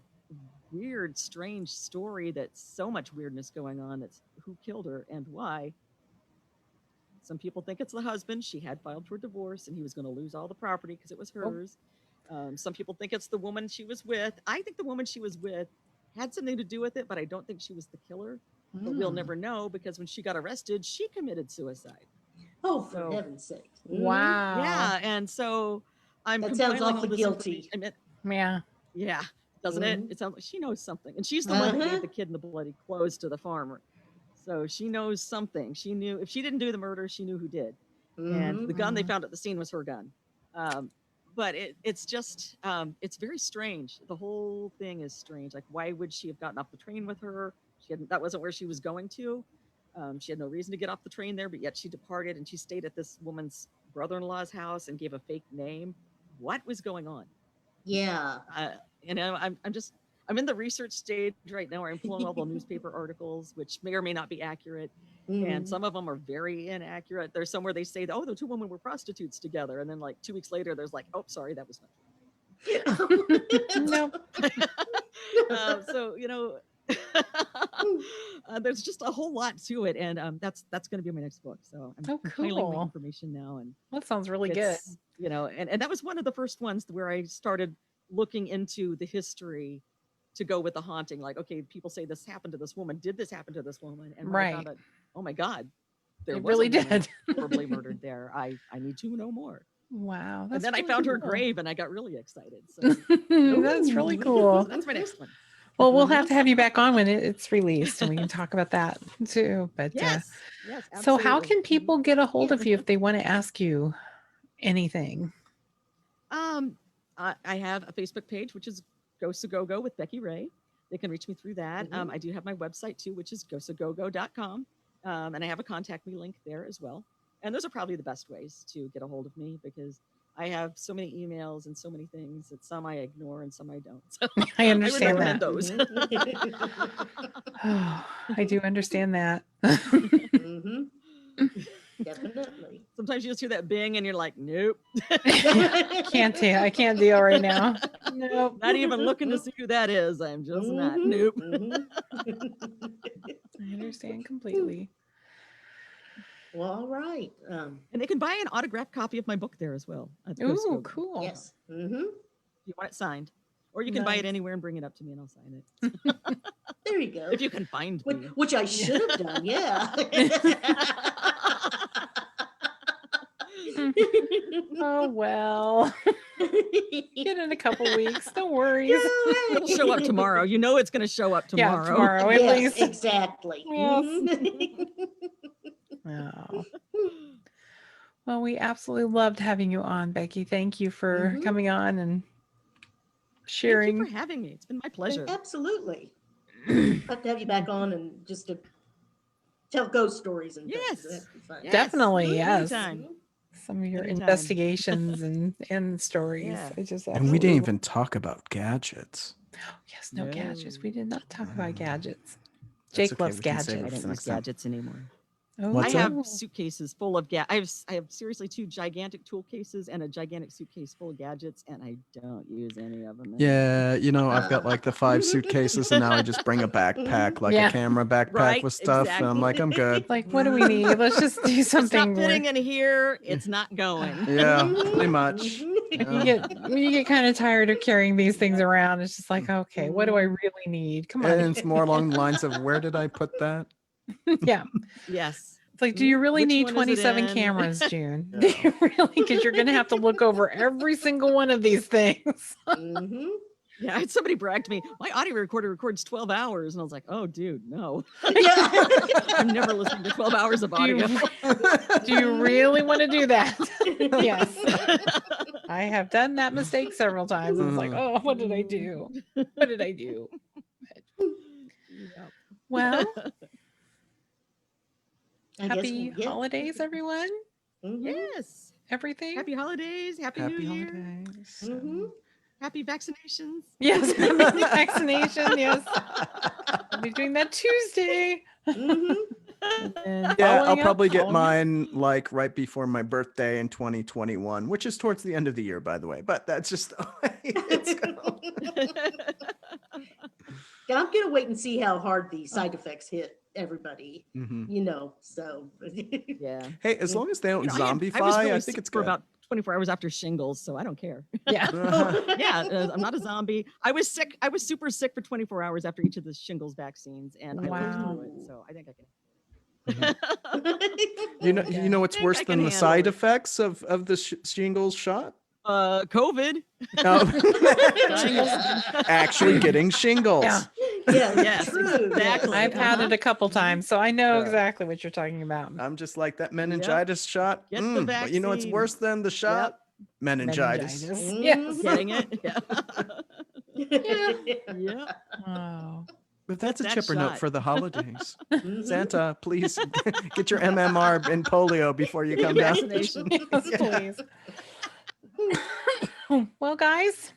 weird, strange story that's so much weirdness going on. That's who killed her and why. Some people think it's the husband. She had filed for divorce and he was going to lose all the property because it was hers. Some people think it's the woman she was with. I think the woman she was with had something to do with it, but I don't think she was the killer. But we'll never know because when she got arrested, she committed suicide.
Oh, for
So-
heaven's sake.
Wow.
Yeah, and so I'm
That sounds
compiling all
awfully
this
guilty.
information.
Yeah.
Yeah, doesn't it?
Mhm.
It sounds like she knows something, and she's the one that
Uh-huh.
gave the kid in the bloody clothes to the farmer. So she knows something. She knew if she didn't do the murder, she knew who did. And
Mhm.
the gun they
Mhm.
found at the scene was her gun. But it's just it's very strange. The whole thing is strange. Like, why would she have gotten off the train with her? That wasn't where she was going to. She had no reason to get off the train there, but yet she departed and she stayed at this woman's brother-in-law's house and gave a fake name. What was going on?
Yeah.
I'm in the research stage right now where I'm pulling all the newspaper articles, which may or may not be accurate. And some of them are very inaccurate. There's some where they say, oh, the two women were prostitutes together. And then like 2 weeks later, there's like, oh, sorry, that was not true.
Nope.
So, there's just a whole lot to it. And that's going to be my next book. So I'm compiling my
cool.
information now. And
That sounds really good.
And that was one of the first ones where I started looking into the history to go with the haunting. Like, okay, people say this happened to this woman. Did this happen to this woman? And when I found out, oh my God, there
It
was
really
a woman
did.
horribly murdered there. I need to know more.
Wow.
And then I
really
found her
cool.
grave and I got really excited. So
That's really cool.
that's my next one.
Well, we'll have to have you back on when it's released and we can talk about that too. But
Yes.
so how
absolutely.
can people get a hold of you if they want to ask you anything?
I have a Facebook page, which is Ghosts A Go Go with Becky Ray. They can reach me through that. I do have my website too, which is ghostagogo.com. And I have a contact me link there as well. And those are probably the best ways to get a hold of me because I have so many emails and so many things that some I ignore and some I don't. So
I understand
recommend
that.
those.
I do understand that.
Definitely.
Sometimes you just hear that bing and you're like, nope.
I can't deal right now. Nope.
Not even looking to see who that is. I'm just not. Nope.
I understand completely.
Well, all right.
And they can buy an autographed copy of my book there as well. At Ghost
Ooh,
Go Go.
cool.
Yes.
If you want it signed. Or you can buy it
Nice.
anywhere and bring it up to me and I'll sign it.
There you go.
If you can find me.
Which I should have done, yeah.
Oh, well. Get in a couple weeks. No worries.
It'll show up tomorrow. You know it's going to show up tomorrow.
Yeah, tomorrow at
Yes,
least.
exactly.
Yes.
Mhm.
Oh. Well, we absolutely loved having you on, Becky. Thank you for coming on and sharing.
Thank you for having me. It's been my pleasure.
Absolutely. Have to have you back on and just to tell ghost stories and
Yes.
things. That'd be fun.
Yes.
Definitely, yes.
Anytime.
Some of your
Anytime.
investigations and stories.
Yeah.
I just
And we didn't
absolutely-
even talk about gadgets.
Yes, no gadgets.
No.
We did not talk about gadgets.
That's
Jake
okay,
loves
we can save
I
it
gadgets.
for
don't
the
use
next time.
gadgets anymore.
Oh,
What's
I
up?
have suitcases full of I have seriously 2 gigantic tool cases and a gigantic suitcase full of gadgets, and I don't use any of them.
Yeah, I've got like the 5 suitcases, and now I just bring a backpack, like
Yeah.
a camera backpack
Right,
with stuff. And I'm like, I'm good.
Like, what do we need? Let's just do
It's not
something.
fitting in here. It's not going.
Yeah, pretty much.
When you get kind of tired of carrying these things around, it's just like, okay, what do I really need? Come on.
And it's more along the lines of, where did I put that?
Yeah.
Yes.
It's like, do you really
Which
need
one is it
27
in?
cameras, June? Do you really? Because you're going to have to look over every single one of these things.
Mhm.
Yeah, I had somebody bragged to me, my audio recorder records 12 hours. And I was like, oh, dude, no.
Yeah.
I'm never listening to 12 hours of
Do you,
audio.
do you really want to do that? Yes. I have done that mistake several times. It's like, oh, what did I do? What did I do?
Yep.
Well,
I guess
happy
we'll get-
holidays, everyone.
Mhm.
Yes.
Everything.
Happy holidays. Happy New
Happy
Year.
holidays.
Mhm.
Happy vaccinations.
Yes, happy vaccination. Yes. I'll be doing that Tuesday.
Mhm.
And
Yeah, I'll
following up,
probably get
following up.
mine like right before my birthday in 2021, which is towards the end of the year, by the way. But that's just the way it's going.
I'm gonna wait and see how hard the side effects hit everybody.
Mhm.
So
Yeah.
Hey, as long as they don't
You know,
zombify,
was really
I
sick
think it's
for
good.
about 24 hours after shingles, so I don't care.
Yeah.
Yeah, I'm not a zombie. I was sick. I was super sick for 24 hours after each of the shingles vaccines, and I lived through it.
Wow.
So I think I can.
You
Okay.
know what's
think
worse
I
than
can
the
handle
side
it.
effects of the shingles shot?
COVID.
Oh. Actually getting shingles.
Yeah.
Yeah,
Yes,
true.
exactly.
I've had
Uh-huh.
it a couple times, so I know
Yeah.
exactly what you're talking about.
I'm just like that meningitis shot.
Get the
But you know what's
vaccine.
worse than the shot? Meningitis.
Yes.
Getting it. Yeah.
Yeah.
Yeah.
Oh.
But that's a
that
chipper note
shot.
for the holidays.
Mhm.
Santa, please get your MMR and polio before you come down.
Vaccination.
Yes, please. Well, guys,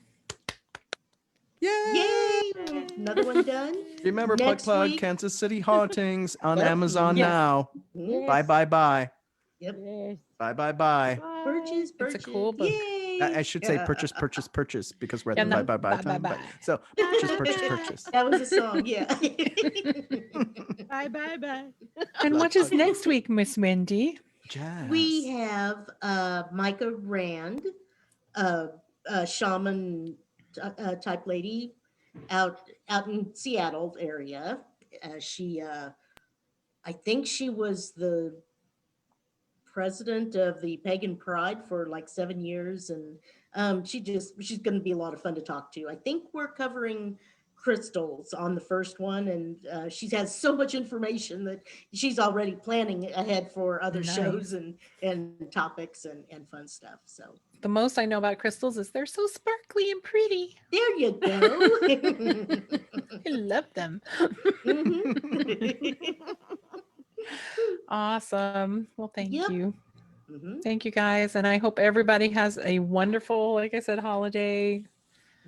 Yay!
Yay! Another one done.
Remember,
Next
plug
week-
Kansas City Hauntings on
Yep.
Amazon
Yes.
now.
Mhm.
Bye, bye, bye.
Yep.
Yes.
Bye, bye, bye.
Purchase,
It's a
purchase.
cool book.
Yay!
I should say purchase, purchase, purchase because we're at
Yeah,
the
no,
bye, bye, bye
bye,
time.
bye,
but-
bye.
So purchase, purchase, purchase.
That was a song, yeah.
Bye, bye, bye.
And
Plug,
what is
plug.
next week, Miss Wendy?
Jazz.
We have Micah Rand, a shaman type lady out in Seattle area. I think she was the president of the Pagan Pride for like 7 years, and she's going to be a lot of fun to talk to. I think we're covering crystals on the first one, and she has so much information that she's already planning ahead for other
Nice.
shows and topics and fun stuff. So
The most I know about crystals is they're so sparkly and pretty.
there you go.
I love them.
Mhm.
Awesome. Well, thank
Yep.
you.
Mhm.
Thank you guys. And I hope everybody has a wonderful, like I said,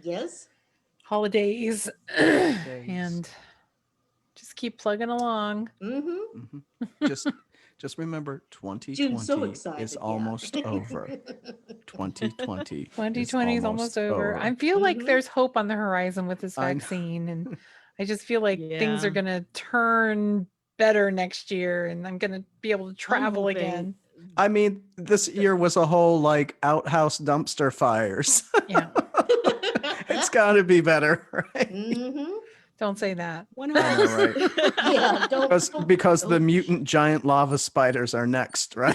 Yes.
holidays. And just keep plugging along.
Hmm.
Mhm. Just remember,
June's so
2020
excited.
is
yeah.
almost over. 2020.
2020 is almost over. I feel like
Mhm.
there's hope on the horizon with this
I know.
vaccine. And I just feel like things are
Yeah.
going to turn better next year and I'm going to be able to travel
hoping-
again.
I mean, this year was a whole like outhouse dumpster fires.
Yeah.
It's got to be better, right?
Mhm.
Don't say that.
One
I know,
hopes.
Yeah, don't.
Because the
don't-
mutant giant lava spiders are next, right?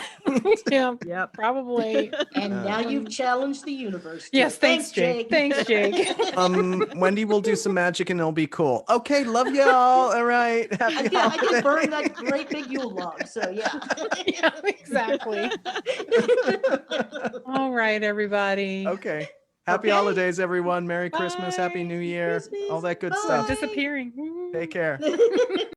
Yeah,
Yep.
probably.
And now you've challenged the universe. too.
Yes, thanks, Jake. Thanks, Jake.
Wendy will do some magic and it'll be cool. Okay, love y'all. All right. Happy
I can burn
holidays.
that great big Yule log. So yeah.
Yeah, exactly. All right, everybody.
Okay. Happy
Okay.
holidays, evereveryone. Merry Christmas. Happy
Bye.
New Year.
Christmas.
All that good
Bye.
stuff.
Disappearing.
Take care.